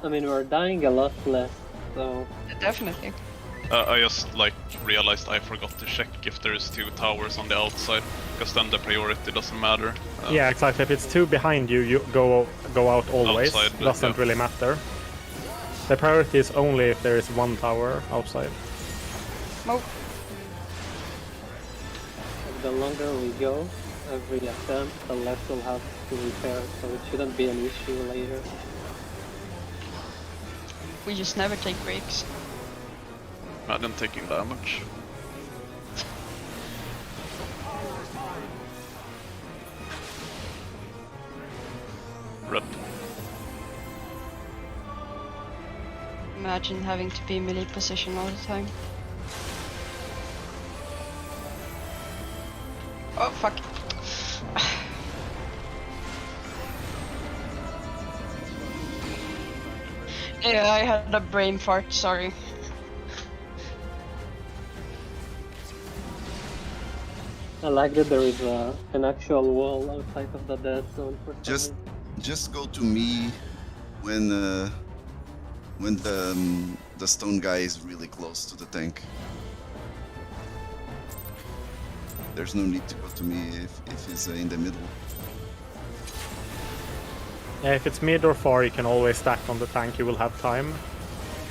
I mean, we're dying a lot less, so... Definitely. I just like realized I forgot to check if there's 2 towers on the outside, because then the priority doesn't matter. Yeah, exactly. If it's 2 behind you, you go out always. Outside, Doesn't really matter. The priority is only if there is 1 tower outside. Move. The longer we go, every attempt, the less we'll have to repair, so it shouldn't be an issue later. We just never take breaks. Imagine taking damage. Red. Imagine having to be in melee position all the time. Oh fuck. Yeah, I had a brain fart, sorry. I like that there is an actual wall outside of the dead zone for some reason. Just go to me when the stone guy is really close to the tank. There's no need to go to me if he's in the middle. Yeah, if it's mid or far, you can always stack on the tank. You will have time.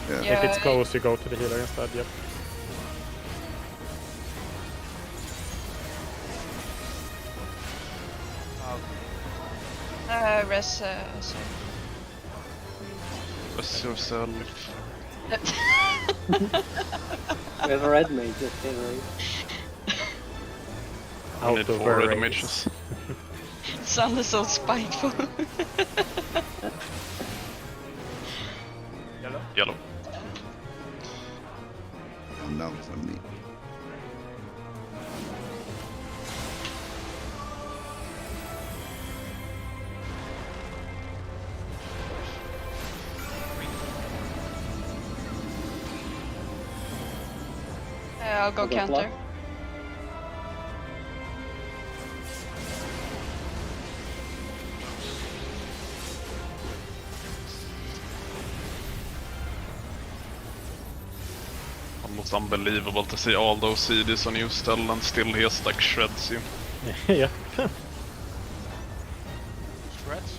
Yeah. If it's close, you go to the healer instead. Yep. Res, sorry. Rest yourself. We have a red mage, okay, right? I need 4 red race. mages. It sounded so spiteful. Yellow. And now it's on me. I'll go counter. Almost unbelievable to see all those CDs on you still, and still he just like shreds you. Yeah. Shreds?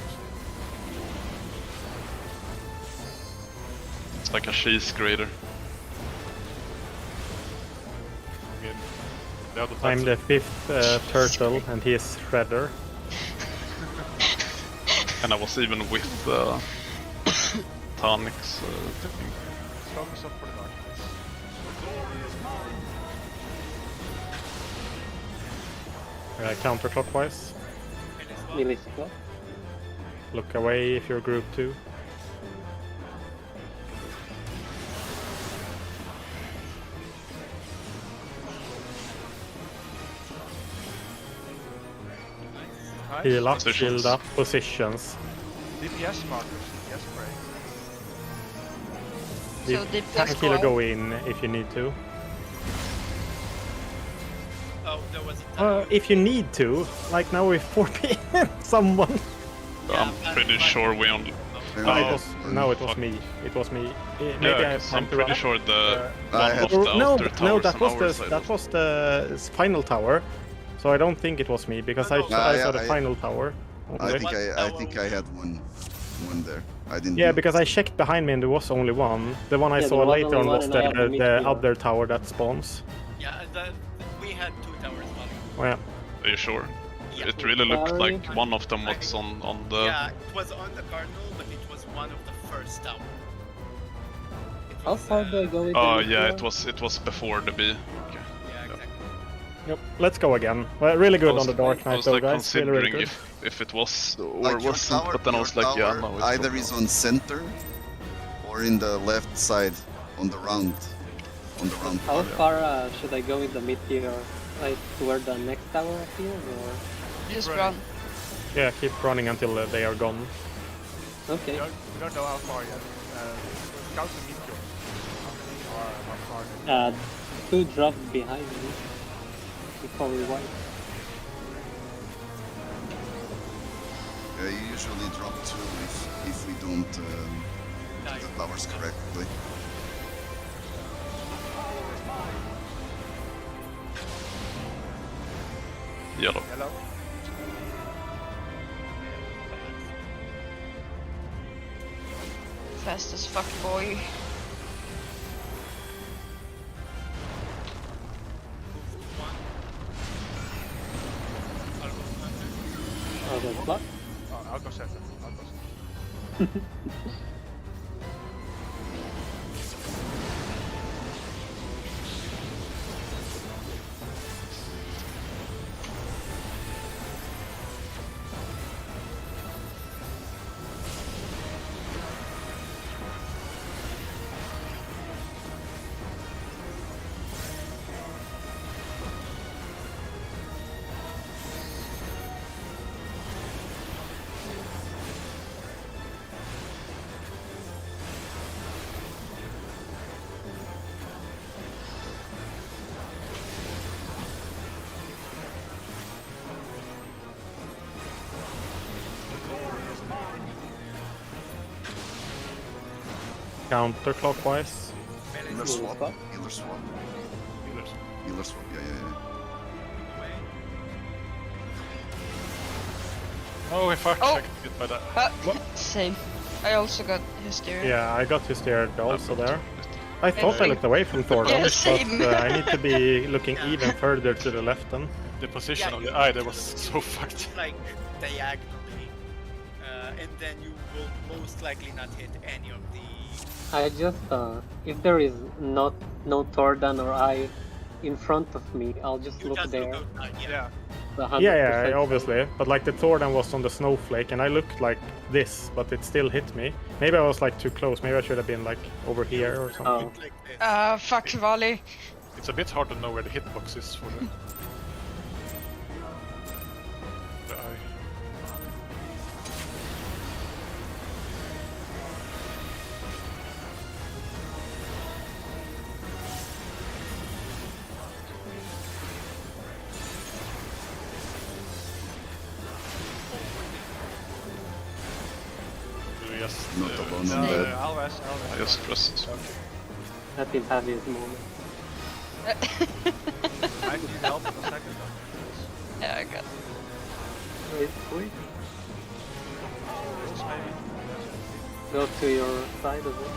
It's like a cheese grater. I'm the 5th turtle, and he is Shredder. And I was even with tonics, thing. Focus up for the darkness. Counterclockwise. Melee clock. Look away if you're group 2. Heal up, shield up, positions. DPS markers, DPS spray. So If DPS tank healer go go in if you need to. Oh, there was a If you need to, like now with 4P, someone. I'm pretty sure we only... No, it was me. It was me. Maybe Yeah, I I'm pretty sure the one of the No, outer towers that on was our the side that was the final tower. So I don't think it was me because I saw the final tower. I only. think I had one there. I didn't. Yeah, know. because I checked behind me and there was only one. The one I Yeah, saw there was later only on one was and I had the the meteor. other tower that spawns. Yeah, we had 2 towers running. Oh, yeah. Are you sure? Yeah. It really looked Sorry. like one of them was on the... Yeah, it was on the cardinal, but it was one of the first towers. How far do I go with Oh the yeah, meteor? it was before the B. Okay. Yeah, exactly. Yep. Let's go again. Well, really good I was- on the Dark I Knight was though, like guys. Really, really considering good. if it was or Like your wasn't, tower, but then I was your like, yeah, tower no, it's either not. is on center or in the left side on the round. How part. far should I go with the meteor? Like to where the next tower appears, or? Just Right. run. Yeah, keep running until they are gone. Okay. We don't know how far yet. Scout the meteor. How far? 2 dropped behind me before we wipe. You usually drop 2 if we don't the towers correctly. Yellow. Yellow. Fast as fuck, boy. Oh, the block. Oh, I'll go center. I'll go center. Counterclockwise. Healer swap. Healer swap. Healer swap. Yeah. Oh, fuck! Oh. I got hit by that. Same. I also got hysteria. Yeah, I got hysteria also there. I thought I same. looked away from Thordan, Yeah, but same. I need to be looking even further to the left then. The position Yeah, on you- the eye, that was so fucked. Like diagonally, and then you will most likely not hit any of the. I just, if there is no Thordan or I in front of me, I'll just You look just there. look outside, Yeah. The Yeah, 100% obviously. But like the Thordan was on the snowflake and I looked like this, but it still hit me. Maybe I was like too close. Maybe I should have been like over here or something. Oh. Look like this. Fuck volley. It's a bit hard to know where the hitbox is for the eye. Do we just Not alone No, on that. I'll rest. I just press. That is heaviest moment. I need help in a second. Yeah, I got. Wait. Rules maybe. Go to your side as well.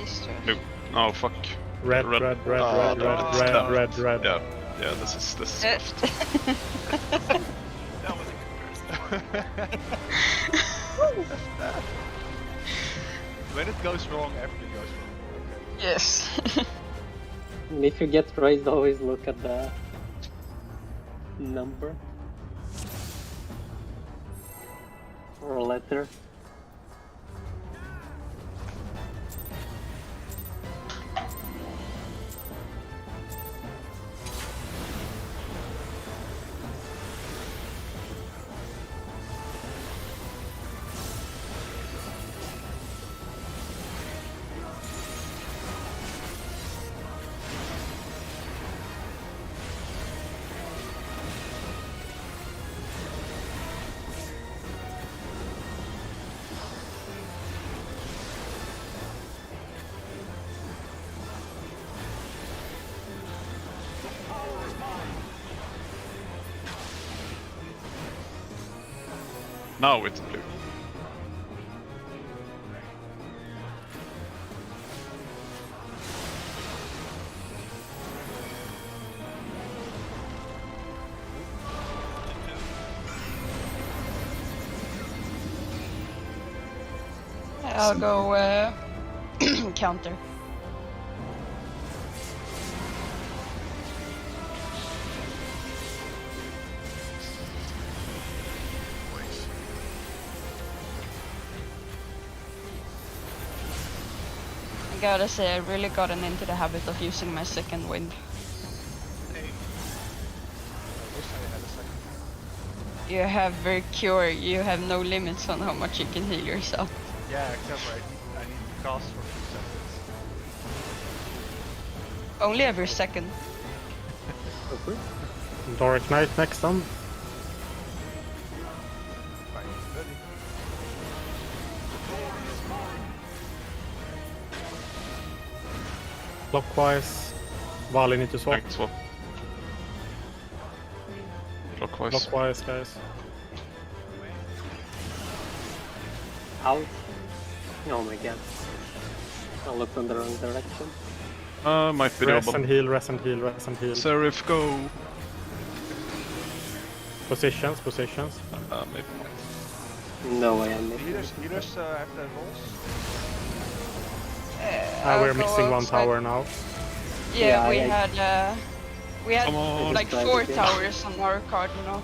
Eastern. Blue. Oh fuck. Red. Yeah, this is scuffed. That was a comparison. When it goes wrong, everything goes wrong. Okay. Yes. And if you get raised, always look at the number or letter. Now it's blue. I'll go counter. I gotta say, I really gotten into the habit of using my second wind. I wish I had a second. You have very cure, you have no limits on how much you can heal yourself. Yeah, except for I need to cast for 2 seconds. Only every second. Okay. Dark Knight next then. Right, ready. Clockwise. Vali need to swap. Strength swap. Clockwise. Clockwise, guys. Out. Oh my god. I looked in the wrong direction. Might be Rest doable. and heal, rest and heal, rest and heal. Serif, go! Positions, positions. Maybe not. No way I missed. Healers have the rolls. I'll We're go missing one outside. tower now. Yeah, Yeah, we had Come on. like Tried 4 again. towers on our cardinal.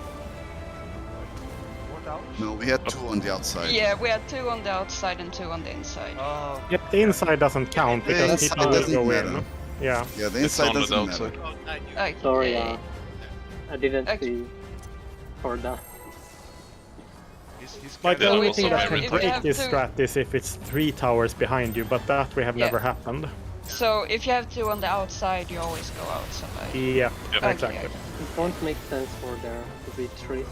4 towers? No, we had 2 on the outside. Yeah, we had 2 on the outside and 2 on the inside. Oh, Yeah, the inside doesn't count Yeah, because inside people will doesn't go matter. in. Yeah. Yeah, the It's inside only the doesn't outside. matter. Outside you. Okay. Sorry, I didn't Okay. see Thordan. he's Like the Yeah, only also thing that very can if we break have this to- strat is if it's 3 towers behind you, but that we have Yeah. never happened. So if you have 2 on the outside, you always go outside. Yeah, Yeah. exactly. It won't make sense for there to be 3.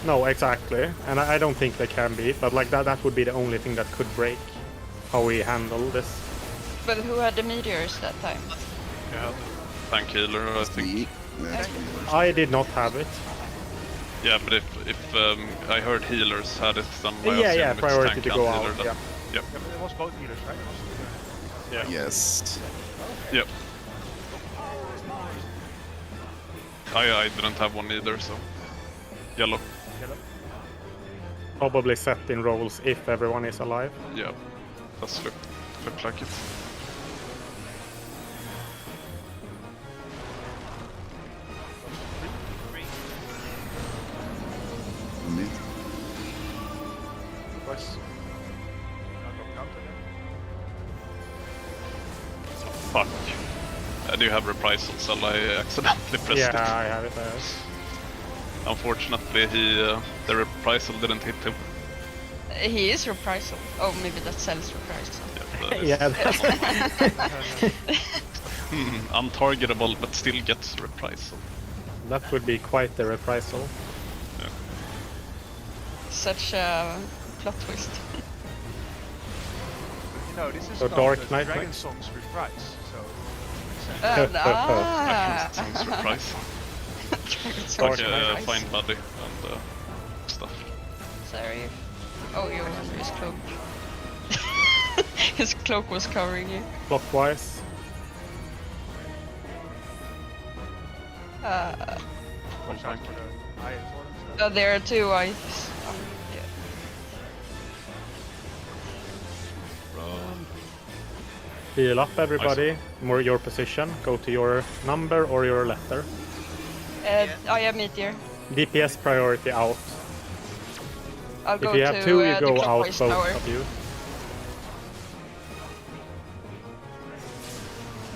No, exactly. And I don't think they can be, but like that would be the only thing that could break how we handle this. But who had the meteors that time? Yeah. Tank healer, I think. Me. That's me. I did not have it. Yeah, but if I heard healers had it, then I Yeah, assume yeah, it's priority tank to and go healer out. then. Yeah. Yep. Yeah, but it was both healers, right? Yeah. Yes. Yep. I didn't have one either, so yellow. Probably set in rolls if everyone is alive. Yeah, does look like it. Mid. Was counter Fuck. Do you have reprisal? So I accidentally pressed Yeah, it. I have it. Unfortunately, the reprisal didn't hit him. He is reprisal. Oh, maybe that sells reprisal. Yeah, that is Yeah, untargetable, but still gets reprisal. that would be quite the reprisal. Such a plot twist. You know, this is So not Dark the Knight Dragon next. Songs reprise, so makes sense. Sounds reprisal. Dark Like Knight. Find Buddy and stuff. Sorry. Oh, you're under his cloak. His cloak was covering you. Clockwise. Watch out for the eye and Thordan stuff. There are 2 eyes. Yeah. Heal up, everybody. More your position. Go to your number or your letter. I have meteor. DPS priority out. I'll go If you have to 2, you the go out clockwise both tower. of you.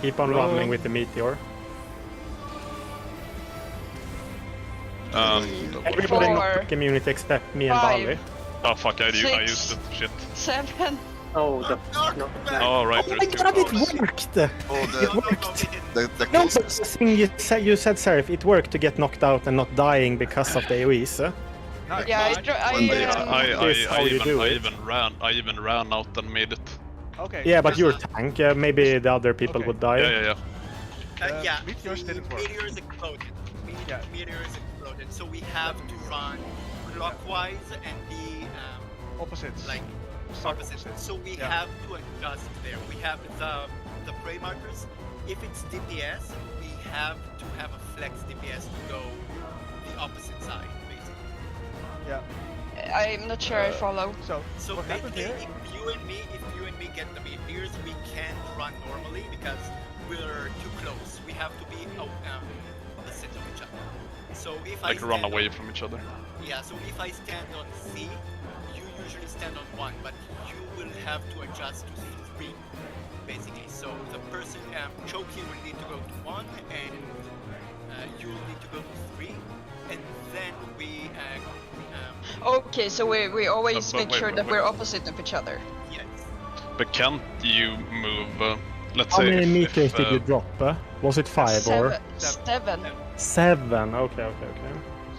Keep on running with the meteor. Everybody not 4, the community except me and 5. Bali. Oh fuck, I 6. used it. Shit. 7. Oh, the Oh right, there's 2 towers. worked! Oh, the No, close. but the thing you said, Serif, it worked to get knocked out and not dying because of the AoEs. Nice. Yeah, When they I even ran out and made it. Okay. Yeah, but you're tank. Maybe the other people Okay. would die. Yeah. Yeah, meteors the didn't work. meteors exploded. Yeah. Meteors exploded, so we have to run clockwise and be Opposites. like Start opposite. So we Yeah. have to adjust there. We have the prey markers. If it's DPS, we have to have a flex DPS to go the opposite side, basically. Yeah. I'm not sure I follow. So what happened basically, here? if you and me get the meteors, we can't run normally because we're too close. We have to be opposite of each other. So if I Like run stand away on, from each other. yeah. So if I stand on C, you usually stand on 1, but you will have to adjust to 3, basically. So the person choking will need to go to 1, and you will need to go to 3, and then we. Okay, so we always But make wait, sure wait, that wait. we're opposite of each other. Yes. But can't you move? Let's How say many if, meteors if, did you drop? Was it 5 or 7. 7? Okay.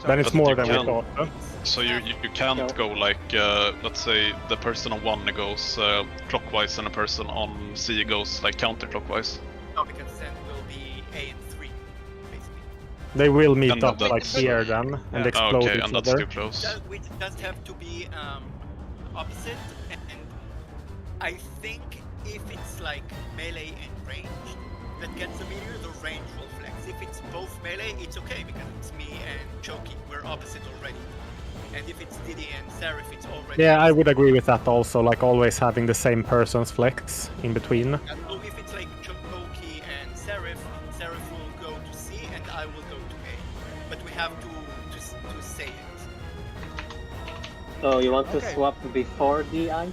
Then it's But more you than we can- thought. So you can't go like let's say the person on 1 goes clockwise and a person on C goes like counterclockwise. No, because then will be A and 3, basically. They will meet And up that's- like here then and Yeah. explode Okay, each and that's other. too close. We just have to be opposite, and I think if it's like melee and ranged that gets the meteor, the range will flex. If it's both melee, it's okay because it's me and Choki. We're opposite already. And if it's Diddy and Seraph, it's already. Yeah, I opposite. would agree with that also, like always having the same person's flex in between. And so if it's like Choki and Seraph, Seraph will go to C and I will go to A. But we have to say it. So you want to Okay. swap before the ice?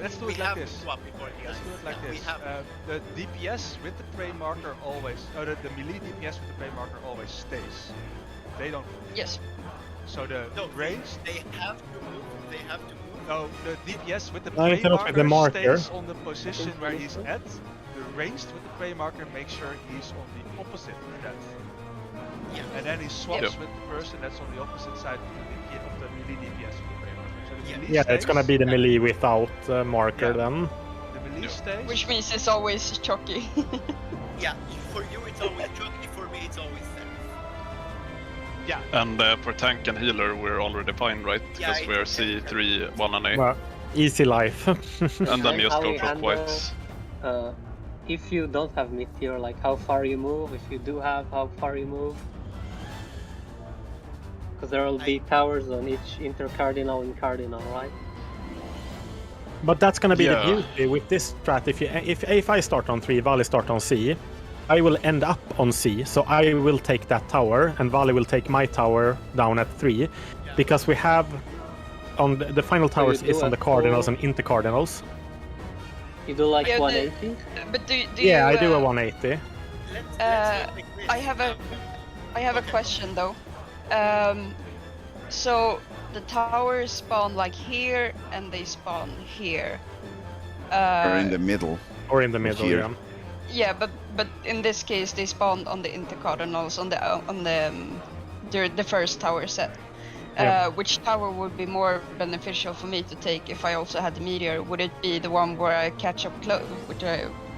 Let's do We it have like to this. swap before the Let's ice. do it like Yeah, we this. have The DPS with the prey marker always, the melee DPS with the prey marker always stays. They don't move. Yes. So the No, range, they have to move. They have to move. no, the DPS with the No, prey instead of with the marker marker. stays on the position where he's at. The ranged with the prey marker makes sure he's on the opposite of that. Yeah. And then he swaps Yep. with the person that's on the opposite side of the melee DPS with the prey marker. So the Yeah. melee Yeah, it's gonna be the Yeah. melee without marker Yeah. then. The melee Yep. stays. Which means it's always Choki. Yeah, for you it's always Choki, for me it's always Seraph. Yeah. And for tank and healer, we're already fine, right? Yeah, Because it's we're okay. C3, 1 and A. Well, easy life. And then we just How go we handle- clockwise. If you don't have meteor, like how far you move. If you do have, how far you move. Because there will be towers on each intercardinal and cardinal, right? But that's gonna be the Yeah. beauty with this strat. If I start on 3, Vali start on C, I will end up on C. So I will take that tower, and Vali will take my tower down at 3, because we have on the final towers do is on a the cardinals full- and intercardinals. You do like Yeah, the- 180? But do Yeah, you, I do a 180. Let's do it like this. I have a Okay. question though. So the towers spawn like here and they spawn here. Or in the middle. Or in the middle, Here. yeah. Yeah, but in this case they spawned on the intercardinals on the first tower set. Yeah. Which tower would be more beneficial for me to take if I also had the meteor? Would it be the one where I catch up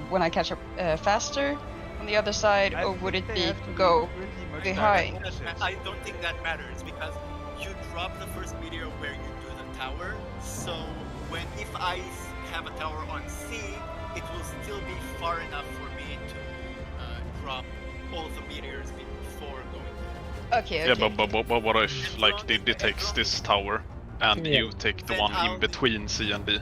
when I catch up faster on the other side, I or would think it they be have to to go be pretty much behind? direct opposites. I don't think that matters because you drop the first meteor where you do the tower. So if I have a tower on C, it will still be far enough for me to drop all the meteors before going. Okay, Yeah, okay. but what if like Diddy takes this tower and Yeah. you take the Then one in I'll- between C and D?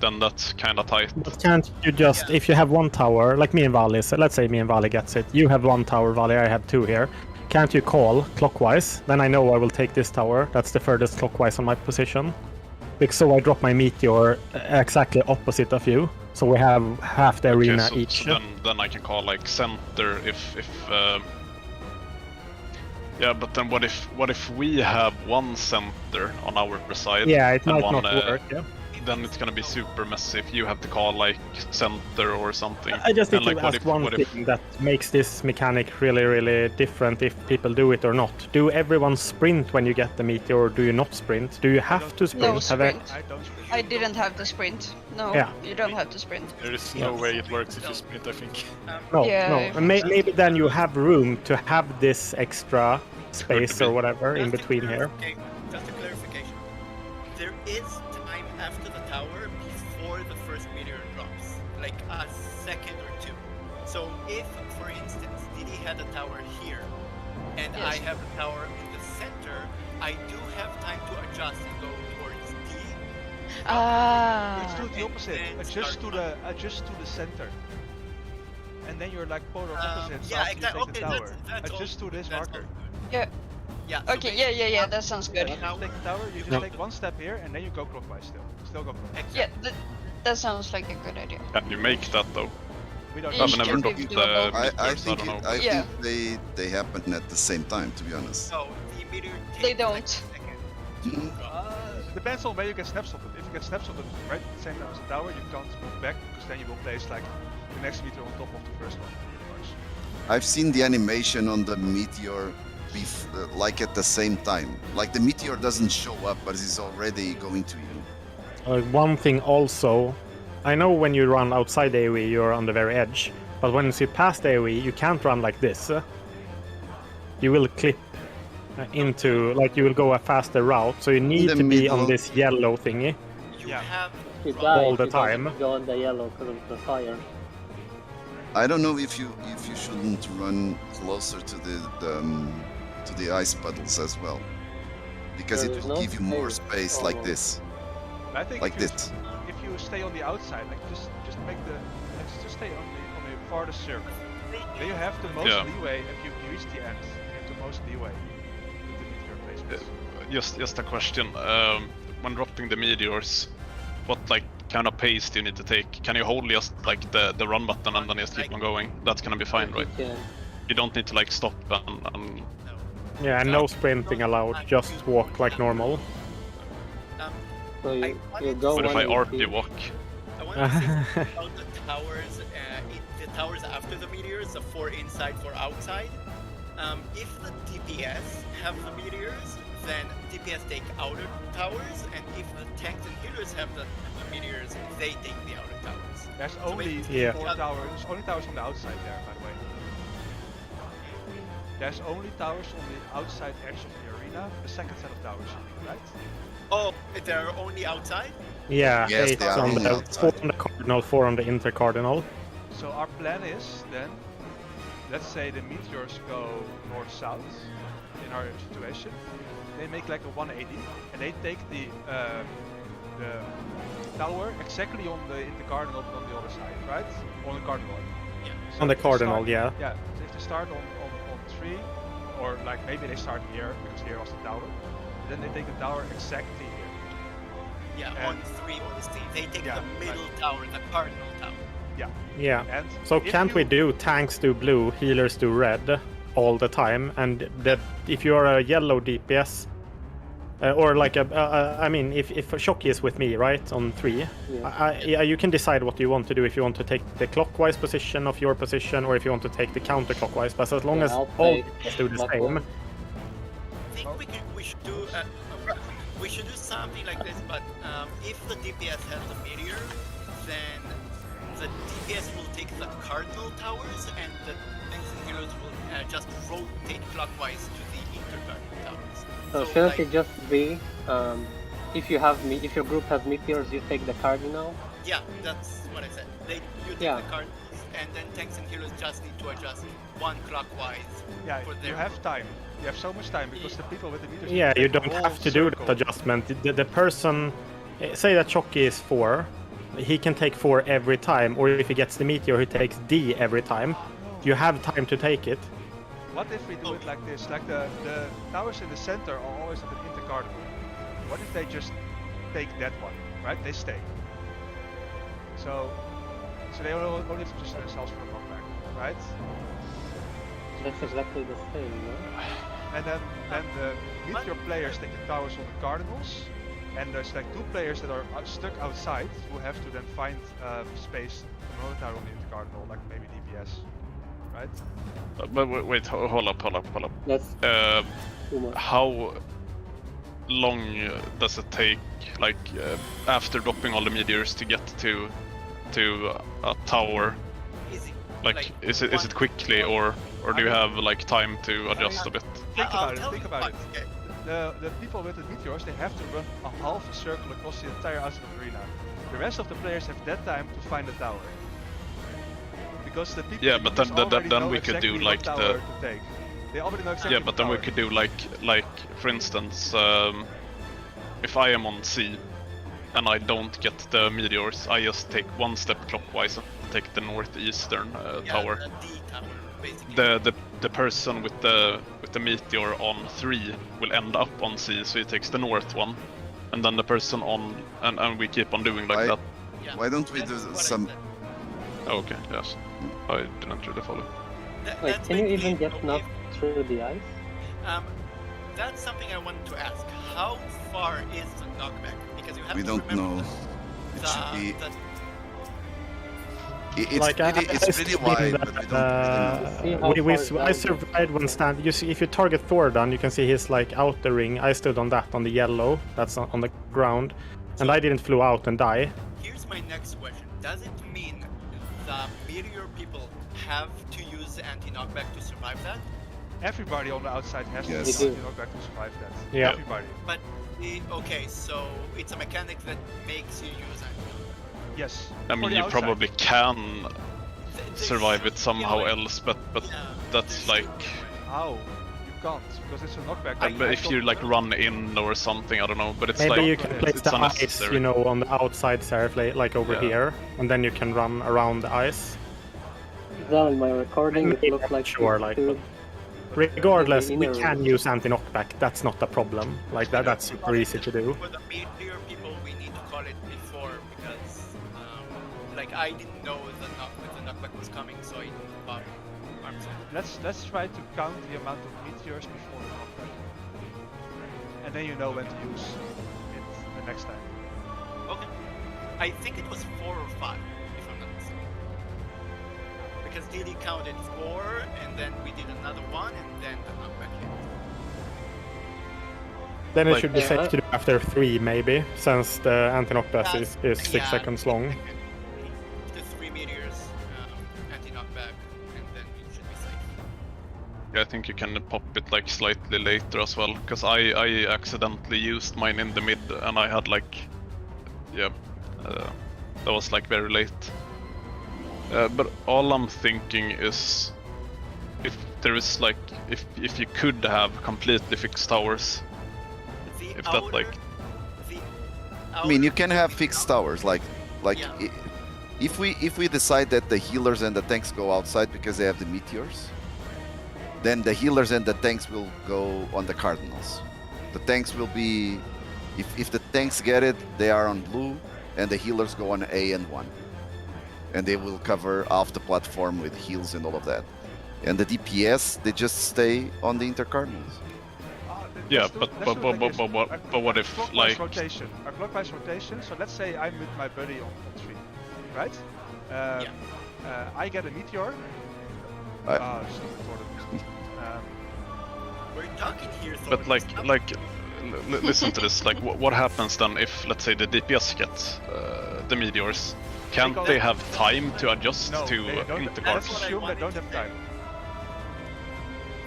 Then that's kind of tight. But can't you just, if you have one tower, like me and Vali, so let's say me and Vali gets it, you have one tower, Vali, I have 2 here. Can't you call clockwise? Then I know I will take this tower. That's the furthest clockwise on my position. So I drop my meteor exactly opposite of you. So we have half the arena so, each. So then I can call like center if yeah, but then what if we have one center on our side? Yeah, it and might one, not work. Yeah. Then it's gonna be super messy if you have to call like center or something. I just And, need to ask one thing that makes this mechanic really, really different if people do it or not. Do everyone sprint when you get the meteor, or do you not sprint? Do you have to sprint? No Have sprint. I don't sprint. I didn't have to sprint. No, Yeah. you don't have to sprint. There is no way it works if you sprint, I think. No, Yeah. no. And maybe then you have room to have this extra space or whatever in between here. Just a clarification. There is time after the tower before the first meteor drops, like a second or 2. So if, for instance, Diddy had a tower here, and I Yes. have a tower in the center, I do have time to adjust and go towards D. Let's do it the and opposite. then Adjust start to the center. And then you're like polar opposites yeah, after exactly. you take the Okay, tower. that's Adjust to this that's marker. all good. Yeah. Yeah. so Okay. basically, Yeah. That sounds good. You just take the tower, you just No. take one step here, and then you go clockwise still. Still go clockwise. Yeah, that sounds like a good idea. Can you make that though? We don't You I've should never be dropped doable. the I meteors, think don't know. Yeah. think they happen at the same time, to be honest. So the meteor takes They like a don't. second to drop. Depends on where you get snaps of it. If you get snaps of it right at the same time as the tower, you can't move back because then you will place like the next meteor on top of the first one, pretty much. I've seen the animation on the meteor like at the same time. Like the meteor doesn't show up, but it's already going to you. One thing also, I know when you run outside AoE, you're on the very edge. But once you pass the AoE, you can't run like this. You will clip into, like, you will go a faster route. So you need the to be on middle. this yellow thingy. You Yeah. have You Prog. die All if the you don't time. go on the yellow because of the fire. I don't know if you shouldn't run closer to the ice puddles as well, because There it is will no give you more space space like almost. this, I think like if you, this. if you stay on the outside, like just make the just stay on the farthest circle. Then you have the most Yeah. leeway if you reach the end. You have the most leeway with the meteor placements. Just a question. When dropping the meteors, what like kind of pace do you need to take? Can you hold just like the run button and then just keep on going? That's gonna be fine, You right? can. You don't need to like stop and No. Yeah, and no sprinting allowed. Just walk like normal. So you wanted go but if I one RP walk, I want to say something about the towers. The towers after the meteors, the 4 inside, 4 outside. If the DPS have the meteors, then DPS take outer towers, and if the tanks and healers have the meteors, they take the outer towers. There's So only Yeah. 4 towers. Only towers on the outside there, by the way. There's only towers on the outside edge of the arena. The second set of towers, you mean, right? Oh, they're only outside? Yeah, Yes, 8 they are on only the outside. 4 on the cardinal, 4 on the intercardinal. So our plan is then, let's say the meteors go north-south in our situation. They make like a 180, and they take the tower exactly on the intercardinal, but on the other side, right? On the cardinal. Yeah. So On the if they cardinal, start- yeah. Yeah. So if they start on 3, or like maybe they start here because here was the tower, then they take the tower exactly here. Yeah, on 3 on the stage. They take Yeah, the middle right. tower, the cardinal tower. Yeah. And So if can't we you- do tanks do blue, healers do red all the time? And that if you're a yellow DPS, or like I mean, if Shocky is with me, right, on 3, Yeah. you can decide what you want to do. If you want to take the clockwise position of your position, or if you want to take the counterclockwise. But as long Yeah, as I'll all take DPS do the that same, one. I think we should do something like this, but if the DPS has the meteor, then the DPS will take the cardinal towers, and the tanks and heroes will just rotate clockwise to the intercardinal towers. So shouldn't like, it just be if your group has meteors, you take the cardinal? yeah, that's what I said. You take Yeah. the cardinals, and then tanks and heroes just need to adjust 1 clockwise. Yeah, for you their have time. You have so much time because the people with the meters. yeah, take you the don't whole have to do circle. that adjustment. The person, say that Shocky is 4, he can take 4 every time, or if he gets the meteor, he takes D every time. You have time to take it. What if we do it like this? Like the towers in the center are always at an intercardinal. What if they just take that one, right? They stay. So they only have to position themselves for a knockback, right? That's exactly the same, no? And then the meteor players take the towers on the cardinals, and there's like 2 players that are stuck outside who have to then find space on another tower on the intercardinal, like maybe DPS, right? but wait, hold up. That's too much. How long does it take, like after dropping all the meteors, to get to a tower? Easy. Like, is it quickly, or do you have like time to adjust a bit? Think I'll about it. tell Think you about what, it. okay. The people with the meteors, they have to run a half a circle across the entire outside of the arena. The rest of the players have that time to find the tower. Because the people Yeah, with but the then- meters already then know we could do, exactly what like, tower the- to take. They already know exactly Yeah, the but then we tower. could do like for instance, if I am on C and I don't get the meteors, I just take 1 step clockwise and take the northeastern Yeah, tower. the D tower, basically. The person with the meteor on 3 will end up on C, so he takes the north one, and then the person on and we keep on doing like Why- that. Yeah, Why don't we that's do what I some? said. Oh, okay, yes, I didn't really follow. Wait, That's can you basically, even get okay, knocked through the ice? That's something I wanted to ask. How far is the knockback? Because you have We to don't remember know. the, It should be. the It's Like, it's really wide, but we don't really See know. how far I down survived when stand. You see, if you target Thordan, you can see he's like out the ring. I stood on that, on the yellow. That's on the ground, and I didn't flew out and die. Here's my next question. Does it mean the meteor people have to use anti-knockback to survive that? Everybody on the outside has to Yes. use They do. anti-knockback to survive that. Yeah. Everybody. But okay, so it's a mechanic that makes you use anti-knockback. Yes. I For mean, the you outside. probably can They survive should it somehow be able- else, but Yeah, that's there like. should be a way. How? You can't, because it's a knockback. But if you like run in or something, I don't know. But it's Maybe like you can place it's the ice, unnecessary. you know, on the outside surf, like over Yeah. here, and then you can run around the ice. Now in my recording, it looks like Sure, it's like, too- Regardless, we inner can route. use anti-knockback. That's not a problem. Like that's super easy to do. For the meteor people, we need to call it before because, like, I didn't know the knockback was coming, so I didn't bother. Let's try to count the amount of meteors before the knockback. And then you know when to use it the next time. Okay. I think it was 4 or 5, if I'm not mistaken. Because DD counted 4, and then we did another one, and then the knockback hit. Then it Like- should be safe to do after 3, maybe, since the anti-knockback Yeah, is 6 seconds long. The 3 meteors, anti-knockback, and then it should be safe. Yeah, I think you can pop it like slightly later as well, because I accidentally used mine in the mid, and I had like, that was like very late. But all I'm thinking is, if there is like, if you could have completely fixed towers, The if that like, the I mean, you can have fixed towers, like Yeah. if we decide that the healers and the tanks go outside because they have the meteors, then the healers and the tanks will go on the cardinals. The tanks will be, if the tanks get it, they are on blue, and the healers go on A and 1, and they will cover off the platform with heals and all of that. And the DPS, they just stay on the intercardinals. yeah, Let's do- but let's do it like this. but what if Clockwise like, rotation. A clockwise rotation. So let's say I'm with my buddy on 3, right? I get a meteor. I- Stupid Thordan. we're talking here. but Thordan, like it's not- listen to this, like what happens then if, let's say, the DPS gets the meteors? Can't Because- they have time to adjust No, to they don't. intercards? Let's what I assume they wanted don't to have say. time.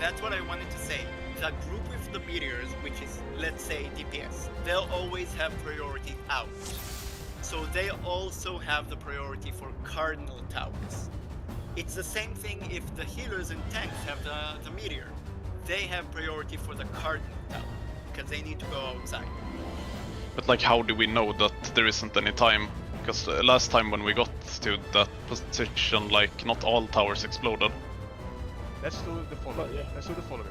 That's what I wanted to say. The group with the meteors, which is, let's say, DPS, they'll always have priority out. So they also have the priority for cardinal towers. It's the same thing if the healers and tanks have the meteor. They have priority for the cardinal tower, because they need to go outside. But like, how do we know that there isn't any time? Because last time when we got to that position, like, not all towers exploded. Let's do the following. Let's do the following.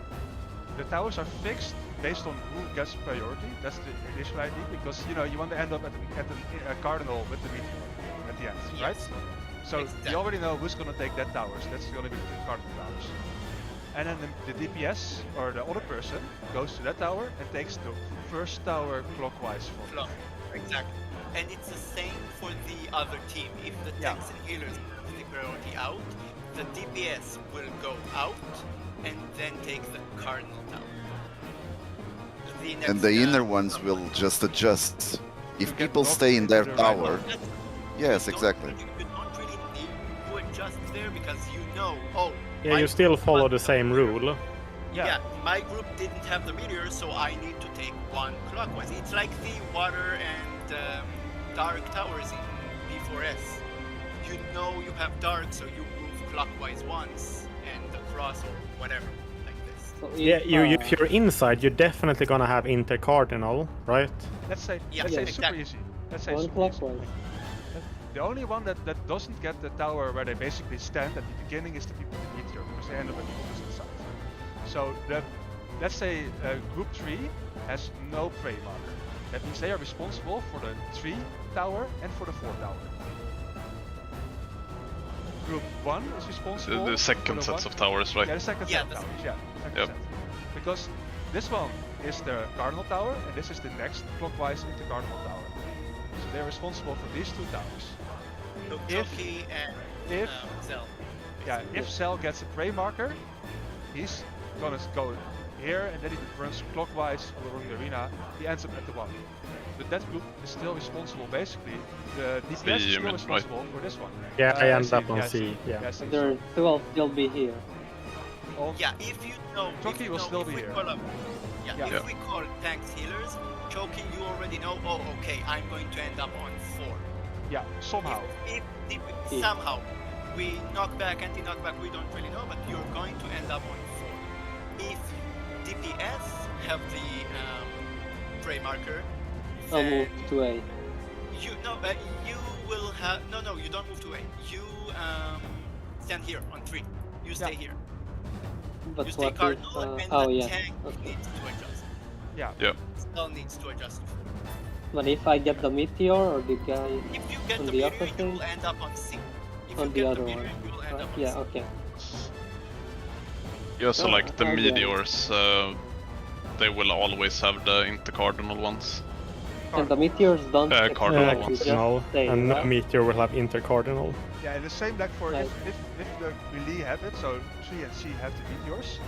The towers are fixed based on who gets priority. That's the initial idea, because you want to end up at the cardinal with the meteor at the end, right? Yes. So Exactly. you already know who's gonna take that towers. That's gonna be the cardinal towers. And then the DPS or the other person goes to that tower and takes the first tower clockwise for Clock. Exactly. And it's the same for the other team. If the Yeah. tanks and healers have the priority out, the DPS will go out and then take the cardinal tower. And the inner ones will just adjust. If get people knocked stay in into their the right tower, one. yes, exactly. You don't really need to adjust there because you know, oh, Yeah, my you still group follow wants the same rule. Yeah, my group didn't have the meteor, so I need to take one clockwise. It's like the water and dark towers in P4S. You know you have dark, so you move clockwise once and across or whatever, like this. So Yeah, if, if you're inside, you're definitely gonna have intercardinal, right? Let's say Yeah, let's say exactly. super easy. Let's say one super easy. clockwise. The only one that doesn't get the tower where they basically stand at the beginning is the people with the meteor, because they end up at the opposite side. So let's say group 3 has no prey marker. That means they are responsible for the 3 tower and for the 4 tower. Group 1 is responsible The for second the sets one- of towers, right? Yeah, the second Yeah, set of the towers, yeah. Second Yep. set. Because this one is the cardinal tower, and this is the next clockwise intercardinal tower. So they're responsible for these 2 towers. So If- Toki and if- Zell. Yeah, if Cell gets a prey marker, he's gonna go here, and then he runs clockwise along the arena. He ends up at the 1. But that group is still responsible, basically. The DPS is still responsible for this one. Yeah, I end up on yeah, C. Yeah. Yeah, C, There will still be here. Yeah, if you know, Choki will still be here. If we call tanks healers, Choki, you already know. Oh, okay, I'm going to end up on 4. Yeah, somehow. If somehow we knock back, anti-knockback, we don't really know, but you're going to end up on 4. If DPS have the prey marker, I'll move to A. you will have no. You don't move to A. You stand here on 3. You stay here. But You stay what if... cardinal, and oh, the yeah. tank Okay. needs to adjust. Yeah. Still needs to adjust. But if I get the meteor or the guy If you get on the the meteor, upper you thing, will end up on C. If on you the get other the meteor, one. you will end up on Yeah, C. okay. Yeah, so Oh, like the I get it. meteors, they will always have the intercardinal ones. And the meteors don't cardinal exactly ones. just Cardinal, stay, and no right? meteor will have intercardinal. Yeah, and the same like for Right. if the melee have it, so 3 and C have the meteors,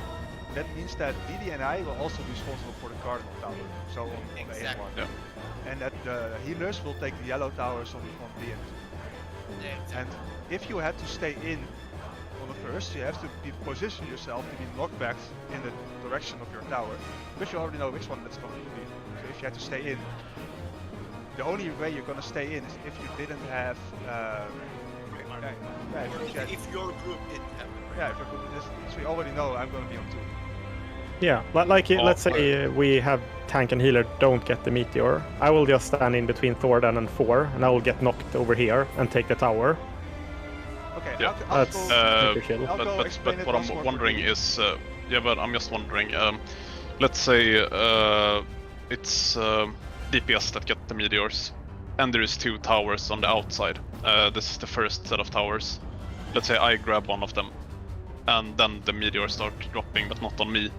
that means that DD and I will also be responsible for the cardinal tower, so on A and Exactly. 1. Yeah. And that the healers will take the yellow towers on B and 2. Yeah, And if you had to stay in on the first, you have to position yourself to be knocked back in the direction of your tower, because you already know which one that's going to be. So if you had to stay in, the only way you're going to stay in is if you didn't have. If your group didn't have it. Yeah, if your group is, so we already know I'm going to be on 2. Yeah, let's say we have tank and healer don't get the meteor. I will just stand in between Thordan and 4, and I will get knocked over here and take the tower. Okay, Yeah. That's I'll super chill. go explain But it what once I'm more wondering quickly. is, but I'm just wondering, let's say it's DPS that get the meteors, and there is 2 towers on the outside. This is the first set of towers. Let's say I grab one of them, and then the meteors start dropping, but not on me.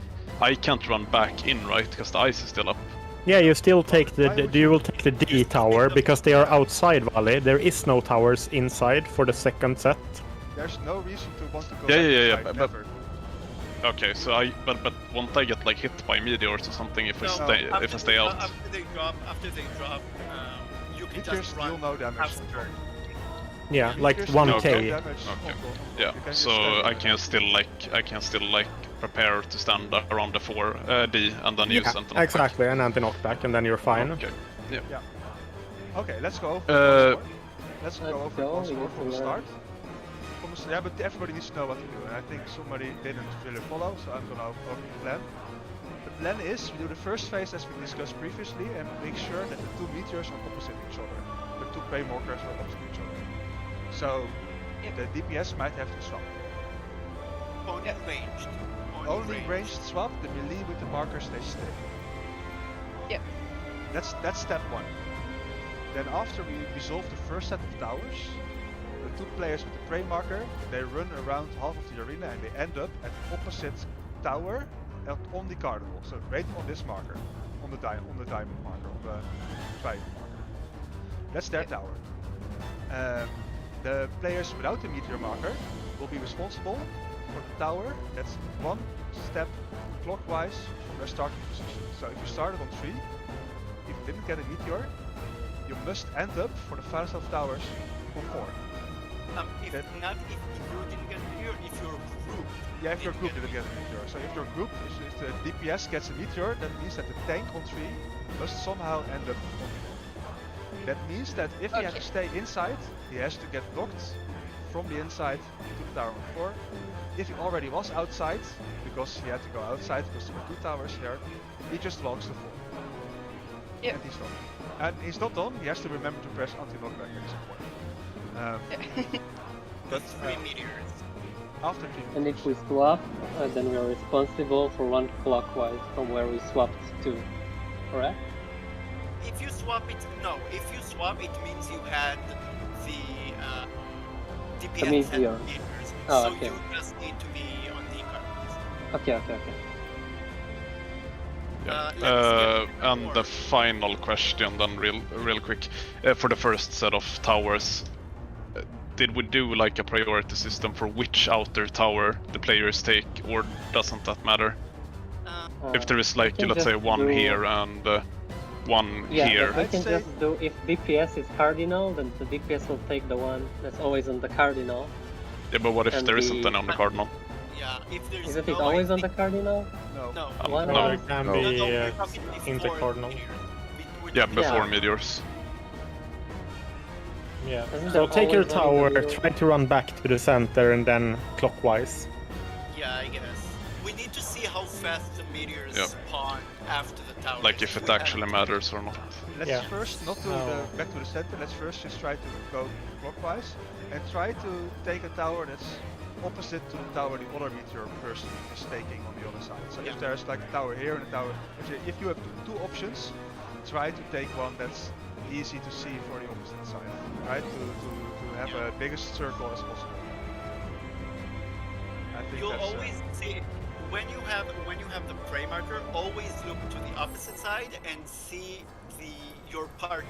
I can't run back in, right? Because the ice is still up. Yeah, you still take you will take the D tower because they are outside Valley. There is no towers inside for the second set. There's no reason to want to go Yeah, back but- inside, never. Okay, so but won't I get like hit by meteors or something if I stay out? After they drop, you can Meteors just run. deal no damage. half turn. Yeah, like Meteors 1k. deal no damage. Okay. You Yeah, can just so stand I in can still prepare to stand around the 4D and then use anti-knockback. Exactly, an anti-knockback, and then you're fine. Okay. Yeah. Okay, let's go over Uh, Let's go Let's over go, once we more need from to the learn. start. Yeah, but everybody needs to know what to do, and I think somebody didn't really follow, so I'm gonna over the plan. The plan is we do the first phase as we discussed previously and make sure that the 2 meteors are opposite each other. The 2 prey markers are opposite each other. So the DPS might have to swap. Only ranged. Only ranged swap, the melee with the markers they stay. Yep. That's step 1. Then after we resolve the first set of towers, the 2 players with the prey marker, they run around half of the arena and they end up at the opposite tower on the cardinal. So right on this marker, on the diamond marker, on the triangle marker. That's their tower. The players without the meteor marker will be responsible for the tower that's 1 step clockwise from their starting position. So if you started on 3, if you didn't get a meteor, you must end up for the farthest of towers on 4. If you didn't get meteor, if your group. Yeah, if your group didn't get a meteor. So if your group, if the DPS gets a meteor, that means that the tank on 3 must somehow end up on 4. That means that if he has to stay inside, he has to get knocked from the inside to the tower on 4. If he already was outside, because he had to go outside because there were 2 towers here, he just walks to 4. Yep. And he's done. And he's not done, he has to remember to press anti-knockback at some point. But 3 meteors. After 3 And if we swap, then we are responsible for 1 clockwise from where we swapped to. Correct? If you swap it, no. If you swap, it means you had the DPS meteor. and meters. Oh, so okay. you just need to be on the cards. Okay. And the final question then real quick. For the first set of towers, did we do like a priority system for which outer tower the players take, or doesn't that matter? If there is like, can let's say, just one do- here and one Yeah, here. but we I'd can say- just do, if DPS is cardinal, then the DPS will take the one that's always on the cardinal. Yeah, but what if and there isn't the- any on the cardinal? Yeah, if there's Isn't no it always on the idea- cardinal? No. No. Why No. not? It can No. be we're talking in the before cardinal. meteor. We're Yeah, talking- before Yeah. meteors. Yeah. Isn't So that take your always running tower, the middle? try to run back to the center, and then clockwise. Yeah, I guess. We need to see how fast the meteors Yeah. spawn after the tower. Like if it We have- actually matters or not. Let's Yeah. first not do No. the back to the center. Let's first just try to go clockwise and try to take a tower that's opposite to the tower the other meteor person is taking on the other side. So Yeah. if there's like a tower here and a tower, if you have two options, try to take one that's easy to see for the opposite side, right? To have a biggest circle as possible. I think You'll that's always see when you have the prey marker. Always look to the opposite side and see your partner,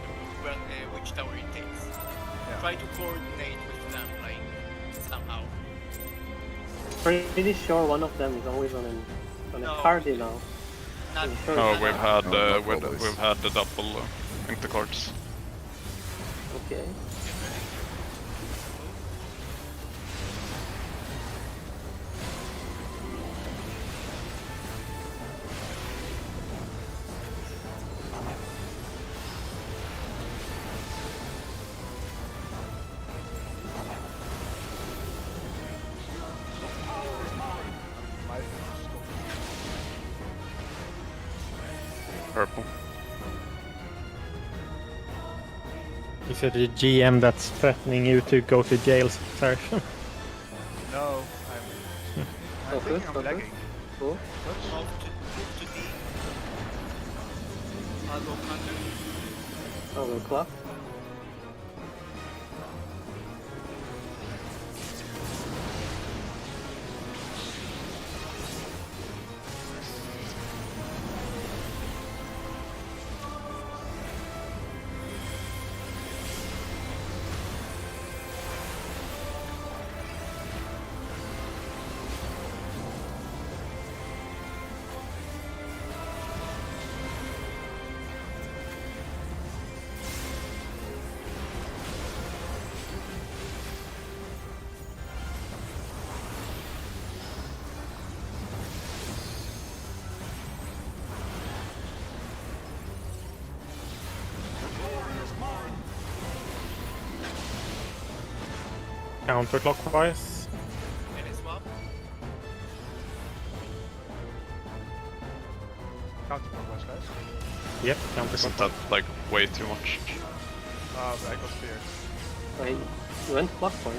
which tower it takes. Yeah. Try to coordinate with them, like somehow. Pretty sure one of them is always on a No. cardinal. Not I'm sure No, it's we've not. had No, not always. we've had the double intercards. Okay. might stop. Purple. Is it the GM that's threatening you to go to jail, sir? No, I'm Focus, thinking I'm focus. lagging. Cool. Move to D. I'll go counter. I'll go clock. Counterclockwise. Any swap. Counterclockwise, guys. Yep, Isn't counterclockwise. that like way too much? I got feared. Wait, you went clockwise.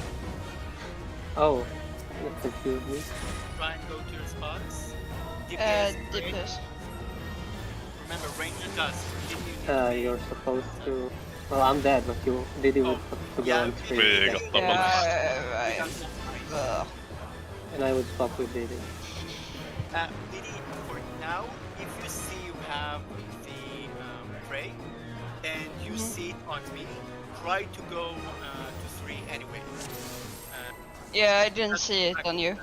Oh, that confused me. Try and go to your spots. DPS. range. DPS. Remember, range and dust. You're supposed to. Well, I'm dead, but you Didi would have to go Yeah, on we screen. We Yeah. got double. Yeah, And I would swap with Didi. Didi, for now, if you see you have the prey and you see it on me, try to go to 3 anyway. yeah, I didn't see it on you.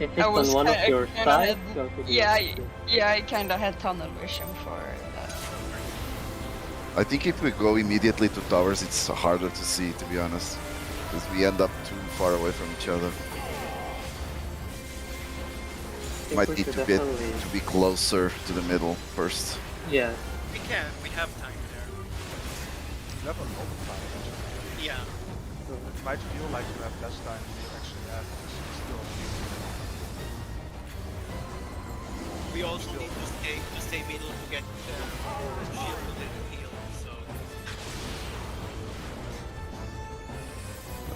If I it's was on one of your kinda sides, had- go to the yeah, other. yeah, I kinda had tunnel vision for that. I think if we go immediately to towers, it's harder to see, to be honest, because we end up too far away from each other. I think Might we need should to get definitely- to be closer to the middle first. Yeah. We can, we have time there. You have a lot of time. Actually. Yeah. It might feel like you have less time than you actually have. Because it's still a few. We also need to stay middle to get shielded and healed, so...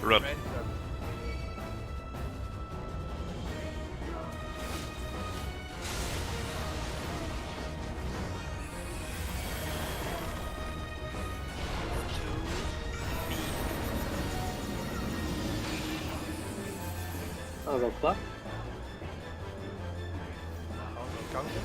Red. Red. I'll go clock. I'll go counter.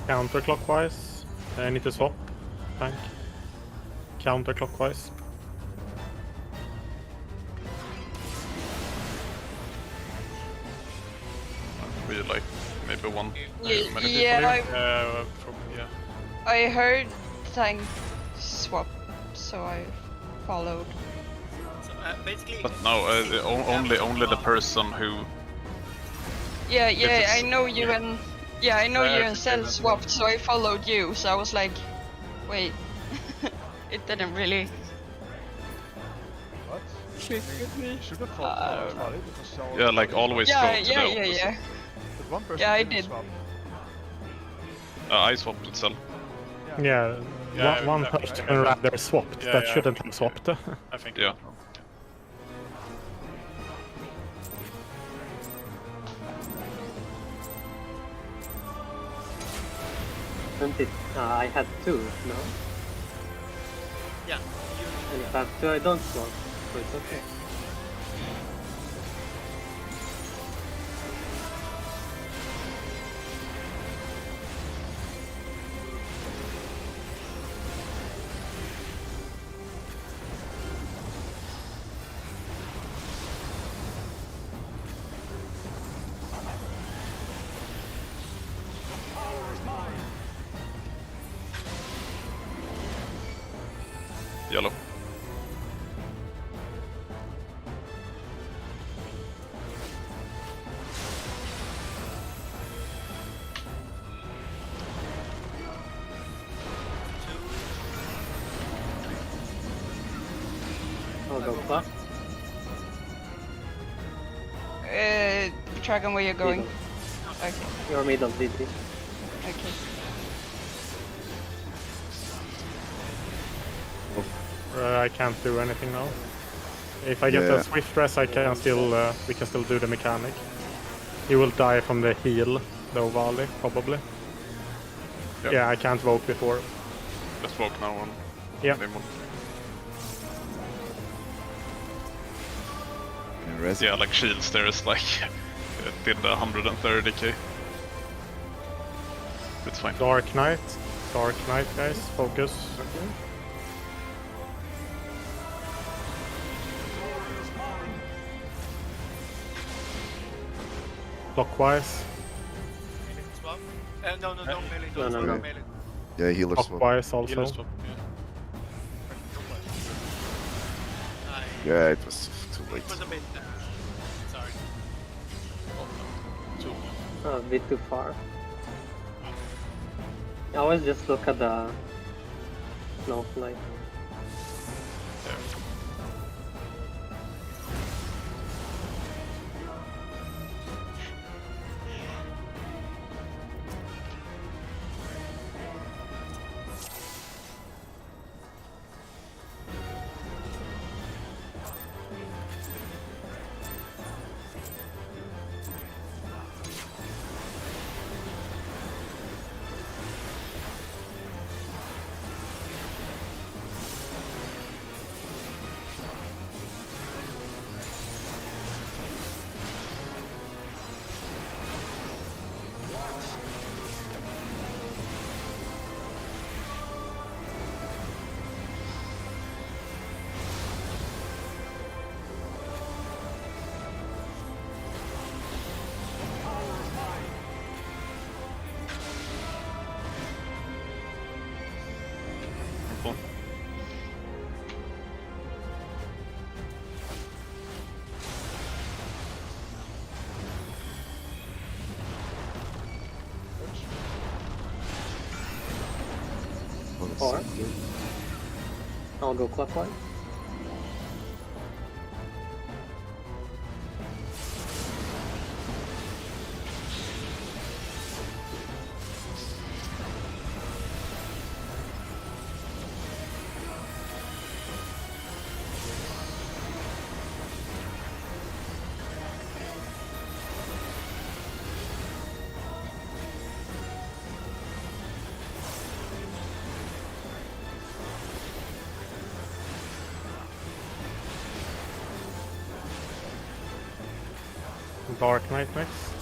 Counterclockwise. I need to swap. Tank. Counterclockwise. We like maybe one. Yeah, many yeah, people here. Probably, yeah. I heard tank swap, so I followed. So basically. But no, only the person who. Yeah, yeah, it's- I know you and I know you and Cell swapped, so I followed you. So I was like, wait, it didn't really. What? Triggered me. You should have followed Molly because Cell. Yeah, like always Yeah, go to the yeah, opposite. yeah. But one person Yeah, I didn't did. swap. I swapped with Cell. Yeah, Yeah, one that- person yeah. rather swapped Yeah, that yeah. shouldn't have swapped. I think. Yeah. Isn't it? I had 2, no? Yeah. And if I have 2, I don't swap, so it's okay. Yellow. I'll go clock. Dragon, where you're going? Middle. Okay, You're middle, DD. okay. I can't do anything now. If I get Yeah. the swift rest, I can still we can still do the mechanic. He will die from the heal, though, Vali, probably. Yep. Yeah, I can't vote before. Let's walk now on. Yeah. Demon. And res- Yeah, like shields there is like it did 130k. It's fine. Dark Knight, guys, focus. Clockwise, Melee swap. No, don't melee. No, Don't no, swap no. melee. Yeah, healer swap. clockwise also. Healer swap, yeah. Yeah, it was too late. It was a bit. Sorry. A bit too far. I always just look at the snowflake. Cool. Or I'll go clockwise. Dark Knight next.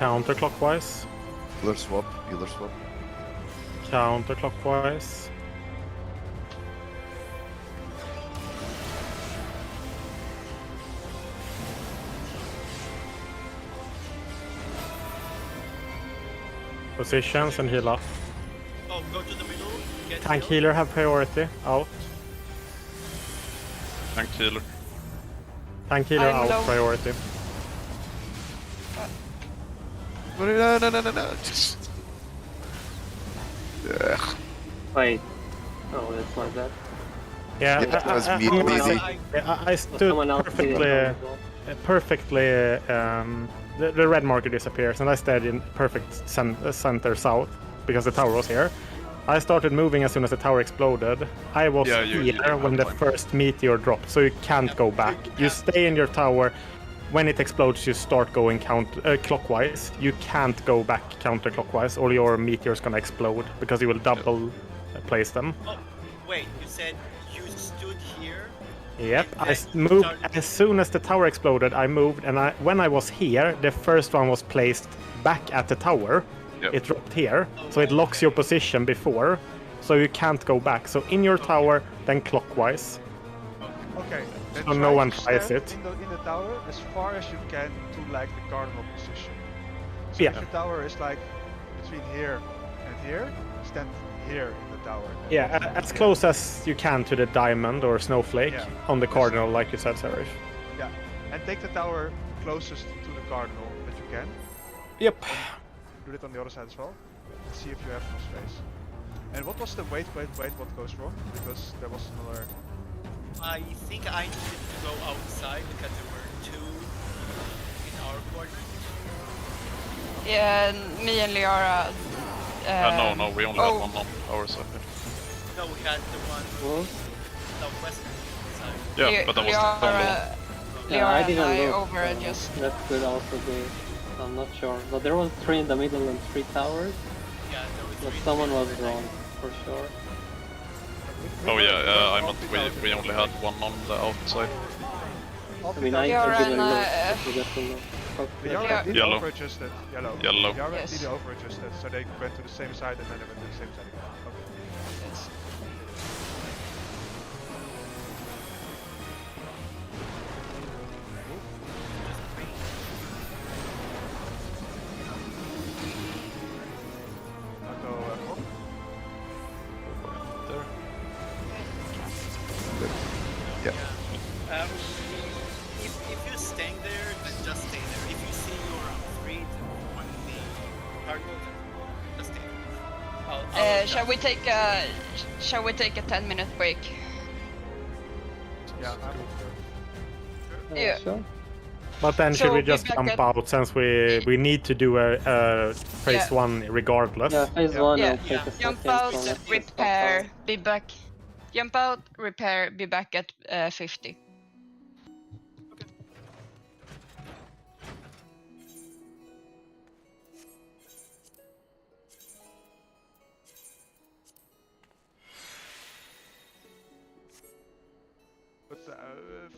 Counterclockwise. Healer swap. Healer swap. Counterclockwise. Positions and heal up. Oh, go to the middle. Get Tank healed. healer have priority. Out. Tank healer. Tank healer I'm out low. priority. No. Ugh. Wait. Oh, it's like that. Yeah, Yeah, that was me, someone Daisy. else- I Was stood someone else hitting perfectly. as well? Perfectly, the red marker disappears, and I stayed in perfect center south because the tower was here. I started moving as soon as the tower exploded. I was Yeah, you here when the have time. first meteor dropped, so you can't go back. You stay in your tower. When it explodes, you start going clockwise. You can't go back counterclockwise, or your meteor's gonna explode because you will double place them. Oh, wait. You said you stood here. Yep, And I then you moved started- as soon as the tower exploded. I moved, and when I was here, the first one was placed back at the tower. Yep. It dropped here, so it locks your position before, so you can't go back. So in your tower, then clockwise. Okay. Then So no try one to tries stand it. in the tower as far as you can to like the cardinal position. So Yeah. if your tower is like between here and here, stand here in the tower. Yeah, as close as you can to the diamond or snowflake Yeah. on the cardinal, like you said, Serif. Yeah. And take the tower closest to the cardinal that you can. Yep. Do it on the other side as well. And see if you have enough space. And what was the wait, what goes wrong? Because there was another. I think I needed to go outside because there were two in our quadrant. Yeah, and me and Liara. No, we only oh, had one on our side. No, we had the one Well, southwestern side. Yeah, but that was the only one. yeah, Liara I and didn't I look. over-adjust. That could also be. I'm not sure. But there was 3 in the middle and 3 towers. Yeah, there was But three someone was three wrong, for sure. Oh yeah, I meant we only had one on the outside. I mean, I Liara didn't and, look. I forgot to look. Liara Yeah. did Yellow. over-adjusted. Yellow. Yellow. Liara Yes. did over-adjusted, so they went to the same side and then they went to the same side again. Okay. Yes. I'll go Prog. There. If you're staying there, then just stay there. If you see you're free to on the cardinal, then just stay there. Shall we take a 10-minute break? Yeah, I'm Yeah. Sure. But then So should we be just back jump at- out since we need to do a phase Yeah. 1 regardless? Yeah, phase Yeah. 1 Yeah. will take a Jump second. out, so let's just repair, stop be back. Jump out, repair, be back at 50. But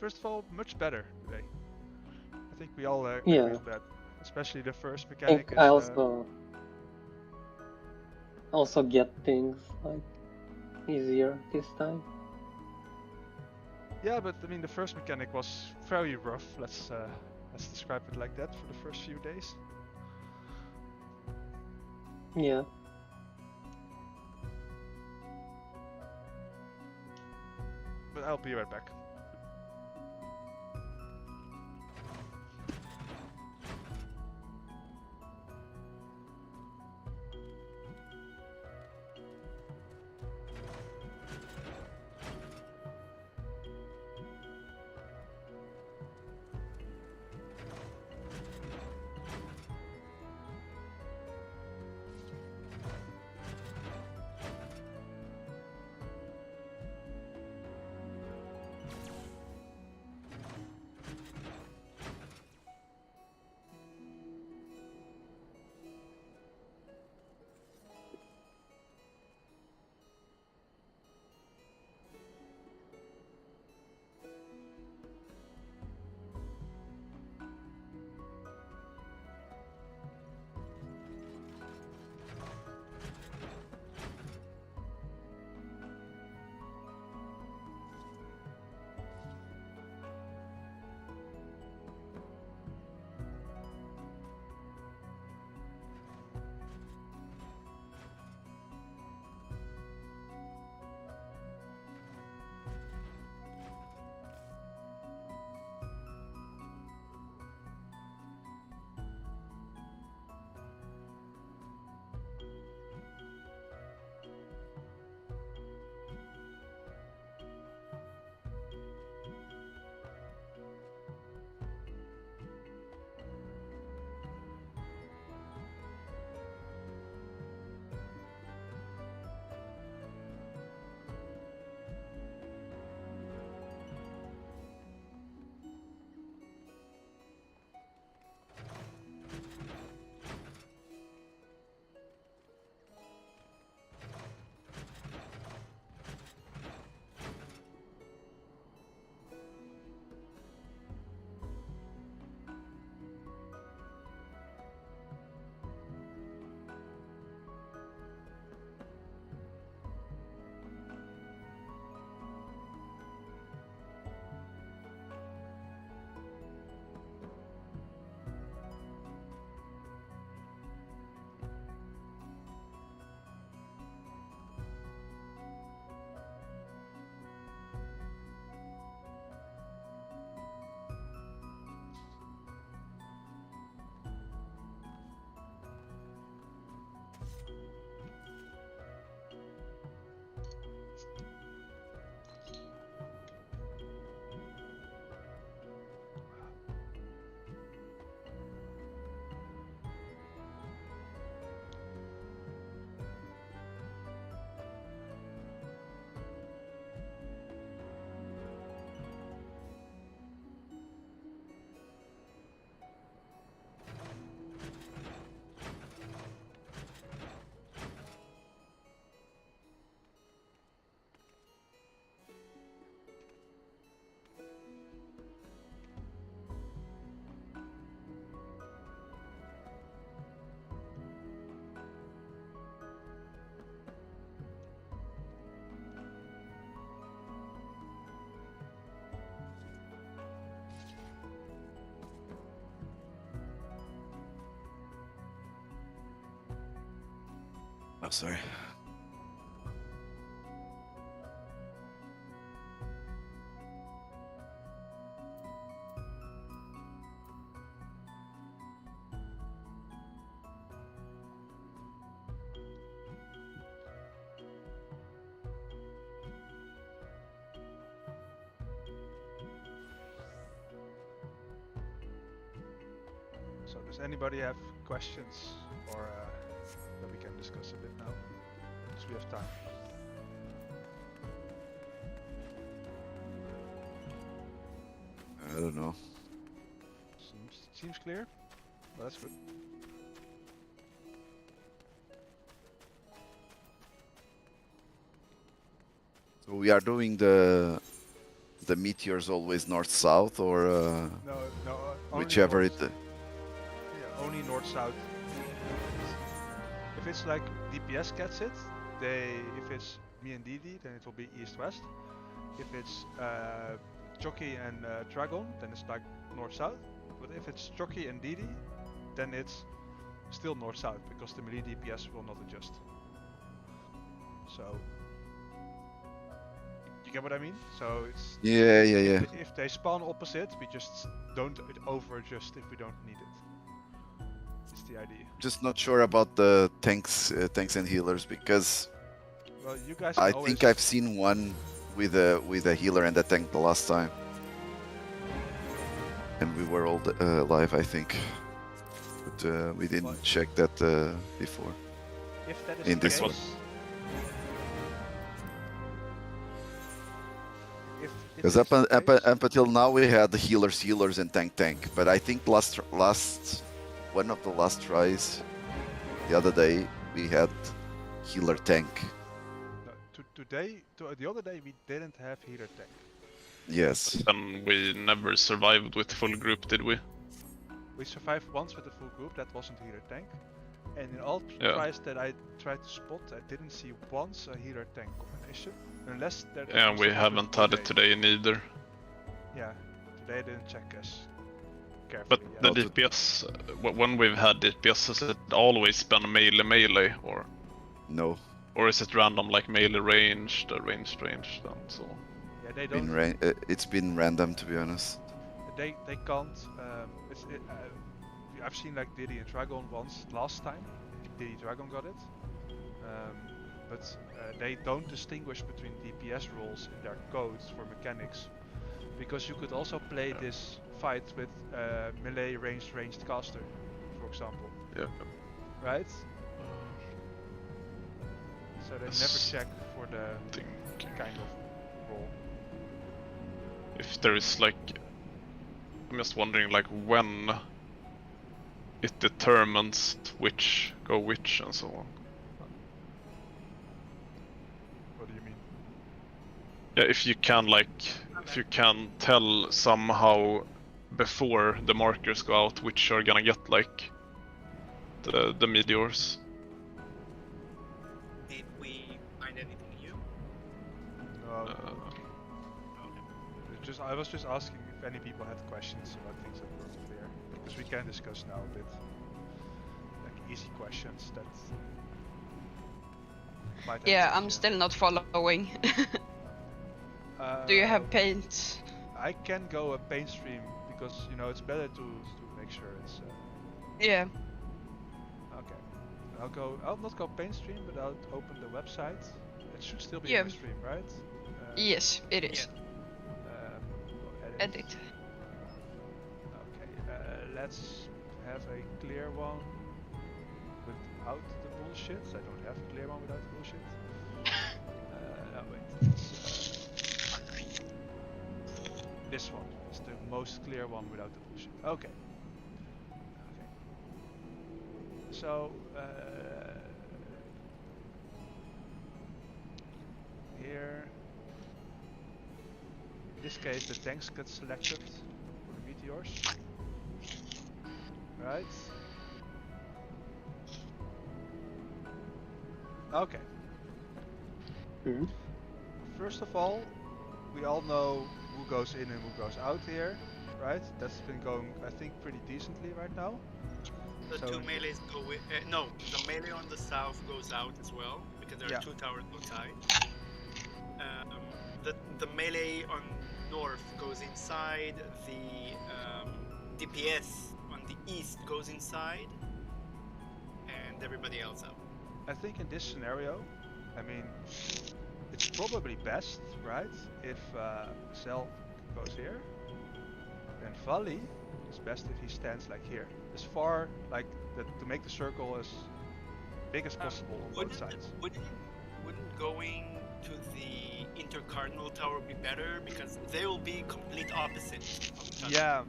first of all, much better today. I think we all Yeah. agree with that. Especially the first I mechanic. think I also get things like easier this time. Yeah, but I mean the first mechanic was very rough. Let's describe it like that for the first few days. Yeah. But I'll be right back. Oh, sorry. So does anybody have questions or that we can discuss a bit now? Because we have time. I don't know. Seems clear. Well, that's good. So we are doing the meteors always north-south, or No, only whichever north. it. Yeah, only north-south. If it's like DPS gets it, if it's me and Didi, then it will be east-west. If it's Jockey and Dragon, then it's like north-south. But if it's Jockey and Didi, then it's still north-south because the melee DPS will not adjust. So you get what I mean? So it's Yeah. if they spawn opposite, we just don't over-adjust if we don't need it. It's the idea. Just not sure about the tanks and healers, because Well, you guys. I Can think always... I've seen one with a healer and a tank the last time, and we were all live, I think, but we didn't check that before. If that is in the this case, one. If Because up until now we had the healers, and tank. But I think last one of the last tries, the other day we had healer tank. No, the other day we didn't have healer tank. Yes. And we never survived with full group, did we? We survived once with a full group, that wasn't healer tank. And in all Yeah. tries that I tried to spot, I didn't see once a healer tank combination. Unless there Yeah, was we a haven't different had it today neither. Yeah, today I didn't check as But carefully. the yeah. DPS, when we've had DPS, has it always been melee, or No. or is it random, like melee ranged, ranged, and so on? Yeah, they don't. It's been random, to be honest. They can't. I've seen like Diddy and Dragon once last time. Diddy Dragon got it, but they don't distinguish between DPS roles in their codes for mechanics, because you could also play this fight with melee ranged caster, for example. Yeah. Right. So they never check for the kind of role. If there is like, I'm just wondering like when it determines which go which and so on. What do you mean? Yeah, if you can tell somehow before the markers go out which are gonna get like the meteors. Did we find anything new? No. I was just asking if any people had questions about things that weren't clear, because we can discuss now a bit, like easy questions that might have Yeah, been, I'm still not following. Do you have paint? I can go a paint stream because it's better to make sure it's. Yeah. Okay. I'll not go paint stream, but I'll open the website. It should still be Yeah. in the stream, right? Yes, it is. Go edit. Okay. Let's have a clear one without the bullshit. I don't have a clear one without the bullshit. No, wait. This one is the most clear one without the bullshit. Okay. So, here, in this case, the tanks get selected for the meteors, right? Okay. Mhm. First of all, we all know who goes in and who goes out here, right? That's been going, I think, pretty decently right now. The So two melees go with. No, the melee on the south goes out as well because there are Yeah. 2 towers outside. The melee on north goes inside. The DPS on the east goes inside, and everybody else out. I think in this scenario, I mean, it's probably best, right, if Cell goes here, then Valley is best if he stands like here, as far like that to make the circle as big as possible on both sides. Wouldn't going to the intercardinal tower be better because they will be complete opposites of each other. Yeah,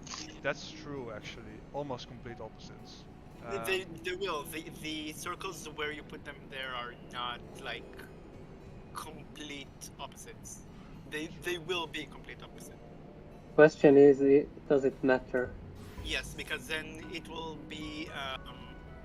that's true actually, almost complete opposites. They will. The circles where you put them there are not like complete opposites. They will be complete opposite. Question is, does it matter? Yes, because then it will be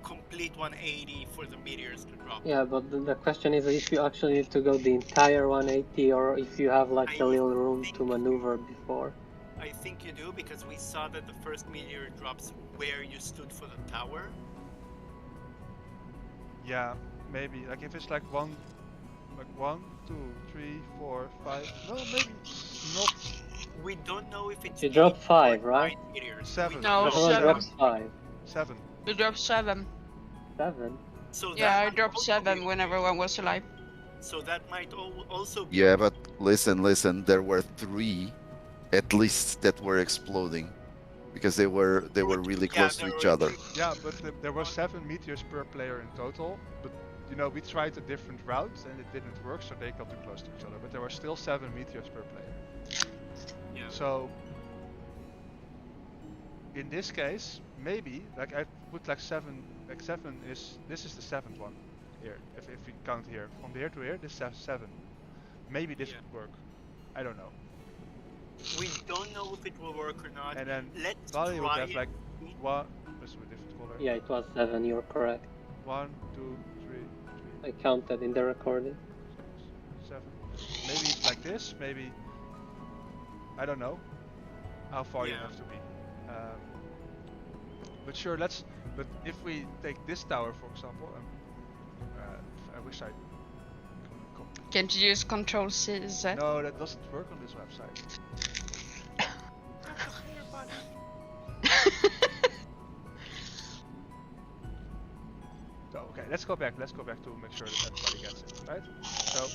complete 180 for the meteors to drop. Yeah, but the question is if you actually need to go the entire 180 or if you have like a little room to maneuver before. I think you do because we saw that the first meteor drops where you stood for the tower. Yeah, maybe like if it's like 1, 2, 3, 4, 5. No, maybe not. We don't know if it's. You drop 5, right? 7. No, Everyone 7. drops 5. 7. We dropped 7. 7? So Yeah, that I might dropped also 7 be- when everyone was alive. So that might also be. Yeah, but listen. There were 3, at least, that were exploding, because they were really Yeah, close to there each were other. 3. Yeah, but there were 7 meteors per player in total. But you know, we tried a different route and it didn't work, so they got too close to each other. But there were still 7 meteors per player. Yeah. So in this case, maybe like I put like 7. Like 7 is this is the 7th one here. If we count here from here to here, this is 7. Maybe this Yeah. would work. I don't know. We don't know if it will work or not. And then Let's Valley would try have it. like 1. Let's do a different color. Yeah, it was 7, you're correct. 1, 2, 3, I counted in the recording. 6, 7. Maybe it's like this. Maybe I don't know how far you Yeah. have to be. But sure, let's. But if we take this tower, for example, I wish I. Can't you use Control C, Z? No, that doesn't work on this website. So okay, let's go back. Let's go back to make sure that everybody gets it, right? So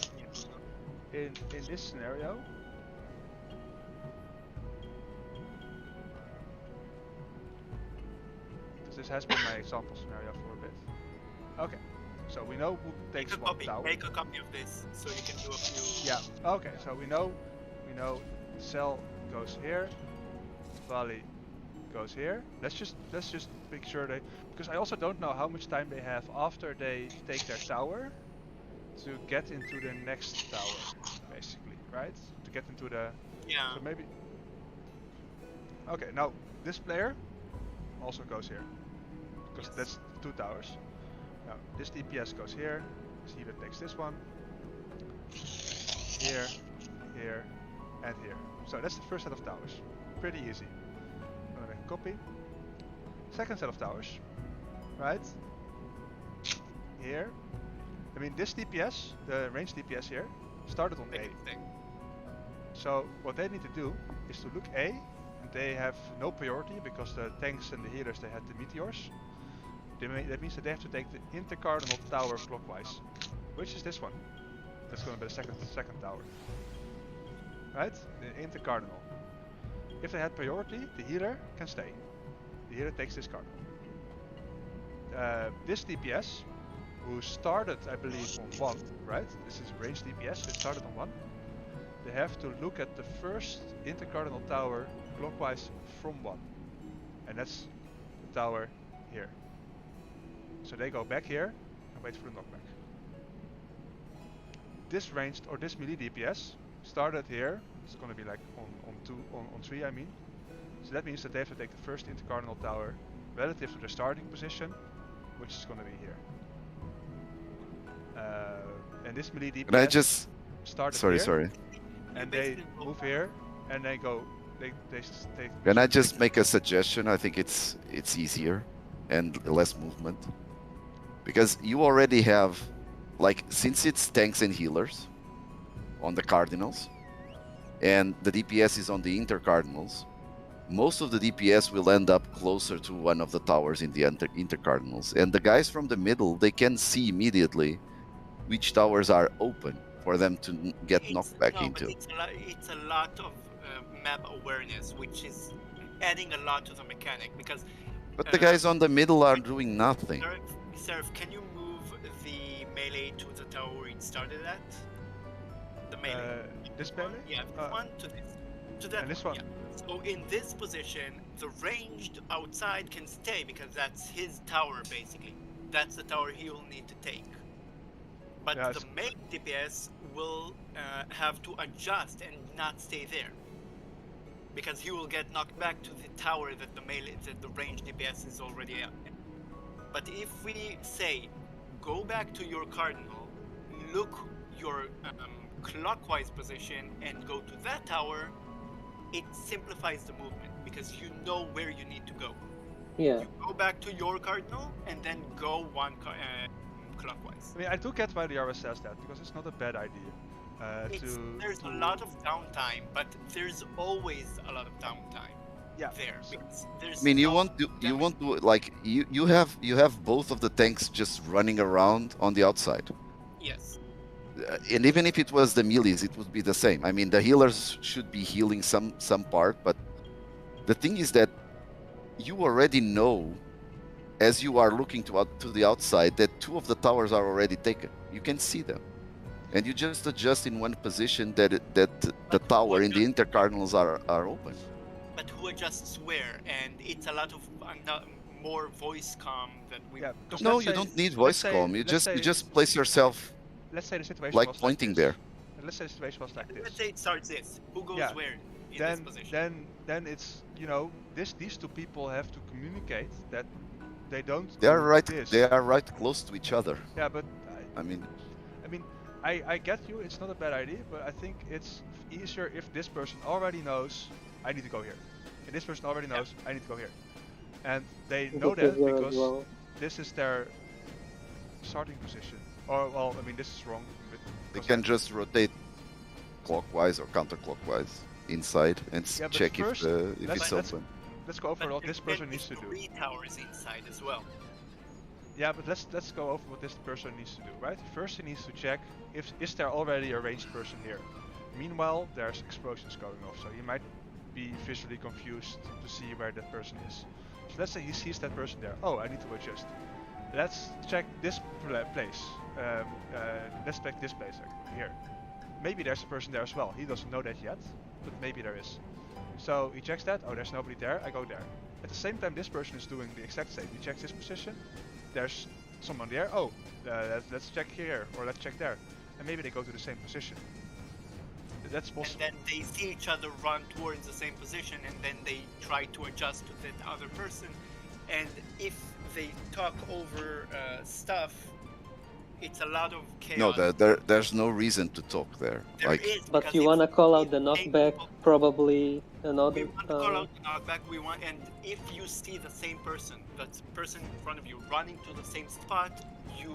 in this scenario, because this has been my example scenario for a bit. Okay, so we know who takes one tower. Make a copy of this so you can do a few. Yeah. Okay. So we know Cell goes here, Valley goes here. Let's just make sure they, because I also don't know how much time they have after they take their tower to get into the next tower, basically, right? To get into the. Yeah. So maybe. Okay. Now this player also goes here, because that's 2 towers. Now this DPS goes here. This healer takes this one. Here, here, and here. So that's the first set of towers. Pretty easy. I'm gonna make a copy. Second set of towers. Right? Here. I mean this DPS, the range DPS here, started on A. So what they need to do is to look A, and they have no priority because the tanks and the healers, they had the meteors. That means that they have to take the intercardinal tower clockwise, which is this one. That's going to be the second tower. Right? The intercardinal. If they had priority, the healer can stay. The healer takes this cardinal. This DPS, who started, I believe, on 1, right? This is range DPS, so it started on 1. They have to look at the first intercardinal tower clockwise from 1. And that's the tower here. So they go back here and wait for the knockback. This ranged, or this melee DPS, started here. It's going to be like on 3, I mean. So that means that they have to take the first intercardinal tower relative to their starting position, which is going to be here. And this melee DPS Can I just? started Sorry, here, sorry. and they move here, and they go. They take. Can I just make a suggestion? I think it's easier. and less movement. Because you already have, like, since it's tanks and healers on the cardinals, and the DPS is on the intercardinals, most of the DPS will end up closer to one of the towers in the intercardinals. And the guys from the middle, they can see immediately which towers are open for them to get knocked back into. But it's a lot of map awareness, which is adding a lot to the mechanic, because... But the guys on the middle are doing nothing. Seraph, can you move the melee to the tower it started at? The melee. This melee? Yeah, this one to this. To that And this one? Yeah. So in this position, the ranged outside can stay because that's his tower basically. That's the tower he will need to take. But Yeah, the main DPS will have to adjust and not stay there, because he will get knocked back to the tower that the ranged DPS is already at. But if we say, go back to your cardinal, look your clockwise position, and go to that tower, it simplifies the movement because you know where you need to go. Yeah. You go back to your cardinal and then go one clockwise. I mean, I do get why the RS says that, because it's not a bad idea. There's a lot of downtime, but there's always a lot of downtime. Yeah. There, because there's I mean, you no want to damage. like you have both of the tanks just running around on the outside. Yes. And even if it was the melees, it would be the same. I mean, the healers should be healing some part, but the thing is that you already know, as you are looking to the outside, that two of the towers are already taken. You can see them, and you just adjust in one position that the tower in the intercardinals are open. But who adjusts where? And it's a lot of more voice comm that we. Yeah, because No, let's you say- don't need let's voice say- comm. You let's say- just place yourself Let's say the situation like was pointing like there. this. Let's say the situation was like Let's this. say it starts this. Who goes Yeah. where in this position? Then it's, you know, these two people have to communicate that they don't. They are do right. This. They are right close to each other. Yeah, but I mean, I get you. It's not a bad idea, but I think it's easier if this person already knows I need to go here, and this person already knows I need to go here, and they know This that is as because well. this is their starting position. Or well, I mean, this is wrong. they can just rotate clockwise or counterclockwise inside and Yeah, but check first, if let's- it's let's- open. Let's go over But what this there person needs to is do. 3 towers inside as well. Yeah, but let's go over what this person needs to do, right? First, he needs to check if is there already a ranged person here. Meanwhile, there's explosions going off, so he might be visually confused to see where that person is. So let's say he sees that person there. Oh, I need to adjust. Let's check this place. Let's check this place here. Maybe there's a person there as well. He doesn't know that yet, but maybe there is. So he checks that. Oh, there's nobody there. I go there. At the same time, this person is doing the exact same. He checks this position. There's someone there. Oh, let's check here or let's check there, and maybe they go to the same position. That's And possible. then they see each other run towards the same position, and then they try to adjust to that other person. And if they talk over stuff, it's a lot of chaos. No, there's no reason to talk there. There Like, is, But because you if wanna call out the they knockback, go- probably We another. want to call out the knockback. We want, and if you see the same person, that person in front of you, running to the same spot, you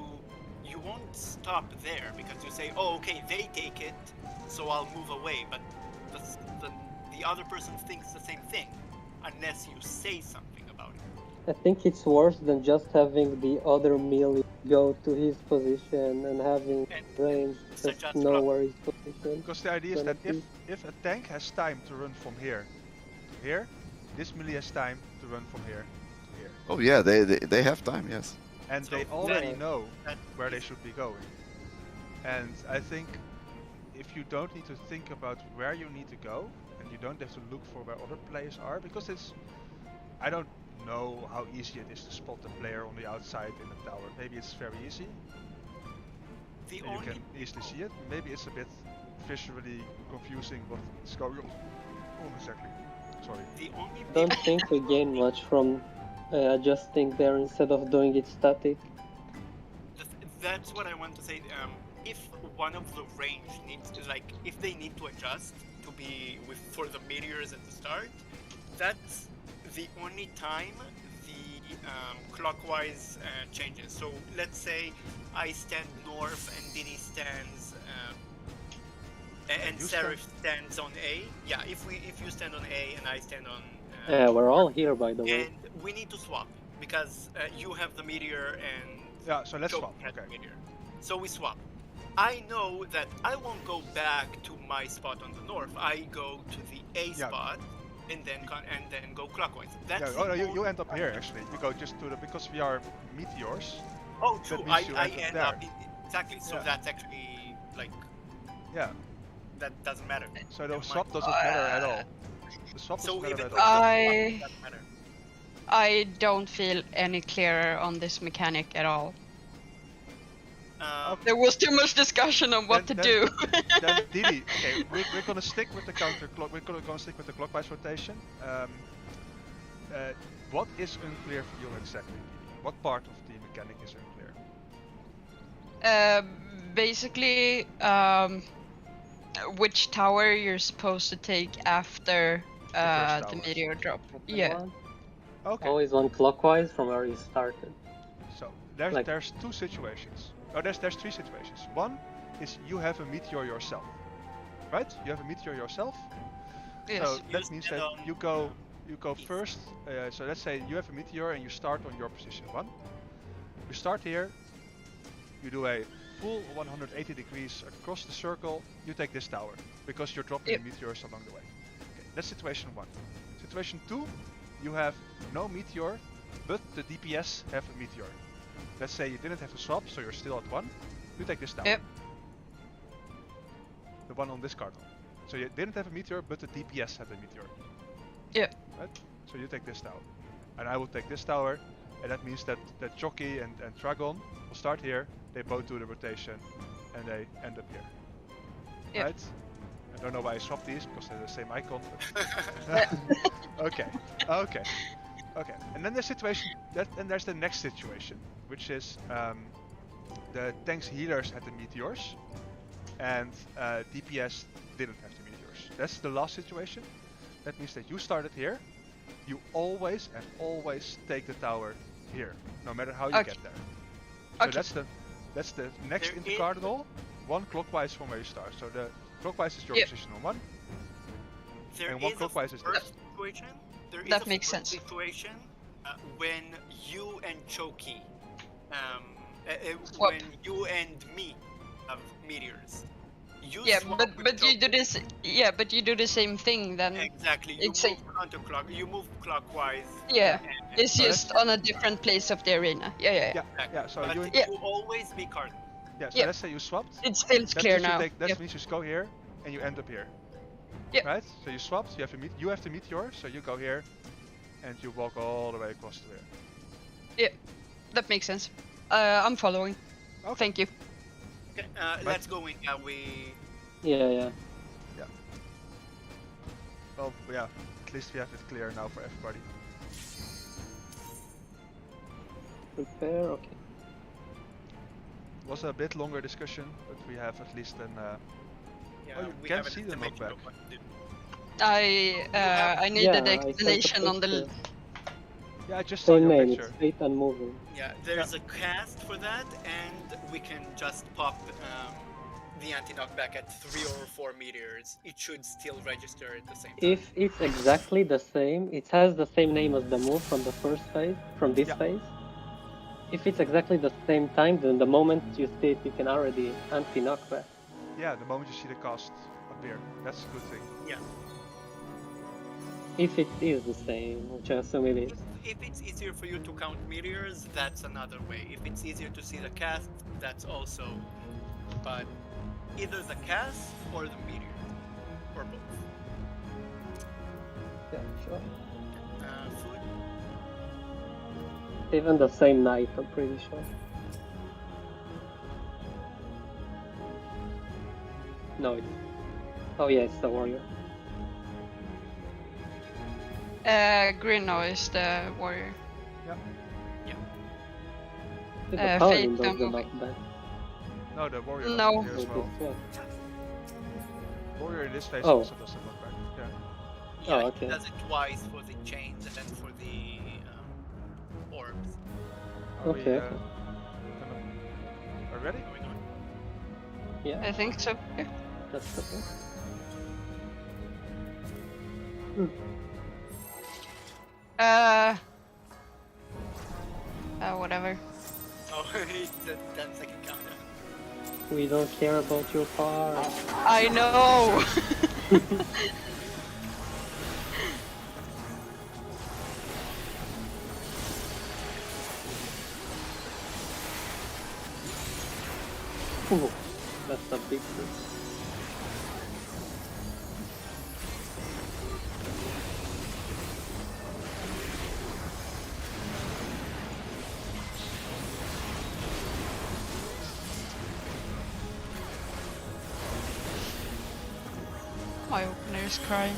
won't stop there because you say, "Oh, okay, they take it, so I'll move away." But the other person thinks the same thing, unless you say something about it. I think it's worse than just having the other melee go to his position and having And range such just as know block. where he's positioned. Because the idea is that Penalty. if a tank has time to run from here to here, this melee has time to run from here to here. oh yeah, they have time. Yes. And So they already yeah. know That where they is- should be going. And I think if you don't need to think about where you need to go, and you don't have to look for where other players are, because I don't know how easy it is to spot the player on the outside in the tower. Maybe it's very easy, The you only can easily see it. Maybe it's a bit visually confusing what's going on exactly. Sorry. the only Don't think we gain much from adjusting there instead of doing it static. That's what I want to say. If one of the range needs to, like, if they need to adjust to be for the meteors at the start, that's the only time the clockwise changes. So let's say I stand north and Diddy stands, and You Serif stands on A. Yeah, if you stand on A and I stand on. Yeah, we're all here, by the way. And we need to swap because you have the meteor and Yeah, so let's Choke swap. has Okay. the meteor. So we swap. I know that I won't go back to my spot on the north. I go to the A Yeah. spot and then go clockwise. That's Yeah, the oh no, you only end up time. here actually. You go just to the, because we are meteors. Oh, true. That means you I end up end there. up exactly. So Yeah. that's actually like Yeah. that doesn't matter. So the Never swap mind. doesn't matter at all. The swap So doesn't matter even at with all. the I- swap, it doesn't matter. I don't feel any clearer on this mechanic at all. There was too much discussion on what Then- to do. Then Didi, okay, we're gonna stick with the counterclock. We're gonna stick with the clockwise rotation. What is unclear for you exactly? What part of the mechanic is unclear? Basically, which tower you're supposed to take after first the tower. meteor drop. Second Yeah. one. Okay. Always one clockwise from where you started. So Like- there's two situations. Oh, there's three situations. One is you have a meteor yourself, right? You have a meteor yourself. Yes. So You that means stand that on you go first. So let's say you have a meteor and you start on your position 1. You start here. You do a full 180 degrees across the circle. You take this tower because you're dropping Yep. meteors along the way. Okay, that's situation 1. Situation 2, you have no meteor, but the DPS have a meteor. Let's say you didn't have to swap, so you're still at 1. You take this tower. Yep. The one on this cardinal. So you didn't have a meteor, but the DPS had a meteor. Yep. Right? So you take this tower. And I will take this tower, and that means that Jockey and Dragon will start here, they both do the rotation, and they end up here. Yep. Right? I don't know why I swapped these, because they're the same icon. But okay. And then there's the next situation, which is the tanks healers had the meteors, and DPS didn't have the meteors. That's the last situation. That means that you started here. You always take the tower here, no matter how you Okay. get there. So Okay. that's the next There into is- cardinal, 1 clockwise from where you start. So the clockwise is your Yep. position on 1. There And one is clockwise a is first situation. There is That a makes first sense. situation when you and Choki, Swap. when you and me have meteors. You Yeah, swap but with you do Choki. this. Yeah, but you do the same thing then. Exactly. You It's a- move counterclock. You move clockwise. Yeah, and- it's So just on a different place of the arena. Yeah. Yeah, so but you it Yeah. will always be cardinal. so Yep. let's say you swapped. It feels That clear means you now. take, that Yep. means you just go here and you end up here. Yep. Right? So you swapped, you have the meteor, so you go here and you walk all the way across to here. That makes sense. I'm following. Okay. Thank you. Okay, let's go in. We Yeah. Well, yeah, at least we have it clear now for everybody. Prepare. Okay. It was a bit longer discussion, but we have at least an. yeah, you we can't have an see the estimation knockback. of what to do. I needed the I sent explanation on the. picture. Yeah, I just saw Same your name. picture. It's straight and moving. Yeah, there's a cast for that, and we can just pop the anti-knockback at 3 or 4 meters. It should still register at the same time. If it's exactly the same, it has the same name as the move from the first phase, from this Yeah. phase. If it's exactly the same time, then the moment you see it, you can already anti-knockback. Yeah, the moment you see the cast appear, that's a good thing. Yeah. If it is the same, which I assume it is. If it's easier for you to count meteors, that's another way. If it's easier to see the cast, that's also. But either the cast or the meteor, or both. Yeah, sure. Food. Even the same night, I'm pretty sure. No, it's. Oh yeah, it's the warrior. Grino is the warrior. The Fate paladin does the moving. knockback. No, the warrior does No. it here With as well. this one. Warrior in this phase Oh. also does the knockback. Yeah. Yeah, Oh, okay. he does it twice for the chains and then for the orbs. Are we, Okay. are we ready? Yeah, I think so. Yeah. that's okay. Whatever. Oh, it's a 10-second countdown. We don't care about your car. I know. Ooh, that's a big thing. My opener is crying.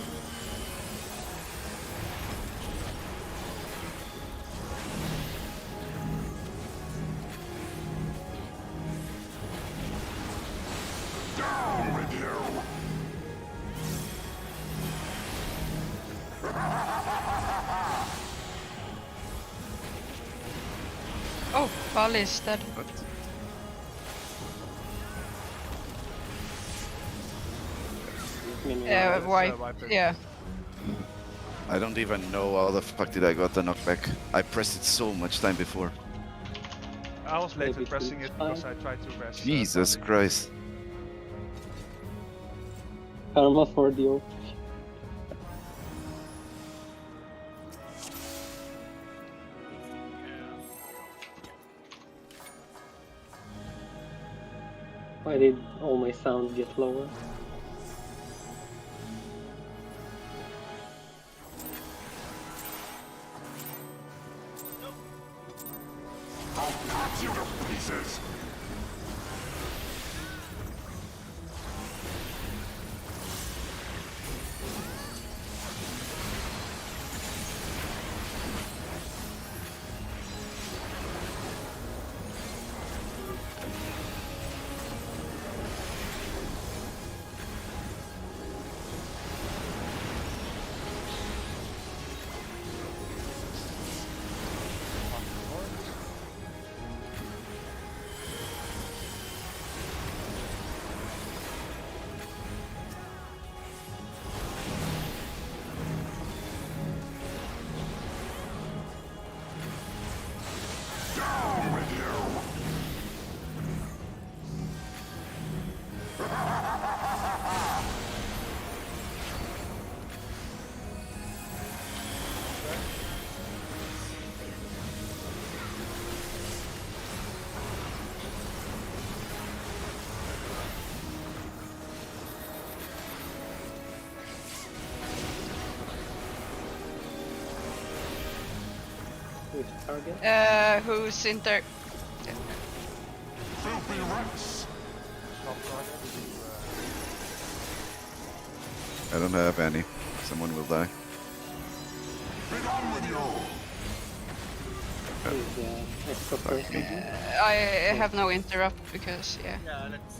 Oh, Bali is dead, but Let's, wipe. wipe it. Yeah. I don't even know how the fuck did I got the knockback. I pressed it so much time before. I was late Maybe with pressing it fine. because I tried to rest. Jesus Bali. Christ. Karma for the old. Why did all my sound get lower? Which target? Who's in there? Stop target. I don't have any. Someone will die. Is extra person? I have no interrupt because yeah. Yeah, let's.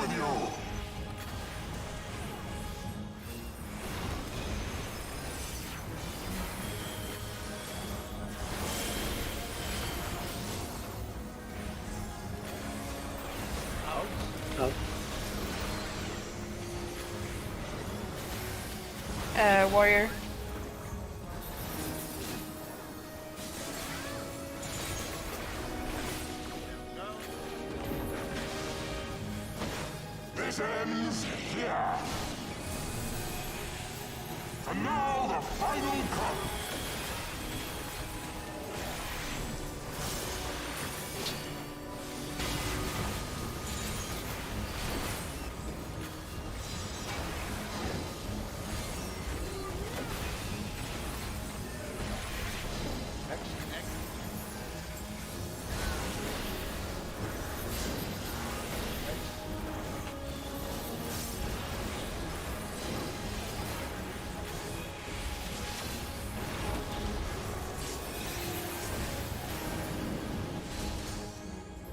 Oh, Warrior. This ends here. And now the final cut.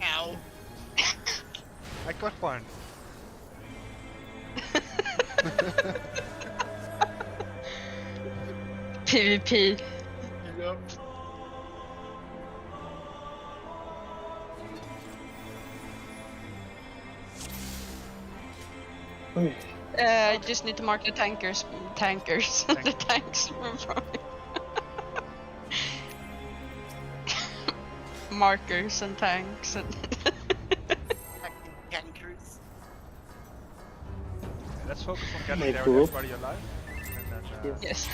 Ow. I got one. PvP. Yep. I just need to mark the tankers. The tanks from markers and tanks and Tankers. Let's focus on getting My there cool. with everybody alive. And then, Yes. yes.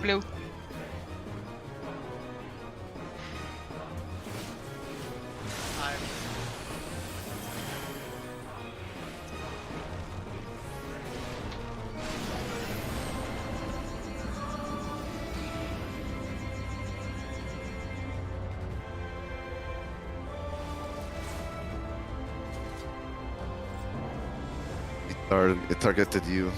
Blue. I'm It targeted you.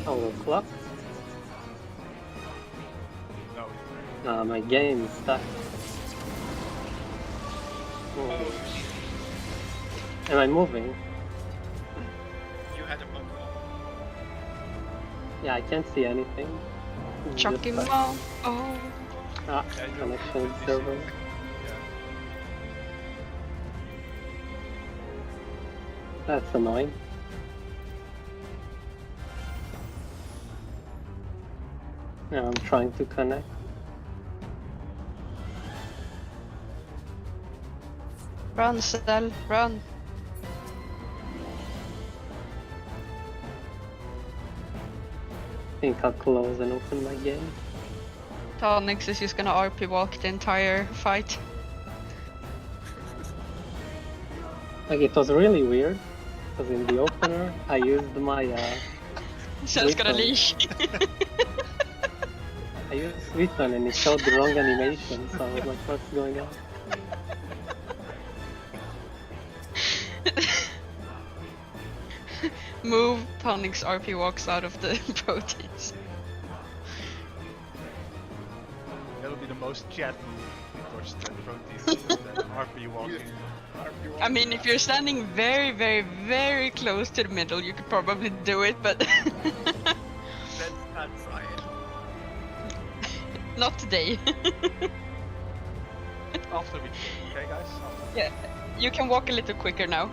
Oh, the clock? no. My game is stuck. Oh. Am I moving? you had a Pokemon. Yeah, I can't see anything. It's Chuck just him like- out. Oh. Ah, Yeah, you connection have server. Yeah. That's annoying. Yeah, I'm trying to connect. Run, Cell, run. I think I'll close and open my game. Tonix is just gonna RP walk the entire fight. Like, it was really weird, because in the opener I used my Cell's got a Sweet one. leash. I used Sweet one and it showed the wrong animation, so I was like, what's going on? Move, Tonix RP walks out of the proteins. That'll be the most chat move towards the proteins. The RP walking. I mean, if you're standing very, very, very close to the middle, you could probably do it, but Let's not try it. not today. After we, okay, guys. After. Yeah, you can walk a little quicker now.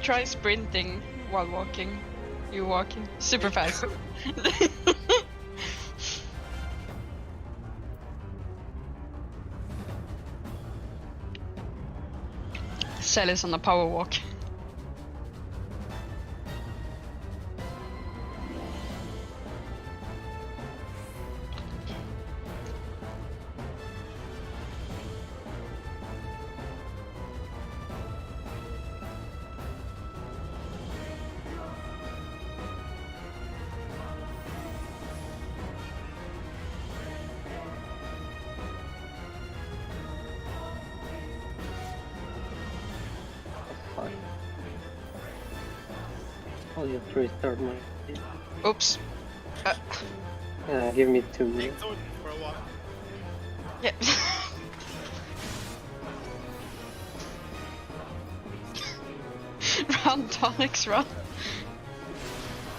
Try sprinting while walking. You're walking super fast. Cell is on a power walk. Fine. I'll just restart my... Oops. give me 2 Take minutes. Thordan for a while. Yeah. Run, Tonix, run.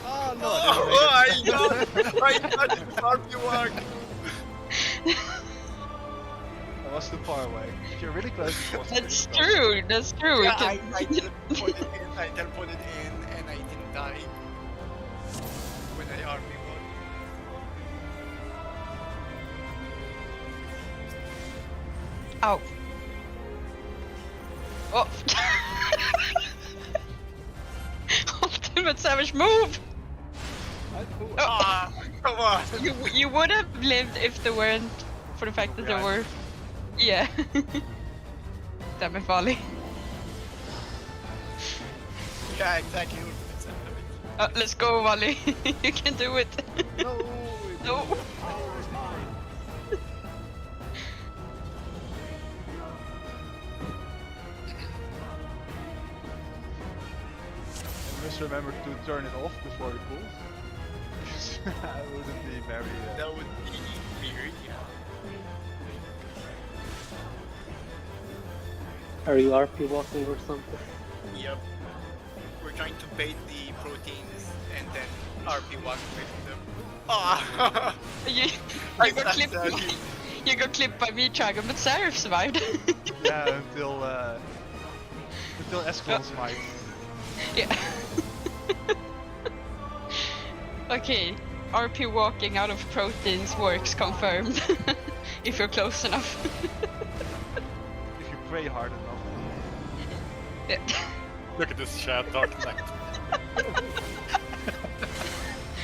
Oh no! Oh, I got it! RP walk! That was too far away. If you're really close, it was That's really close. true, that's true. We Yeah, can... I teleported in, and I didn't die when I RP walked. Ow. Oh. Ultimate savage move! Oh. Ah, come on! You would have lived if there weren't for the fact that there Right. were... Yeah. Damn it, Vali. Yeah, exactly. Let's go, Vali. You can do it. No! No. Just remember to turn it off before you pull. That wouldn't be very. That would be weird, yeah. Are you RP walking or something? Yep. We're trying to bait the proteins and then RP walk away from them. Ah! You I got got clipped. that. You got clipped by me, Dragon, but Seraph survived. Yeah, until Escalon's might. Yeah. Okay, RP walking out of proteins works confirmed. If you're close enough. If you pray hard enough. Yeah. Look at this chat, Dark Knight.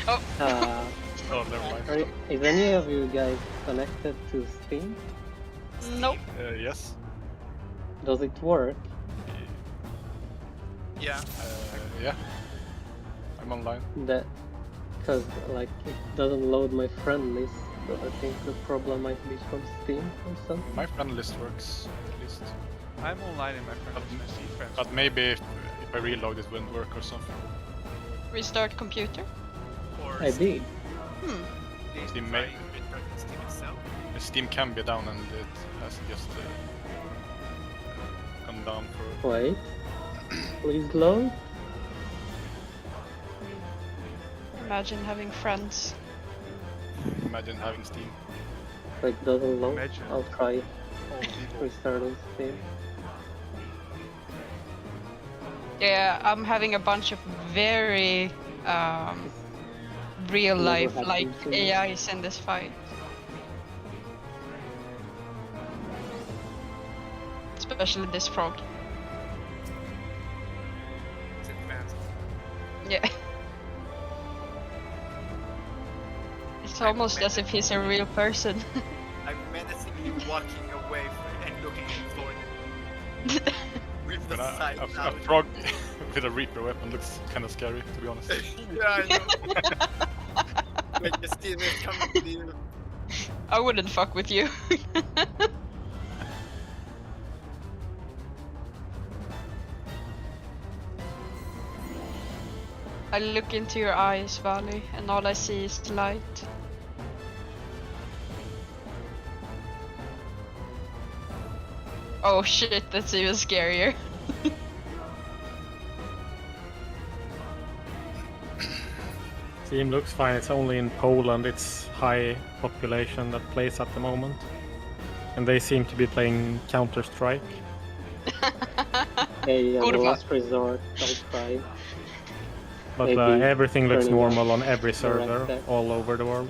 Oh, Oh, never mind. Is any of you guys connected to Steam? nope. Yes. Does it work? Yeah. Yeah. I'm online. That, because like it doesn't load my friend list, so I think the problem might be from Steam or something. My friend list works, at least. I'm online in my friends. I see friends. But maybe if I reload it wouldn't work or something. Restart computer. Or I did. Steam try may- Steam itself. The Steam can be down and it has just gone down for... Wait. Please load. Imagine having friends. Imagine having Steam. Like doesn't load. Imagine. I'll try All the people. restarting Steam. Yeah, I'm having a bunch of very real life Never like happened to me. AIs in this fight. Especially this frog. It's advanced. Yeah. It's almost as if he's a real person. I'm menacingly walking away and looking at Thordan. with the But sight a out. frog with a Reaper weapon looks kind of scary, to be honest. Yeah, I know. Like the steam is coming to you. I wouldn't fuck with you. I look into your eyes, Valley, and all I see is the light. Oh shit, that's even scarier. Team looks fine. It's only in Poland it's high population that plays at the moment. And they seem to be playing Counter-Strike. Hey, Good the one. last resort, don't cry. But Maybe everything looks turning normal off on every the server red tech. all over the world.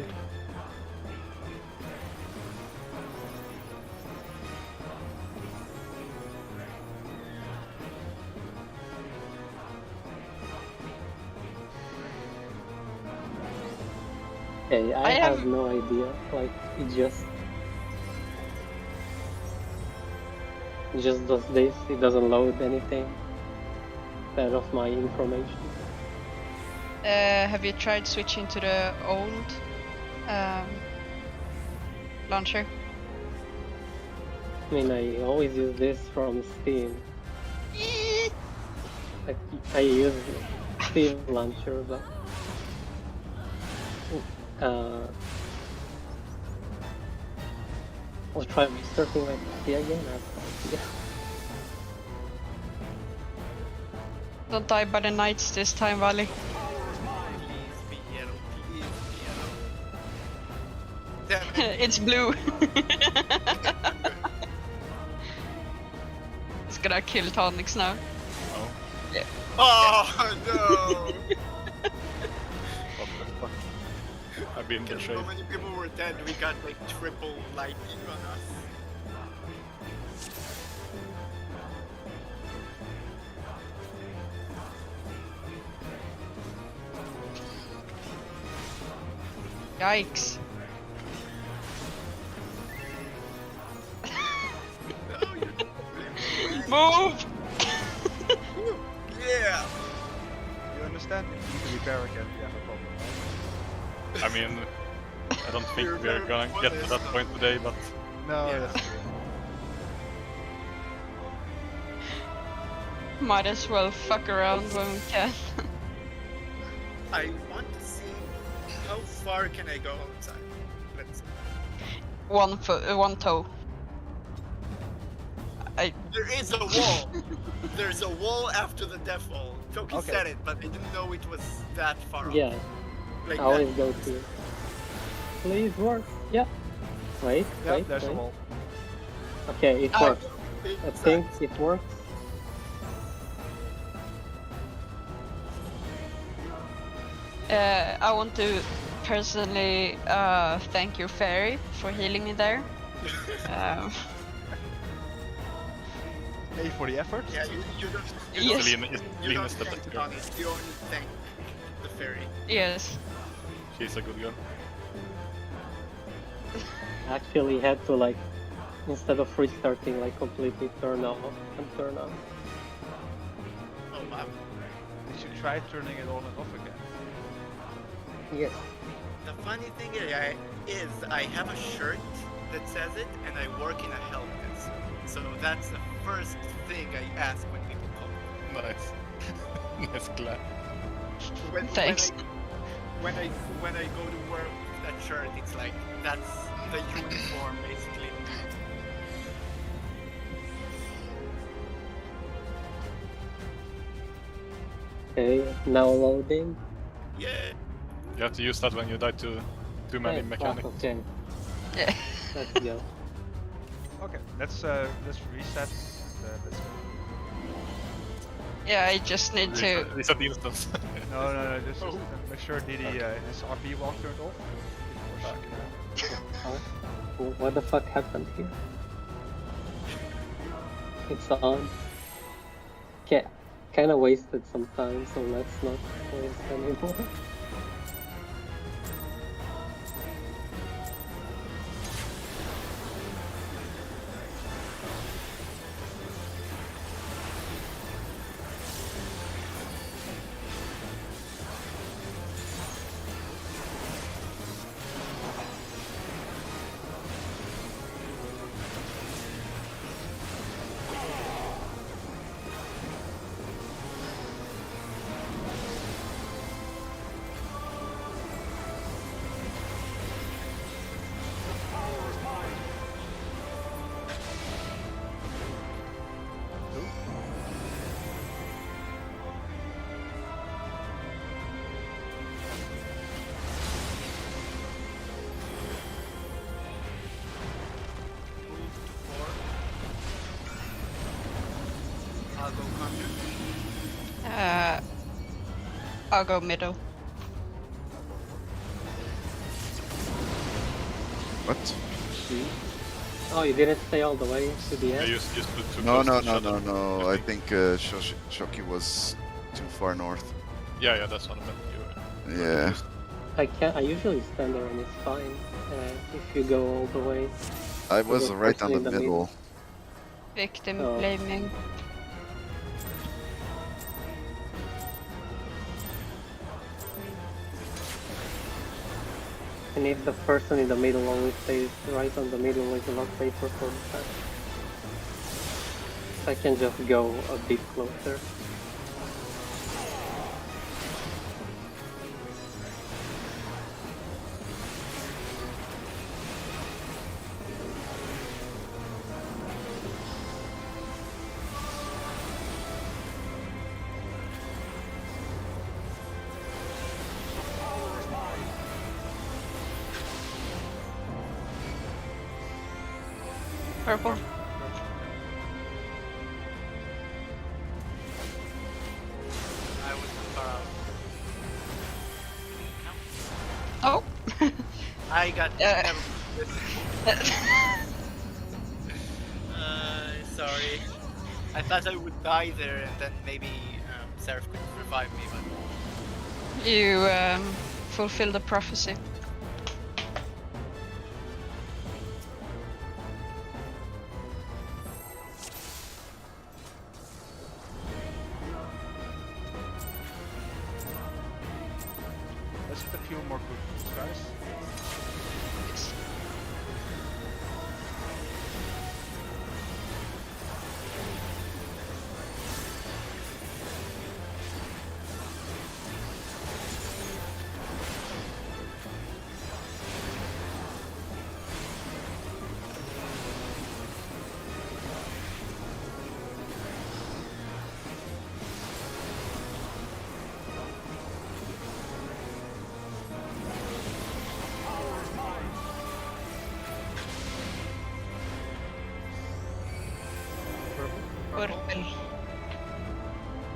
Hey, I I have have- no idea. Like, it just does this. It doesn't load anything. Instead of my information. Have you tried switching to the old launcher? I mean, I always use this from Steam. Like, I use Steam launcher, but I'll try restarting my PC again. I have no idea. Don't die by the knights this time, Valley. Please be yellow. Please be yellow. Damn it. It's blue. It's gonna kill Tonics now. Oh, Oh no! what the fuck? I've been Because betrayed. so many people were dead, we got like triple lightning on us. Yikes. No, you're Move! Yeah! You understand? If you need to repair again, you have a problem, right? I mean, I don't think You're we're very gonna get to honest, that though. point today, but No, Yeah. that's true. Might as well fuck around when we can. I want to see how far can I go outside. Let's see. One toe. There is a wall! There's a wall after the death wall. Toki Okay. said it, but I didn't know it was that far off. Yeah, Like I always that. go to. Please work. Yeah. Wait, Yeah, wait, there's a wait. wall. Okay, it Oh. works. I think it works. I want to personally thank your fairy for healing me there. Um, A for the effort. Yeah, you don't. Yes. You don't Linus the thank better. Donnie, you only thank the fairy. yes. she's a good girl. Actually had to like, instead of restarting, like completely turn off and turn on. Oh wow. They should try turning it on and off again. Yes. The funny thing is I have a shirt that says it, and I work in a help desk. So that's the first thing I ask when people call. Nice. Nice clap. Thanks. When I go to work with that shirt, it's like that's the uniform basically. Okay, now loading. Yeah. You have to use that when you die to too many Hey, mechanics. Okay, Yeah. let's go. Okay, let's reset. Let's go. Yeah, I just need to. Reset the instance. No, just make sure Didi his RP wall turned off. Before she, What the fuck happened here? It's on. Okay, kinda wasted some time, so let's not waste anymore. I'll go middle. What? Oh, you didn't stay all the way to the Yeah, end? just too No, close no, to no, Shadow, no, no. I think Shoki was too far north. Yeah, that's what I meant. Yeah. I usually stand there and it's fine. If you go all the way. I was the right person on the in the middle. Victim Oh. blaming. And if the person in the middle always stays right on the middle, it's a lot safer for the tank. I can just go a bit closer. Purple. I was far out. Oh. I got Uh. sorry. I thought I would die there and then maybe Seraph could revive me, but You fulfill the prophecy. Let's get a few more good moves, guys. Yes.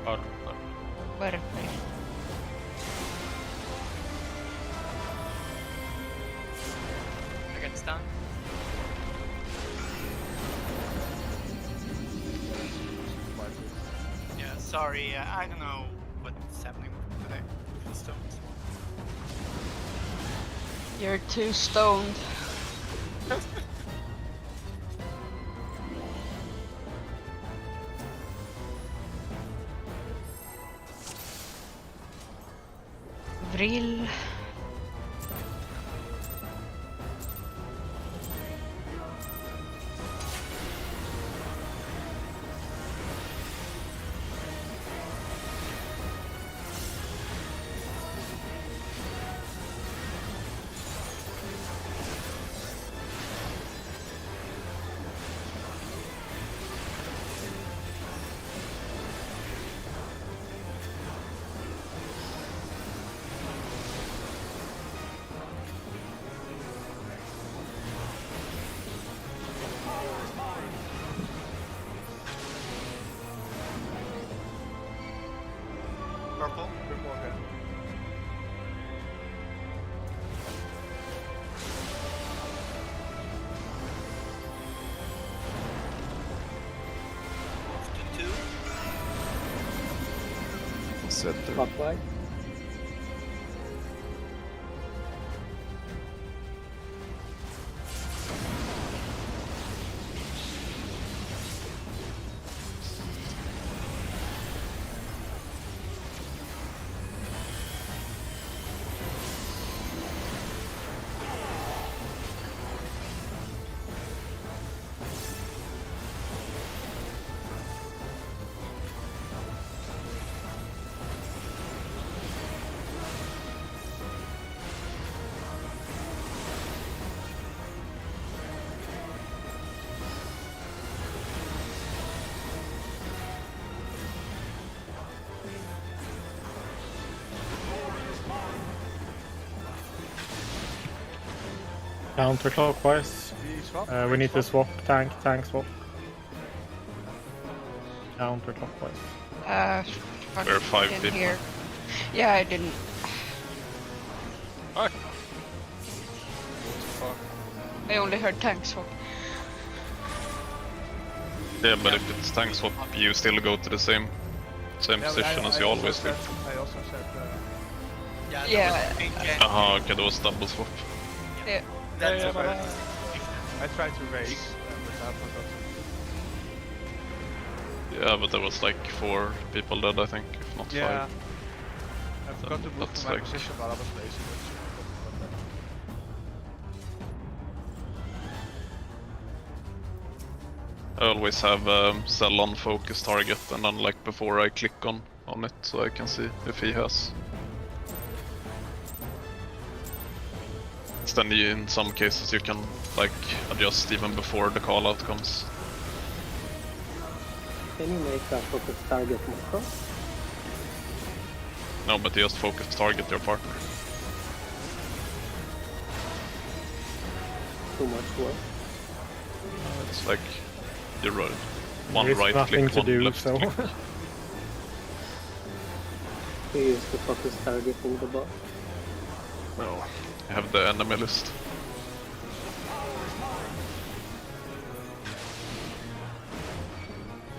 Purple. Purple. I get stunned. Yeah, sorry, I don't know what's happening today with the stones. You're too stoned. Vril. Purple? Purple again. To 2. Center. Clockwise. Counterclockwise. Swap? We need to swap tank swap. Counterclockwise. Fuck, We're 5 didn't people. hear. Yeah, I didn't. Fuck. I only heard tank swap. Yeah, but if it's tank swap, you still go to the same position as you always do. I also said. Yeah. Yeah. That was main gen. Aha, okay, that was double swap. Yeah. That's Yeah, a but I tried to raise, but I forgot. Yeah, but there was like 4 people dead, I think, if not 5. Yeah. I forgot to move That's to my like- position while I was racing. I always have cell on focus target, and then like before I click on it, so I can see if he has. Then in some cases you can like adjust even before the call out comes. Can you make a focus target macro? No, but you just focus target your partner. Too much work. It's like you roll one There is right nothing click, to one do, left so. click. We use the focus targeting the bot. No, you have the enemy list.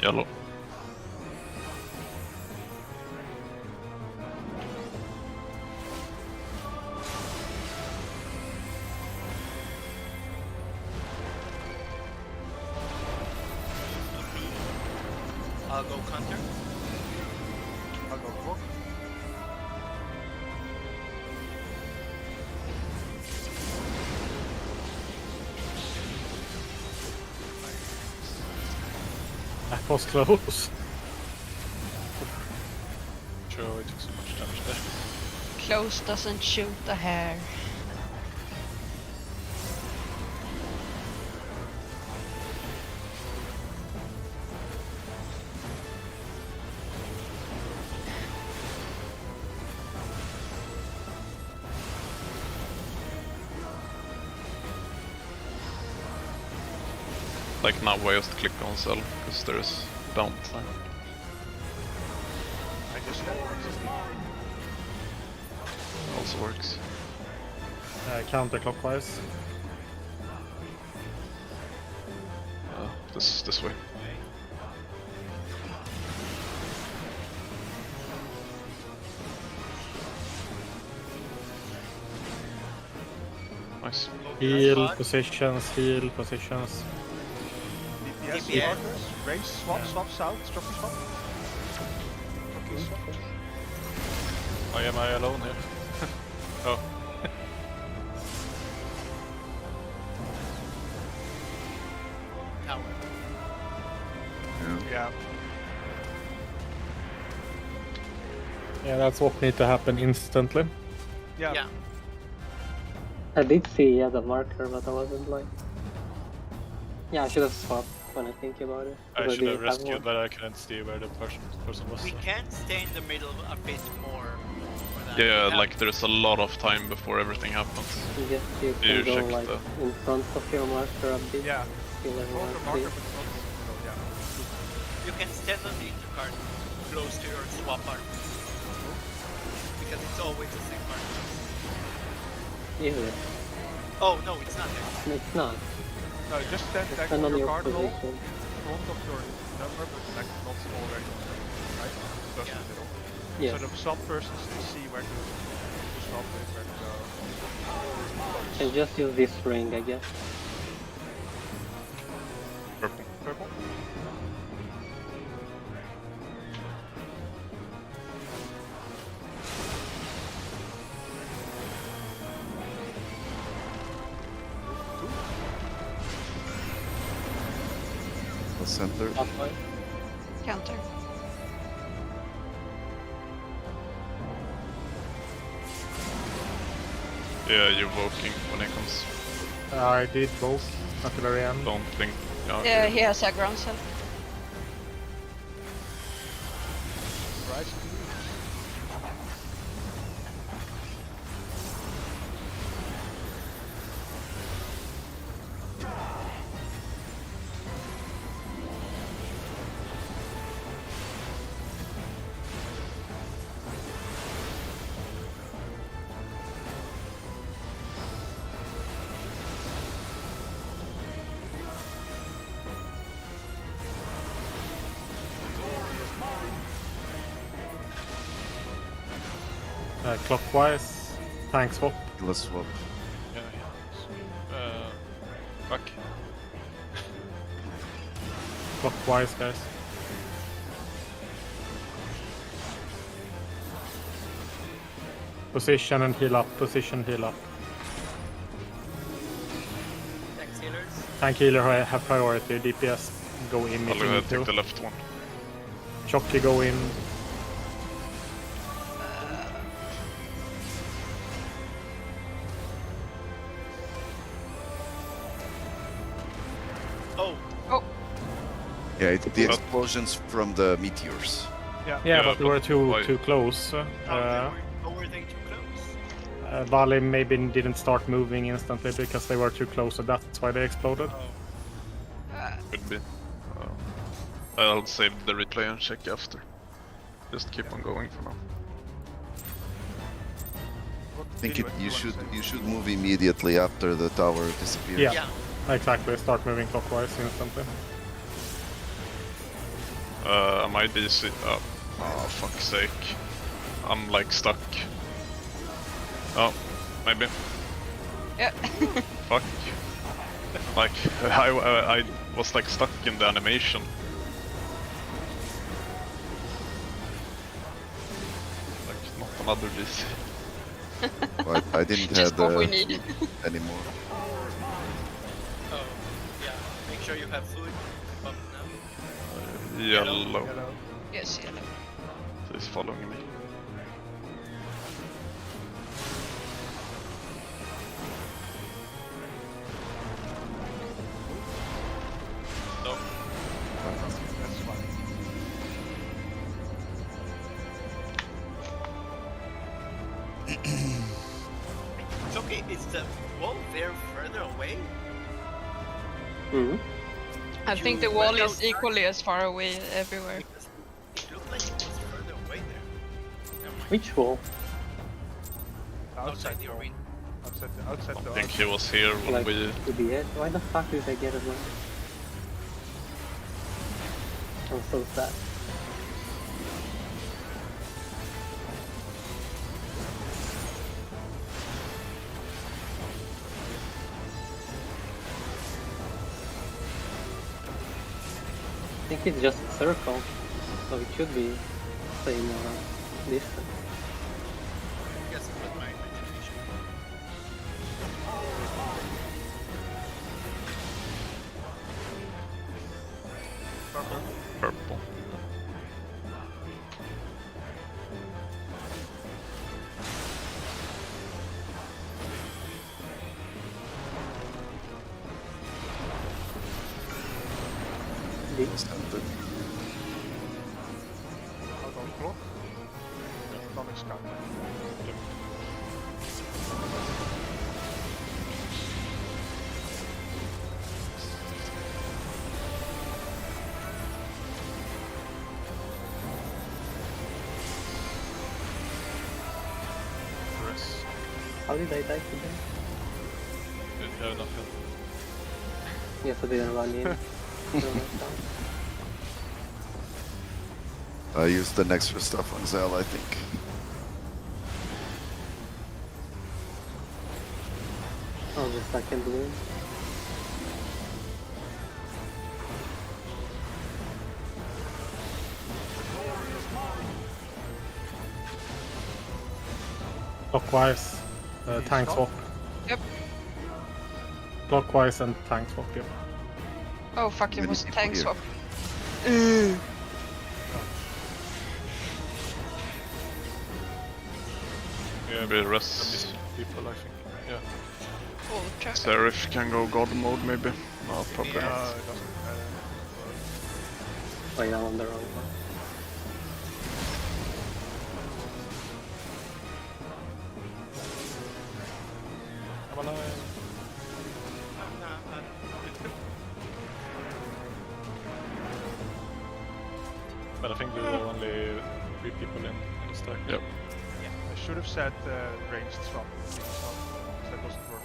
Yellow. I'll go counter. I'll go Prog. That was close. Sure, I took so much damage there. Close doesn't shoot the hair. Like now I just click on cell, because there's downtime. I just got existing. Also works. Counterclockwise. This way. Nice. Heal positions, heal positions. DPS, DPS. markers, race, swap south, structure swap. Okay, swap. Oh, am I alone here? Oh, Tower. Yeah. Yeah, that's what needs to happen instantly. Yeah. Yeah. I did see the marker, but I wasn't like. Yeah, I should have swapped when I think about it. I because should have didn't have rescued, one. but I couldn't see where the person was. We So. can stay in the middle a bit more. For that. Yeah, We like have- there's a lot of time before everything happens. You You can go check like the- in front of your marker a bit. Yeah. Kill Marker, everyone. marker, but not. So, yeah. You can stand on the intercard close to your swap marker. Because it's always the same marker. Is it? Oh no, it's not there. It's not. No, just stand next Depend to on your your cardinal, position. front of your number, but like not already on the right? Just Yeah. in the middle. Yes. So the swap persons they see where to swap and where to go. And just use this ring, I guess. Purple. Purple? The center. Up one. Counter. Yeah, you're voting when it comes. I did both at the very end. Don't think. Yeah, Yeah, okay. he has a ground cell. Rise to you. Clockwise, tank swap. Let's swap. Yeah, yeah. Fuck. Clockwise, guys. Position and heal up. Position, heal up. Thanks, healers. Tank healer have priority. DPS go in if you I'll need take the to. left one. Jockey go in. Oh, Yeah, the explosions from the meteors. Yeah. Yeah, Yeah, but we were too why- close. how were they too close? Valley maybe didn't start moving instantly because they were too close, so that's why they exploded. Could be. I'll save the replay and check after. Just keep on going for now. What I think did you want to say? you should move immediately after the tower disappears. Yeah. Yeah. Exactly, start moving clockwise instantly. Am I DC? Oh, fuck's sake. I'm like stuck. Oh, maybe. Yeah. Fuck. Like, I was like stuck in the animation. Like, not another DC. But I didn't Just have what we need. anymore. Oh, yeah. Make sure you have food. Up now. Yellow. Yellow. Yes, yellow. He's following me. No. That's fine. It's okay. Is the wall there further away? Hmm. I think the You wall went is outside? equally as far away everywhere. Because it looked like it was further away there. Never mind. Which wall? Outside the wall. arena. Outside I the think he was here when Like, we... to the edge? Why the fuck did I get it wrong? I'm so sad. I think it's just a circle, so it should be same distance. I guess it was my imagination. Purple. Big. Standard. Out on clock. Atomic scout. Press. How did I die today? Didn't have nothing. Yes, I didn't run in. No, that's down. I used the extra stuff on Zell, I think. Oh, the second win. Clockwise, tank swap. Yep. Clockwise and tank swap, yep. Oh fuck, it Many was a people tank here. swap. Yeah, Maybe but rest. people, I think. Yeah. Oh, traffic. Seraph can go god mode maybe. No, probably No, not. it doesn't. Wait, I'm on the wrong one. I'm alive. But I think there were only 3 people in the stack. Yep. I should have said ranged swap. So that doesn't work.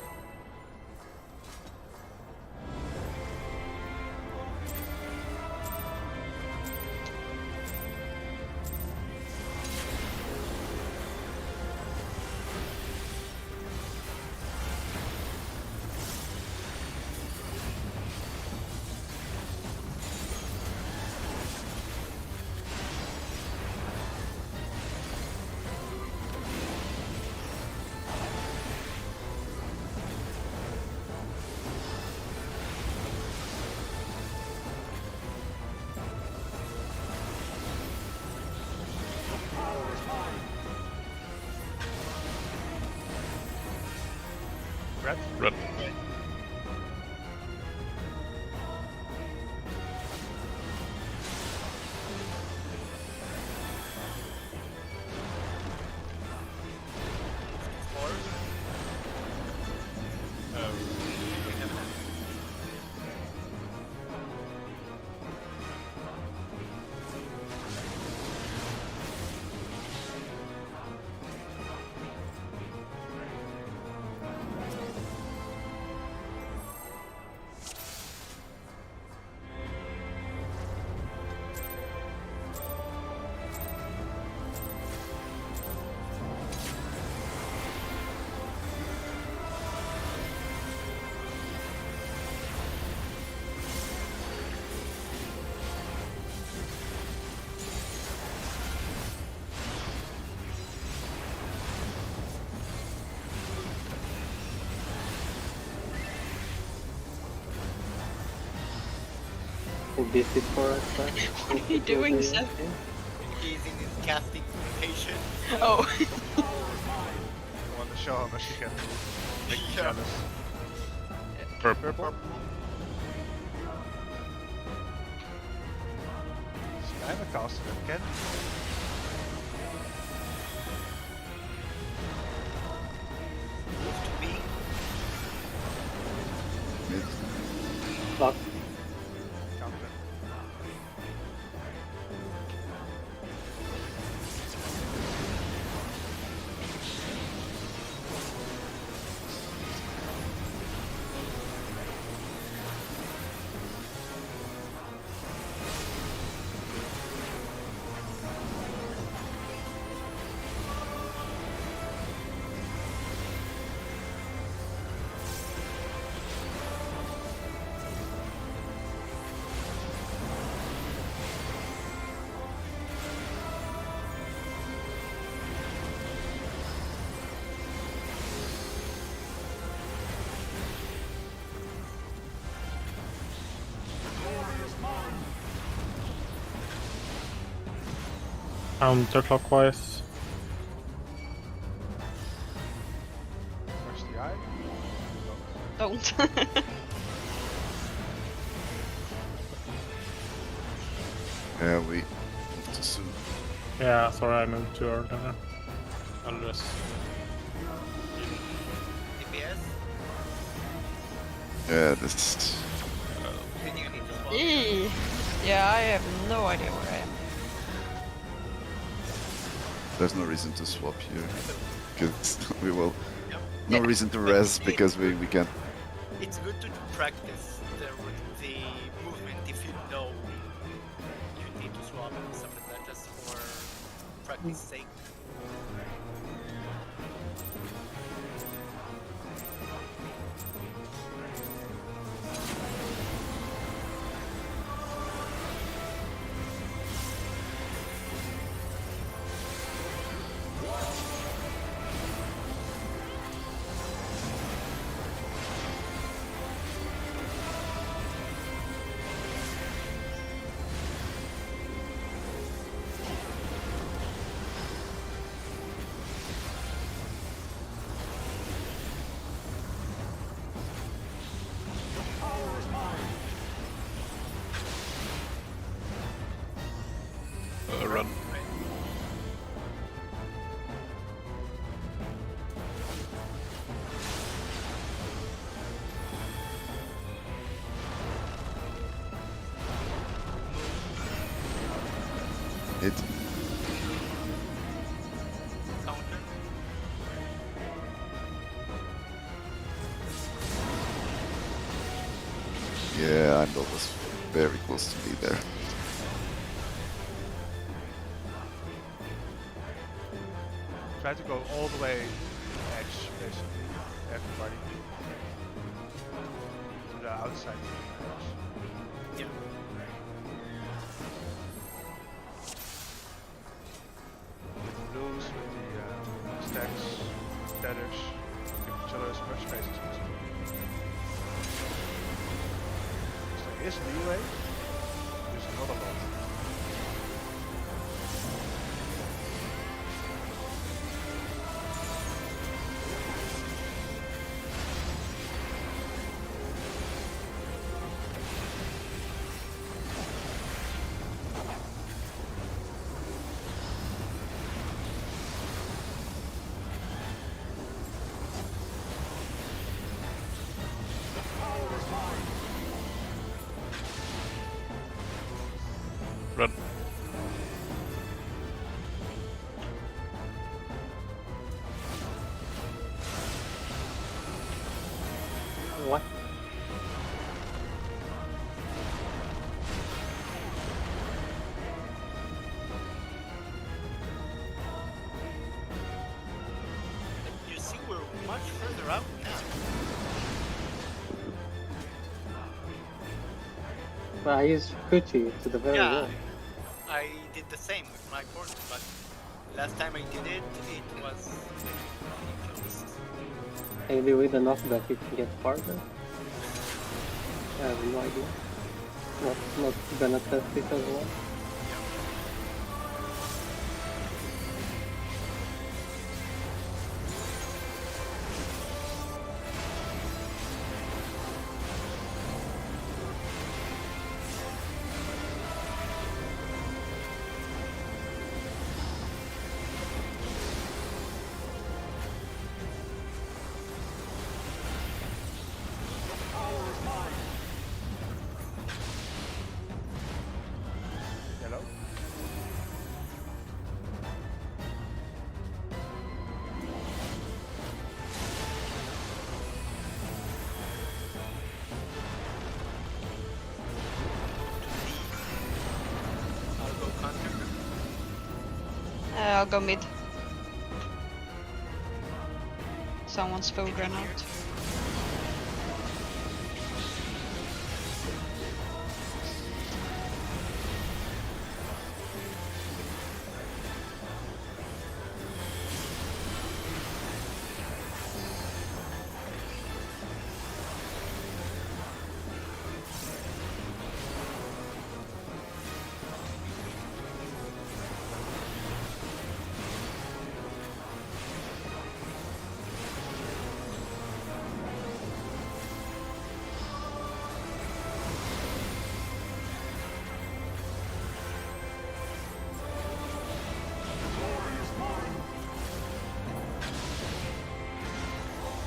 Red? Red. Four. This is for us. What are you doing, Seth? He's in his casting rotation. Oh. I want to show how much he can make me Yeah. jealous. Purple. Purple. See, I'm a caster that can. Move to B. Mid. Lock. Counter. Counterclockwise. Where's the eye? Don't. Yeah, we moved too soon. Yeah, sorry, I moved too early. Alldeles. DPS. Yeah, this. Then you need to swap. Eee. Yeah, I have no idea where I am. There's no reason to swap here. Because we will. Yep. No reason to res because we can. It's good to practice the movement if you know you need to swap and stuff like that, just for practice sake. Run. Hit. Counter. Yeah, Heimdall was very close to me there. Try to go all the way edge, basically. Everybody. To the outside edge. Yeah. With the blues, with the stacks, tethers, give each other as much space as possible. So there is leeway, there's not a lot. Red. What? You see, we're much further out now. But I used Fuji to the very Yeah, wall. I did the same with my corner, but last time I did it, it was really close. Maybe with the knockback you can get farther. I have no idea. Not gonna test it as well. Yellow. I'll go counter. I'll go mid. Someone's food ran out.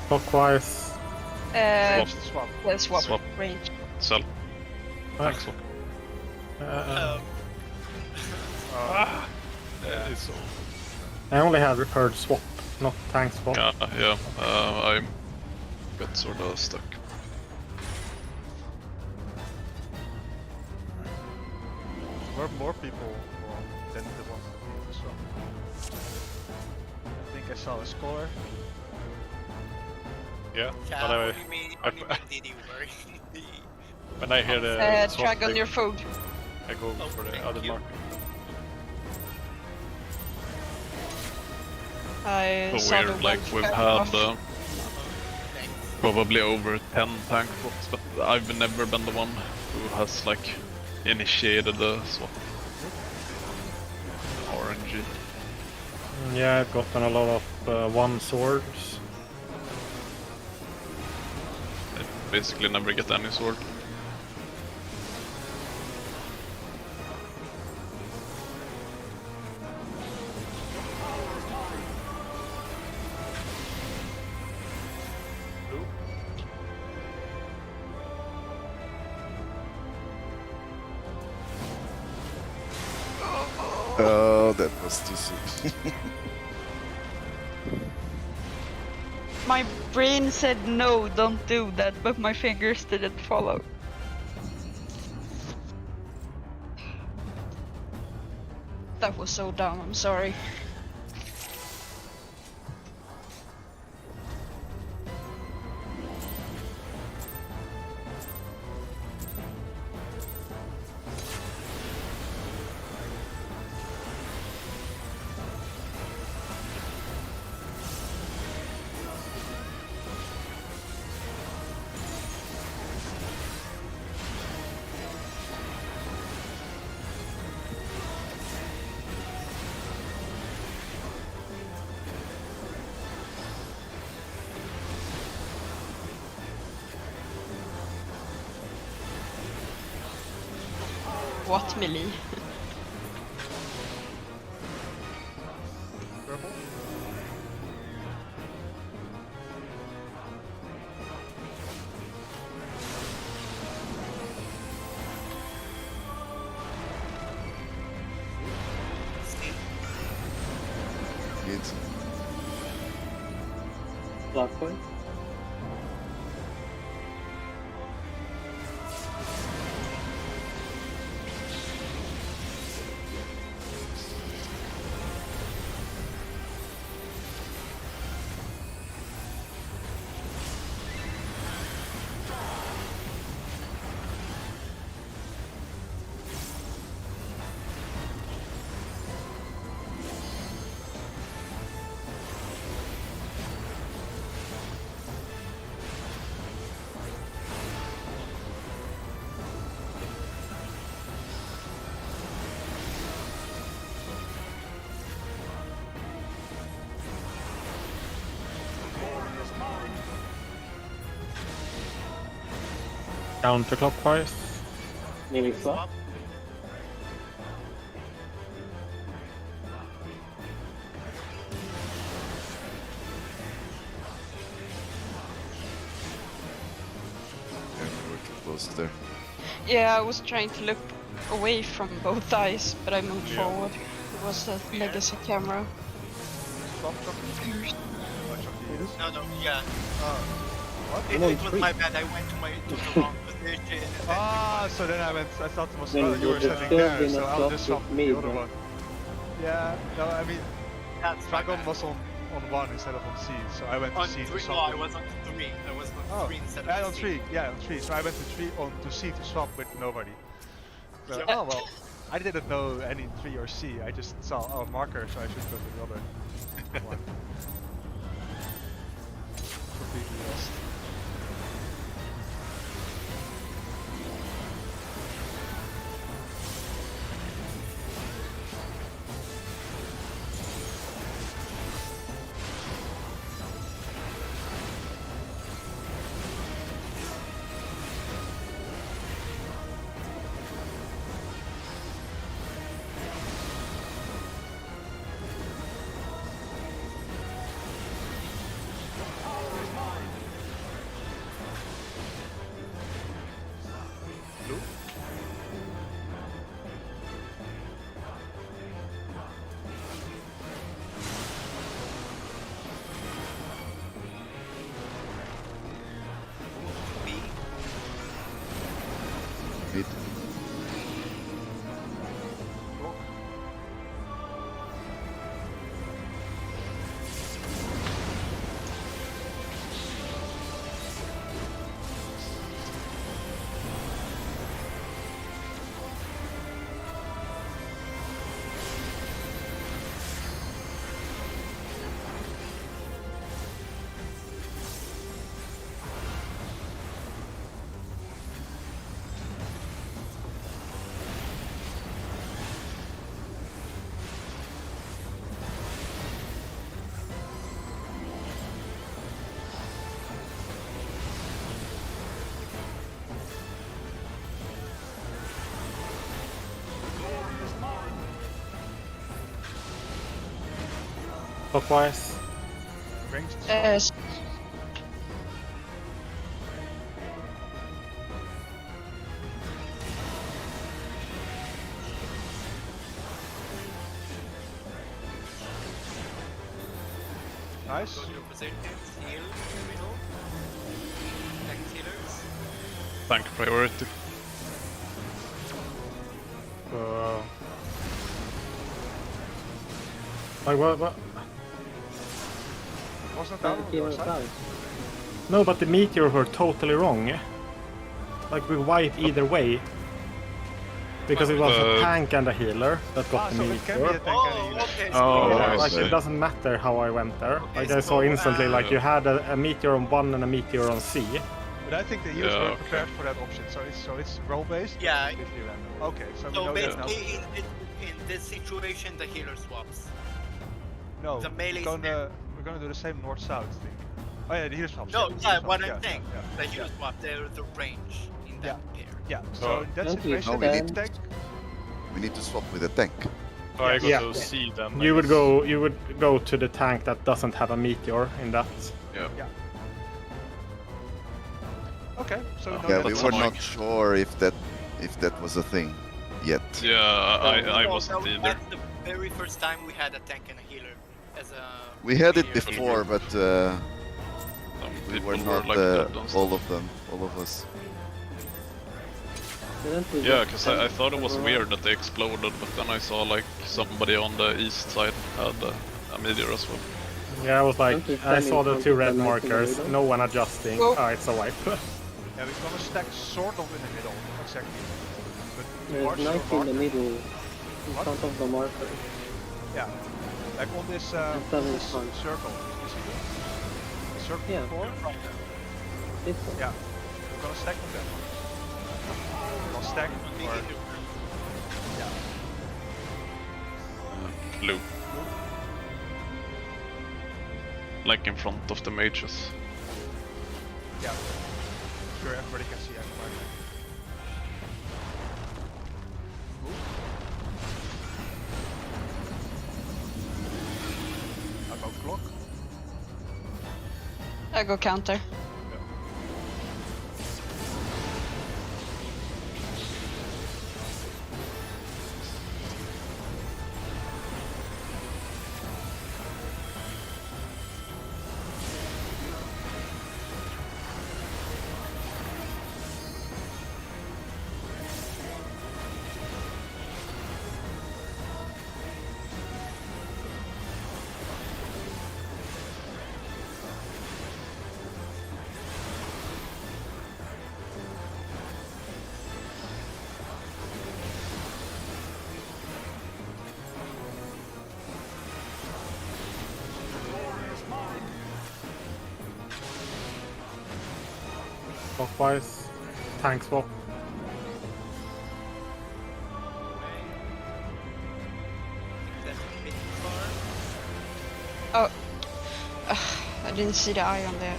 Clockwise. Swap. Yeah, swap. Swap. Range. Sell. Thanks. Swap. It's so. I only had heard swap, not tank swap. Yeah. I got sort of stuck. There were more people than the ones that we saw. I think I saw a score. Yeah, Yeah, but only me did you worry. when I hear the swap, Drag on your food. I go Oh, for the thank other you. mark. I So saw the weird, like wolf we've back had off. Thanks. probably over 10 tank swaps, but I've never been the one who has like initiated the swap. RNG. Yeah, I've gotten a lot of one swords. I basically never get any sword. Oh, that was too soon. My brain said no, don't do that, but my fingers didn't follow. That was so dumb, I'm sorry. What melee? Purple. It's Clockwise. Counterclockwise. Nearly swap. yeah, we were too close there. Yeah, I was trying to look away from both eyes, but I moved forward. It was a legacy camera. Swap chocolate? No, no, yeah. What? It, on it was three. my bad. I went to the wrong position. And then Ah, so then I thought it was Then you were you standing still there, did so not I'll swap just swap with me, the other then. one. Yeah, no, I mean, that's my Dragon bad. was on 1 instead of on C, so I went to On C to 3, no, swap. I was on 3. I was on Oh, 3 instead yeah, of on C. 3, yeah, on 3. So I went to 3 on to C to swap with nobody. So, Yeah. oh well, I didn't know any 3 or C. I just saw a marker, so I should go to the other one. Completely lost. B. Mid. Clockwise. Range to swap. S- Nice. Go to your positions, heal in the middle. Next healers. Tank priority. Like what? Wasn't that on your side? No, but the meteor were totally wrong. Like we wipe either way. Because it was a tank and a healer that got the So it can be a meteor. tank Oh, and a healer. okay. Oh, Yeah, I like see. it doesn't matter how I went there. Okay, Like I saw so, instantly, like you had a meteor on 1 and a meteor on C. But I think the healers Yeah, were okay. prepared for that option, so it's role based. Yeah. Completely random. Okay, so we So know that now. basically, in this situation, the healer swaps. No, the melee we're gonna do the same north-south thing. Oh yeah, the healer swaps. No, the yeah, healer what swaps, I'm saying. Yeah, The healer swap, the range in that pair. yeah. So in that Don't we situation, No, we we need- tank. We need to swap with a tank. So I go Yeah. to C then. I You would guess. go to the tank that doesn't have a meteor in that. Okay, so we know Yeah, that. we that's were annoying. not sure if that was a thing yet. Yeah, I No, wasn't either. That's the very first time we had a tank and a healer as a. We had it meteor. before, but Some we people were not like dead and stuff. all of them, all of us. Didn't we Yeah, just because send I thought it was everyone? weird that they exploded, but then I saw like somebody on the east side had a meteor as well. Yeah, I was like, Don't you I stand saw in the front two of the red knight in the markers, middle? no one adjusting. Well- Ah, it's a wipe. Yeah, we're gonna stack sort of in the middle, not exactly. But There's towards your knight in the marker. middle, in What? front of the marker. Yeah, like on this, seven this front. circle. You see this? The circle Yeah. before? This one. Yeah, we're gonna stack on that one. We're gonna stack or yeah. Blue. Like in front of the mages. Yeah. Sure, everybody can see everybody. How about clock? I go counter. Clockwise, tank swap. That's a bit far. Oh, I didn't see the eye on there.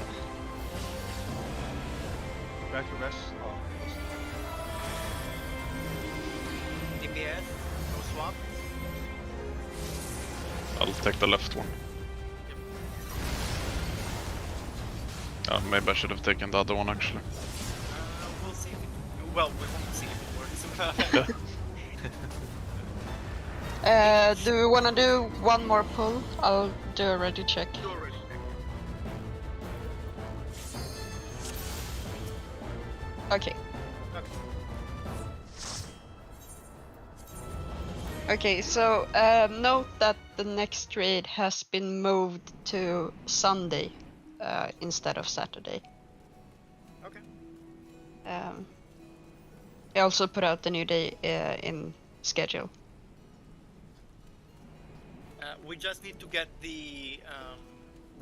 Back to rest. Oh, DPS, no swap. I'll take the left one. Maybe I should have taken the other one actually. We'll see if it, well, we won't see if it works. Yeah. Do we wanna do one more pull? I'll do a ready check. You already Okay. Okay, so note that the next raid has been moved to Sunday instead of Saturday. Okay. I also put out the new day in schedule. We just need to get the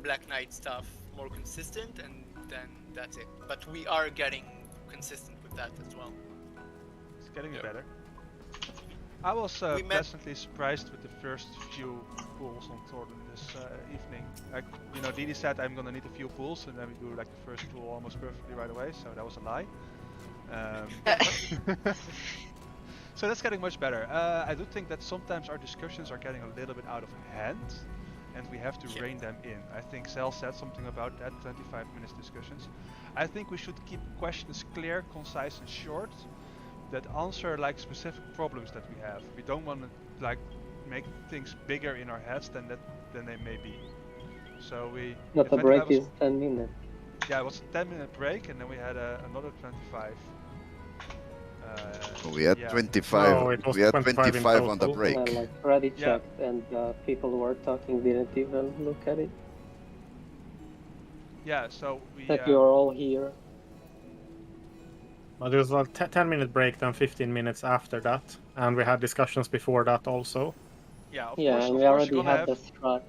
Black Knight stuff more consistent, and then that's it. But we are getting consistent with that as well. it's getting Yeah. better. I was We met- pleasantly surprised with the first few pulls on Thordan this evening. Like, you know, Didi said I'm gonna need a few pulls, and then we do like the first pull almost perfectly right away, so that was a lie. So that's getting much better. I do think that sometimes our discussions are getting a little bit out of hand, and we have to Yeah. rein them in. I think Cell said something about that, 25 minutes discussions. I think we should keep questions clear, concise and short, that answer like specific problems that we have. We don't want to like make things bigger in our heads than they may be. So we But the tried to break have a is 10 minutes. yeah, it was a 10-minute break, and then we had another 25. We had yeah. 25. No, it was We had 25 in 25 on the total. break. And I like already Yeah. checked, and people who were talking didn't even look at it. Yeah, so we. That you're all here. But there was a 10-minute break, then 15 minutes after that, and we had discussions before that also. Yeah, of Yeah, course, and of we course already you're gonna had have. the strat.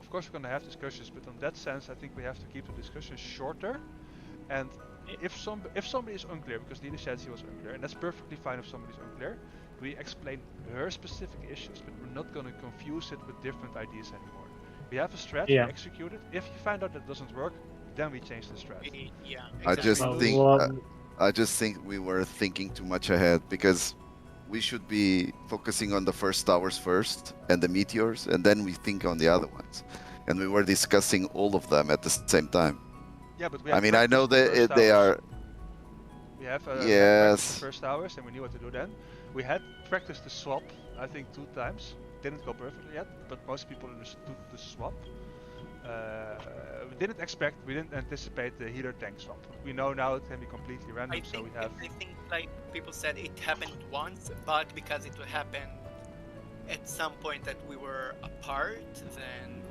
Of course, we're gonna have discussions, but in that sense, I think we have to keep the discussions shorter. And if somebody is unclear, because Dina said he was unclear, and that's perfectly fine if somebody's unclear, we explain her specific issues, but we're not gonna confuse it with different ideas anymore. We have a strat, Yeah. we execute it. If you find out that it doesn't work, then we change the strat. Yeah. I just exactly. think Well, I just think we were thinking too much ahead, because we should be focusing on the first towers first and the meteors, and then we think on the other ones. And we were discussing all of them at the same time. Yeah, but we I have mean, I know practiced the that first they hours. are. We have Yes. the first hours, and we knew what to do then. We had practiced the swap, I think 2 times. Didn't go perfectly yet, but most people understood the swap. We didn't anticipate the healer tank swap. We know now it can be completely random, so we have. I think, like people said, it happened once, but because it happened at some point that we were apart, then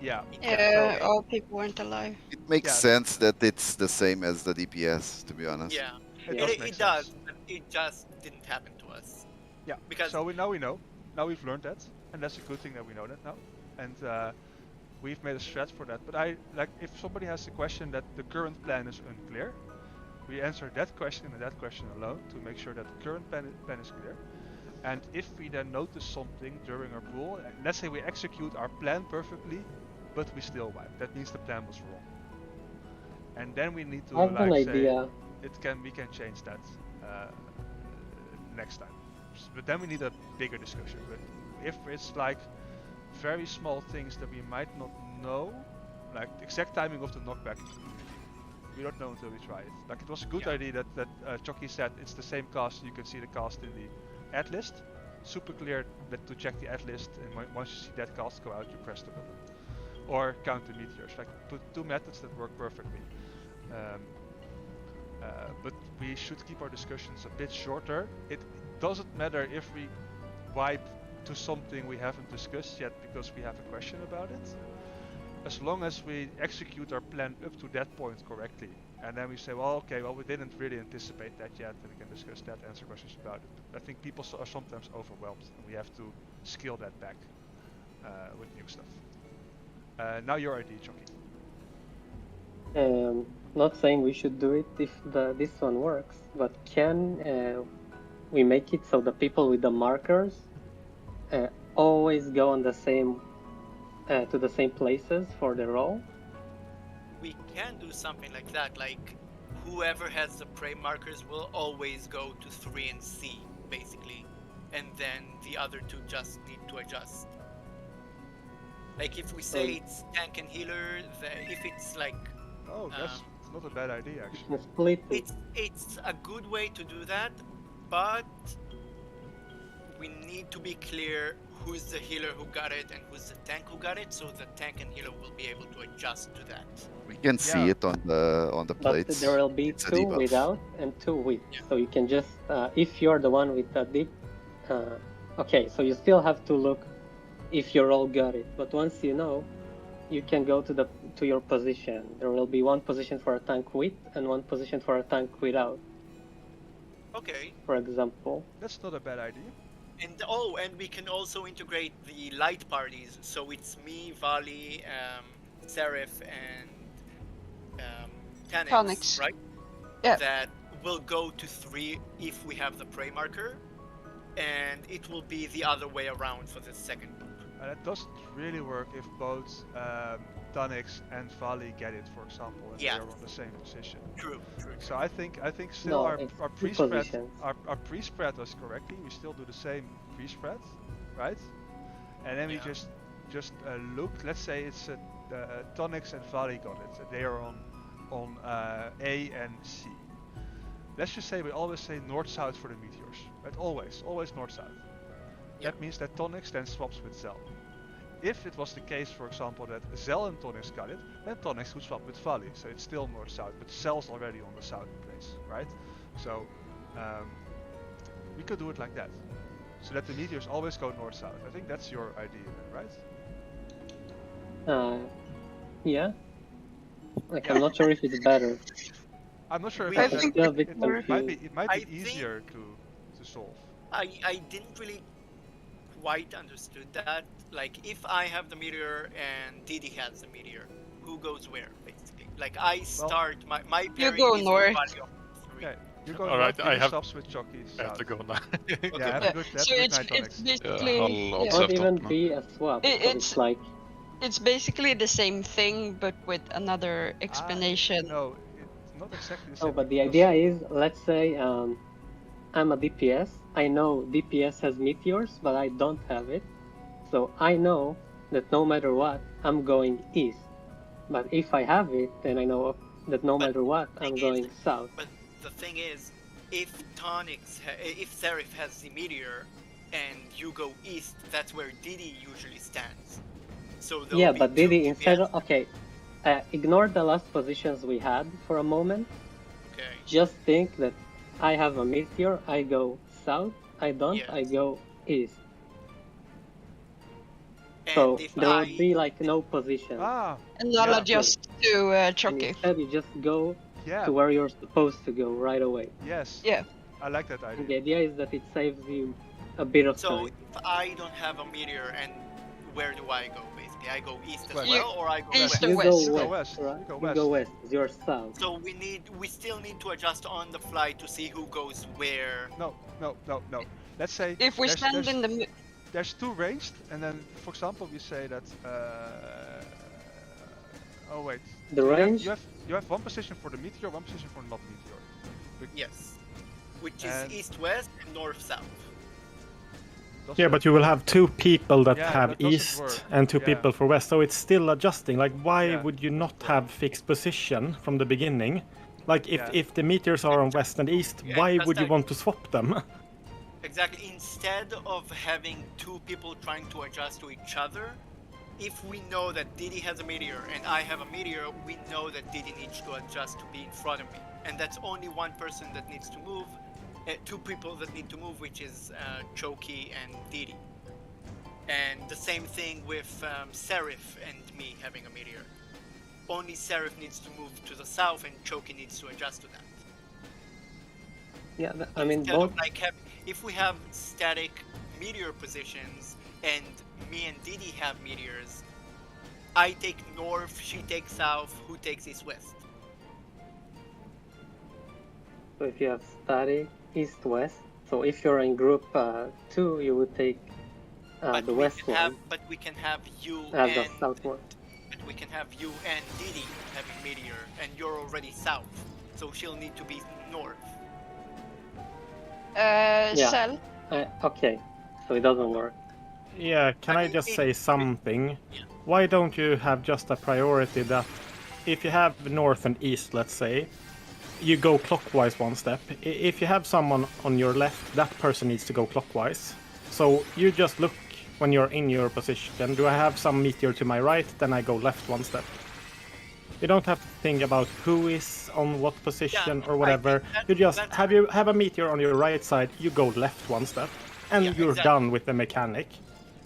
Yeah. Yeah, all people weren't alive. It makes Yeah. sense that it's the same as the DPS, to be honest. yeah, It Yeah. does make it sense. does, but it just didn't happen to us. Yeah. Because So now we know. Now we've learned that, and that's a good thing that we know that now. And we've made a strat for that. But if somebody has a question that the current plan is unclear, we answer that question and that question alone to make sure that the current plan is clear. And if we then notice something during our pool, let's say we execute our plan perfectly, but we still wipe, that means the plan was wrong. And then we need to I have an say idea. we can change that next time. But then we need a bigger discussion. But if it's like very small things that we might not know, like the exact timing of the knockback, we don't know until we try it. Like it was a good idea that Chucky said it's the same cast, you can see the cast in the ad list. Super clear that to check the ad list, and once you see that cast go out, you press the button. Or count the meteors. Like 2 methods that work perfectly. But we should keep our discussions a bit shorter. It doesn't matter if we wipe to something we haven't discussed yet because we have a question about it. As long as we execute our plan up to that point correctly, and then we say, well, okay, well, we didn't really anticipate that yet, and we can discuss that, answer questions about it. I think people are sometimes overwhelmed, and we have to scale that back with new stuff. Now your idea, Chucky. Not saying we should do it if this one works, but can we make it so the people with the markers always go on the same to the same places for the roll? we can do something like that. Like whoever has the prey markers will always go to 3 and C, basically, and then the other 2 just need to adjust. Like if we say it's tank and healer, if it's like Oh, that's not a bad idea actually. Split it. it's a good way to do that, but we need to be clear who's the healer who got it and who's the tank who got it, so the tank and healer will be able to adjust to that. We can see Yeah. it on the But plates. there will be It's a 2 debuff. without and 2 with. Yeah. So you can just, if you're the one with the deep, okay, so you still have to look if you all got it. But once you know, you can go to your position. There will be 1 position for a tank with and 1 position for a tank without, Okay. for example. That's not a bad idea. And we can also integrate the light parties, so it's me, Vali, Seraph, and Tanix, Tanix. right? Yeah. That will go to 3 if we have the prey marker, and it will be the other way around for the second group. And it doesn't really work if both Tanix and Vali get it, for example, and Yeah. they're on the same position. True. So I think still No, our it's two pre-spread positions. our pre-spread was correctly. We still do the same pre-spread, right? And then we Yeah. just look. Let's say it's Tanix and Vali got it. They are on A and C. Let's just say we always say north-south for the meteors, right? Always north-south. Yeah. That means that Tonix then swaps with Zell. If it was the case, for example, that Zell and Tonix got it, then Tonix would swap with Vali, so it's still north-south, but Zell's already on the south place, right? So we could do it like that, so that the meteors always go north-south. I think that's your idea, right? Yeah. Like, I'm not sure if it's better. I'm not sure if I it's think still a bit it might confused. be I think- easier to solve. I didn't really quite understood that. Like, if I have the meteor and Didi has the meteor, who goes where, basically? Like, I start my pairing go is north. Vali of 3. Okay, you're going Alright, north, I Didi have- stops with Chucky. I have to go now. Yeah, have a good So night, it's Tonix. basically I'll It also won't have to even open. be a swap. It- so it's- it's like, it's basically the same thing, but with another explanation. No, it's not exactly the oh, same. but the because- idea is, let's say I'm a DPS. I know DPS has meteors, but I don't have it. So I know that no matter what, I'm going east. But if I have it, then I know that no But matter what, the I'm thing going is- south. But the thing is, if if Seraph has the meteor, and you go east, that's where Didi usually stands. So there'll Yeah, be but two Didi, instead DPS. of... Okay, ignore the last positions we had for a moment. Okay. Just think that I have a meteor, I go south, I don't, Yes. I go east. And So if there I will be like no position. Ah, And I'll Yeah. adjust to And Chucky. instead you just go yeah, to where you're supposed to go right away. yes. Yeah. I like that And the idea. idea is that it saves you a bit of so time. if I don't have a meteor, and where do I go? Basically, I go east as West. well, or I go East west. to You west. go You go west, west. right? You go You go west. west, you're south. So we still need to adjust on the fly to see who goes where. No. Let's say If we there's, stand there's, in the mi- there's two ranged, and then, for example, we say that. Oh wait. The So range? You have one position for the meteor, one position for not meteor. Yes. Which is And- east-west and north-south. Does Yeah, it? but you will have two people that Yeah, have that doesn't east work. and two Yeah. people for west, so it's still adjusting. Like, why Yeah. would you not have fixed position from the beginning? Like, Yeah. if the meteors are on west and east, Yeah, why that's would you like- want to swap them? Exactly. Instead of having two people trying to adjust to each other, if we know that Didi has a meteor and I have a meteor, we know that Didi needs to adjust to be in front of me. And that's only one person that needs to move, two people that need to move, which is Choki and Didi. And the same thing with Seraph and me having a meteor. Only Seraph needs to move to the south and Choki needs to adjust to that. Yeah, I mean, Instead both... of like if we have static meteor positions and me and Didi have meteors, I take north, she takes south, who takes east-west? So if you have static east-west, so if you're in group 2, you would take the west one But we can have you as the and south one. but we can have you and Didi having meteor, and you're already south, so she'll need to be north. Yeah. Cell. Okay, so it doesn't work. Yeah, can I just say something? Why don't you have just a priority that if you have north and east, let's say, you go clockwise one step. If you have someone on your left, that person needs to go clockwise. So you just look when you're in your position. Do I have some meteor to my right? Then I go left one step. You don't have to think about who is on what position or whatever. You just have a meteor on your right side, you go left one step, and Yeah, you're exactly. done with the mechanic.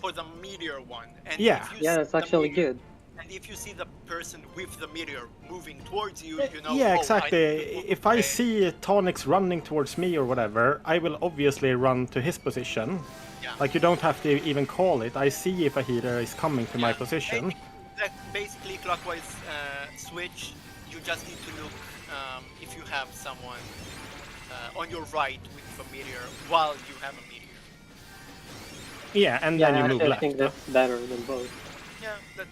For the meteor one. And Yeah. if you Yeah, see it's the actually meteor- good. And if you see the person with the meteor moving towards you, you know. Yeah, oh, exactly. I need to move If I away. see Tonix running towards me or whatever, I will obviously run to his position. Yeah. Like, you don't have to even call it. I see if a healer is coming to my Yeah. position. Basically, clockwise switch. You just need to look if you have someone on your right with a meteor while you have a meteor. Yeah, and Yeah, then you move actually, I left. think that's better than both. Yeah, that's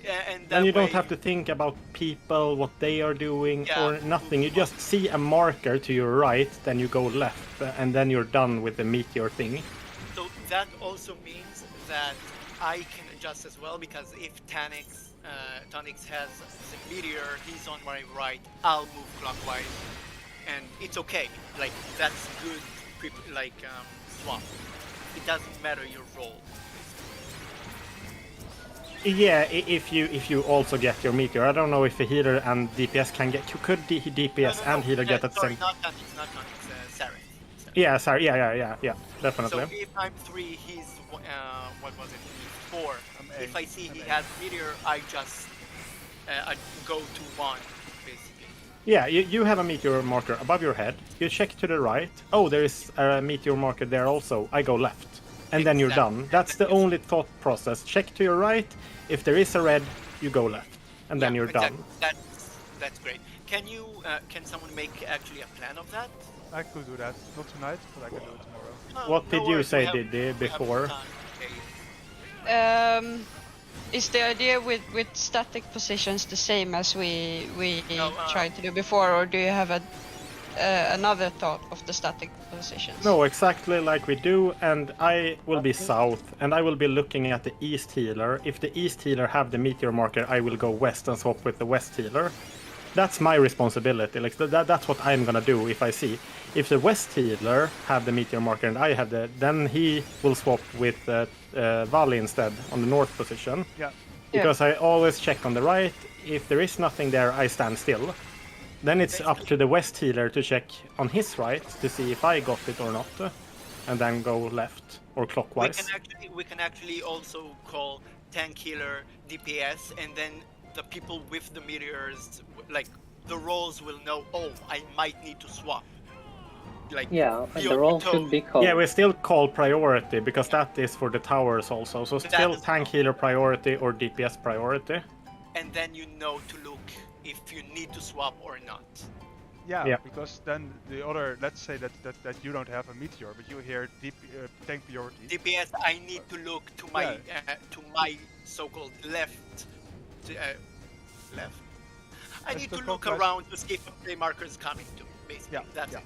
and that Then you don't way have to think about people, what they are doing, Yeah. or nothing. You just see a marker to your right, then you go left, and then you're done with the meteor thing. So that also means that I can adjust as well, because if Tonix has the meteor, he's on my right, I'll move clockwise, and it's okay. Like, that's good, swap. It doesn't matter your role. Yeah, if you also get your meteor. I don't know if a healer and DPS can get. Could DPS and healer get at the sorry, same? not Tonix, Seraph. Yeah, sorry. Yeah, definitely. So if I'm 3, he's what was it? He's 4. I'm If eight. I see he I'm has meteor, I just I go to 1, basically. Yeah, you have a meteor marker above your head. You check to the right. Oh, there is a meteor marker there also. I go left. And then you're Exactly. done. That's the only thought process. Check to your right. If there is a red, you go left. And then you're exactly. done. That's great. Can someone make actually a plan of that? I could do that. Not tonight, but I can do it tomorrow. What did you worries, say, we have- Didi, we have before? time. Okay. Is the idea with static positions the same as we No, tried to do before, or do you have another thought of the static positions? No, exactly like we do. And I will be south. And I will be looking at the east healer. If the east healer have the meteor marker, I will go west and swap with the west healer. that's my responsibility. Like that's what I'm gonna do if I see. If the west healer have the meteor marker and I have then he will swap with Valley instead on the north position. Yeah. Because I always check on the right. If there is nothing there, I stand still. Then it's up to the west healer to check on his right to see if I got it or not, and then go left or clockwise. We can actually also call tank healer DPS, and then the people with the meteors, like the roles, will know. Oh, I might need to swap. Like Yeah, and the role should be called. Yeah, we still call priority because that is for the towers also. So still tank healer priority or DPS priority. And then you know to look if you need to swap or not. Yeah, because then the other, let's say that you don't have a meteor, but you hear tank priority. DPS, I need to look to my so-called left. Left. I need to look around to see if a play marker is coming to me. Basically, that's it.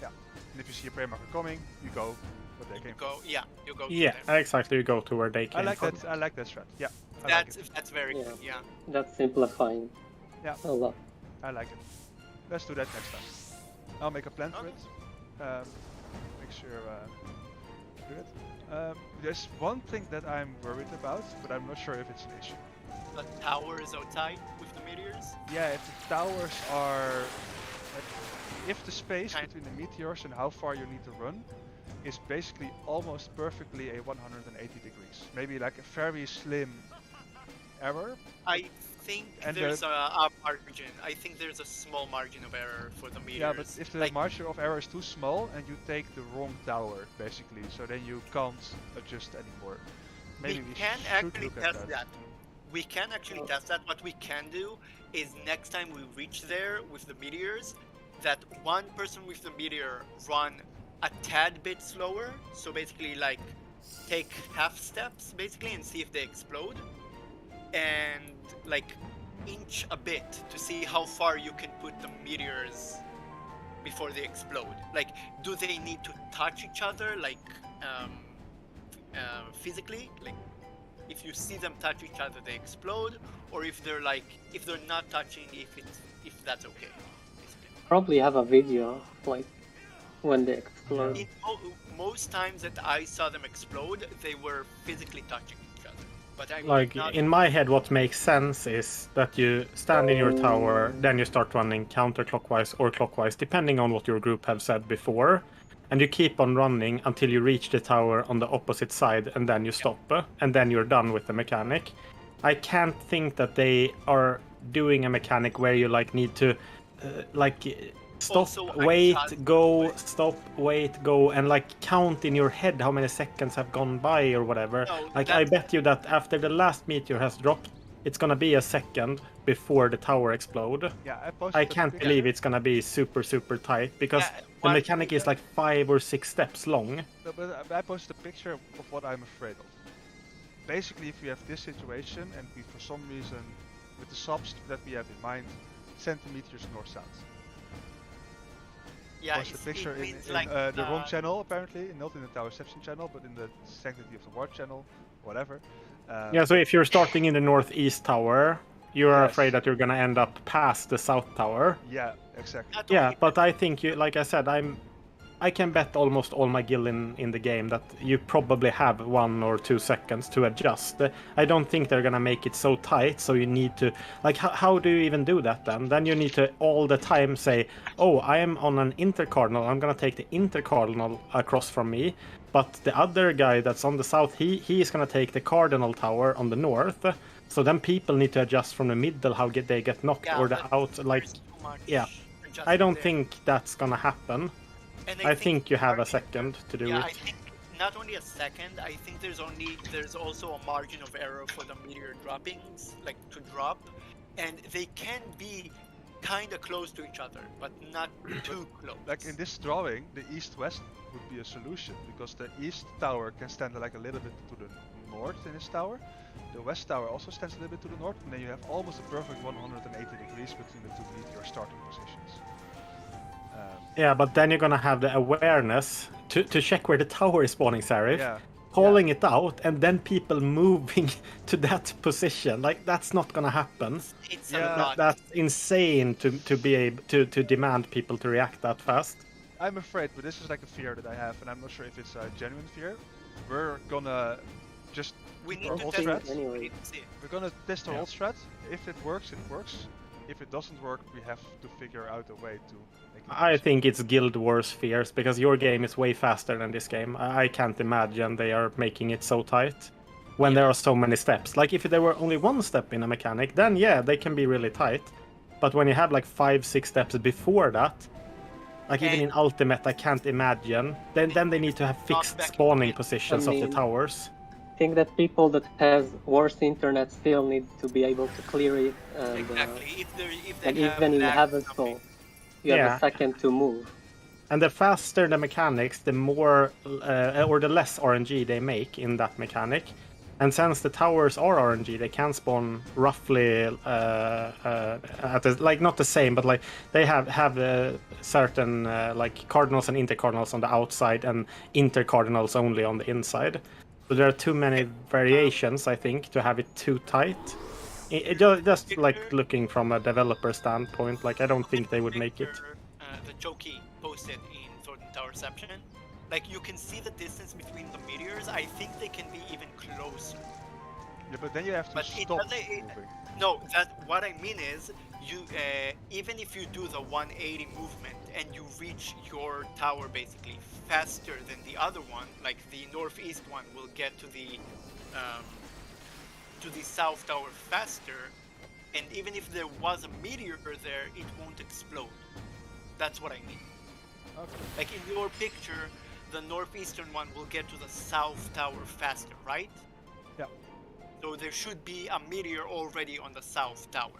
Yeah. And if you see a prey marker coming, you go where they came from. You go. Yeah, exactly. You go to where they came from. I like that strat. Yeah. That's very good. Yeah. That's simplifying. Yeah. A lot. I like it. Let's do that next time. I'll make a plan for it. Make sure do it. There's one thing that I'm worried about, but I'm not sure if it's an issue. The tower is outside with the meteors? Yeah, if the towers are... If the space between the meteors and how far you need to run is basically almost perfectly a 180 degrees. Maybe like a very slim error. I think there's a margin. I think there's a small margin of error for the meteors. Yeah, but if the margin of error is too small and you take the wrong tower, basically, so then you can't adjust anymore. Maybe we can should actually look at test that. We can actually test that. What we can do is next time we reach there with the meteors, that one person with the meteor run a tad bit slower. So basically like take half steps basically and see if they explode. And like inch a bit to see how far you can put the meteors before they explode. Like, do they need to touch each other like physically? Like, if you see them touch each other, they explode, or if they're not touching, if that's okay. Basically. Probably have a video like when they explode. Most times that I saw them explode, they were physically touching each other. But in my head, what makes sense is that you stand in your tower, then you start running counterclockwise or clockwise, depending on what your group have said before. And you keep on running until you reach the tower on the opposite side, and then you stop, and then you're done with the mechanic. I can't think that they are doing a mechanic where you need to stop, also, wait, go, stop, wait, go, and count in your head how many seconds have gone by or whatever. No, I bet you that after the last meteor has dropped, it's gonna be a second before the tower explode. Yeah, I can't believe it's gonna be super tight because the mechanic is 5 or 6 steps long. But I posted a picture of what I'm afraid of. Basically, if we have this situation and we, for some reason, with the subs that we have in mind, send the meteors north-south. Yeah, post a picture in the wrong channel, apparently, not in the Towerception channel, but in the Sanctity of the War channel, whatever. Yeah, so if you're starting in the northeast tower, you're afraid that you're gonna end up past the south tower. Yeah, exactly. Yeah, but I think like I said, I can bet almost all my gil in the game that you probably have 1 or 2 seconds to adjust. I don't think they're gonna make it so tight, so you need to how do you even do that then? Then you need to all the time say, oh, I am on an intercardinal, I'm gonna take the intercardinal across from me, but the other guy that's on the south, he is gonna take the cardinal tower on the north. So then people need to adjust from the middle how they get knocked or the out. I don't think that's gonna happen. I think you have a second to do it. I think not only a second. I think there's also a margin of error for the meteor droppings, to drop, and they can be kind of close to each other, but not too close. Like in this drawing, the east-west would be a solution because the east tower can stand a little bit to the north in this tower. The west tower also stands a little bit to the north, and then you have almost a perfect 180 degrees between the two meteor starting positions. Yeah, but then you're gonna have the awareness to check where the tower is spawning, Serif. Yeah. calling it out, and then people moving to that position. Like, that's not gonna happen. It's Yeah. a lot. That's insane to be able to demand people to react that fast. I'm afraid, but this is like a fear that I have, and I'm not sure if it's a genuine fear. We're gonna just We keep need our to old test strats. it. Anyway. We need to see it. We're gonna test our Yeah. old strats. If it works, it works. If it doesn't work, we have to figure out a way to make it I work. think it's Guild Wars fears, because your game is way faster than this game. I can't imagine they are making it so tight when there are so many steps. Like, if there were only one step in a mechanic, then yeah, they can be really tight. But when you have like 5-6 steps before that, like even in Ultimate, I can't imagine. Then they need to have fixed spawning positions of the mean, towers. I think that people that has worse internet still need to be able to clear it, and Exactly. If they and have even if you lag have or a something. soul, you have Yeah. a second to move. And the faster the mechanics, the more or the less RNG they make in that mechanic. And since the towers are RNG, they can spawn roughly at the, like, not the same, but like they have certain like cardinals and intercardinals on the outside and intercardinals only on the inside. So there are too many variations, I think, to have it too tight. Just like looking from a developer standpoint, like I don't think they would make it. The Joki posted in Thordan Towerception. Like, you can see the distance between the meteors. I think they can be even closer. Yeah, but then you have to But it stop doesn't- moving. No, that what I mean is, you even if you do the 180 movement and you reach your tower basically faster than the other one, like the northeast one will get to the south tower faster, and even if there was a meteor there, it won't explode. That's what I mean. Okay. Like in your picture, the northeastern one will get to the south tower faster, right? Yeah. So there should be a meteor already on the south tower.